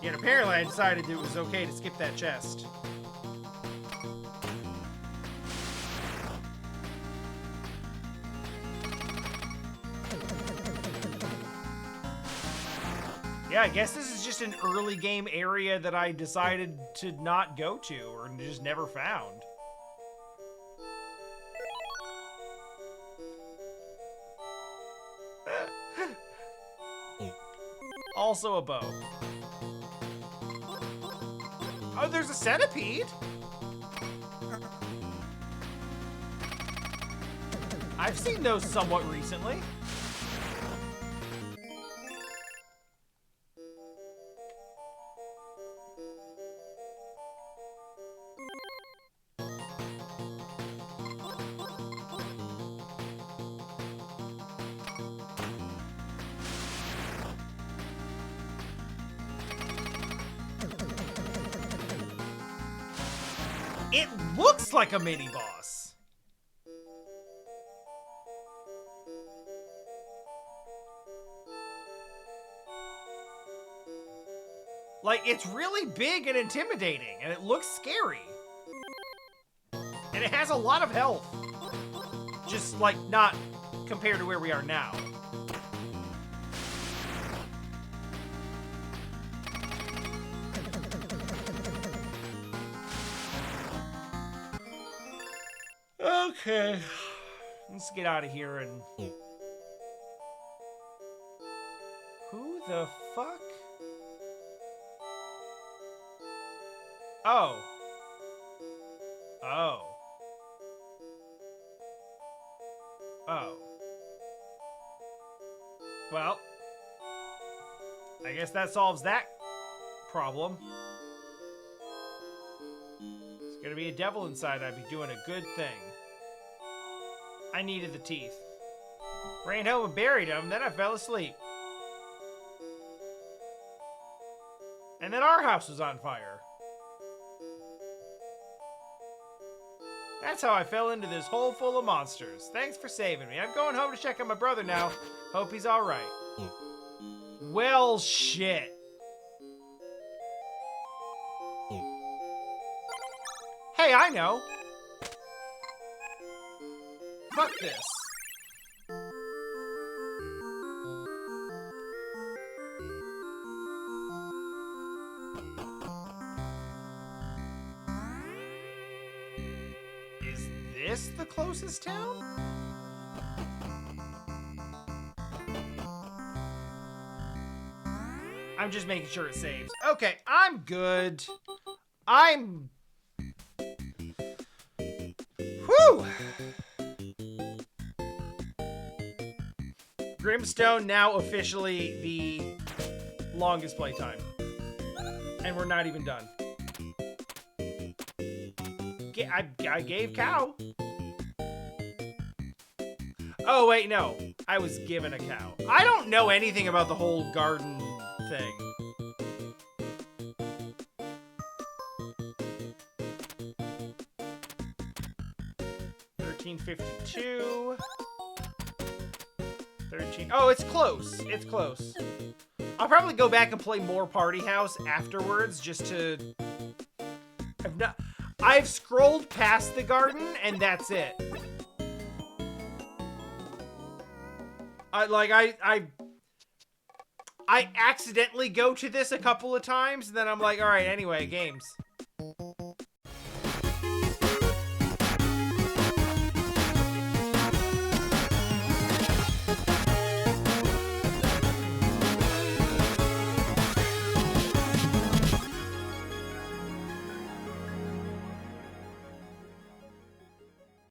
Yet apparently I decided it was okay to skip that chest. Yeah, I guess this is just an early game area that I decided to not go to or just never found. Also a bow. Oh, there's a centipede? I've seen those somewhat recently. It looks like a mini-boss. Like, it's really big and intimidating, and it looks scary. And it has a lot of health. Just, like, not compared to where we are now. Okay, let's get out of here and... Who the fuck? Oh. Oh. Oh. Well, I guess that solves that problem. There's gonna be a devil inside, I'd be doing a good thing. I needed the teeth. Ran home and buried them, then I fell asleep. And then our house was on fire. That's how I fell into this hole full of monsters. Thanks for saving me. I'm going home to check on my brother now. Hope he's alright. Well, shit. Hey, I know. Fuck this. Is this the closest town? I'm just making sure it saves. Okay, I'm good. I'm... Whew! Grimstone now officially the longest playtime. And we're not even done. I gave cow. Oh, wait, no. I was given a cow. I don't know anything about the whole garden thing. $13.52. 13. Oh, it's close. It's close. I'll probably go back and play more Party House afterwards just to... I've scrolled past the garden and that's it. I accidentally go to this a couple of times and then I'm like, all right, anyway, games.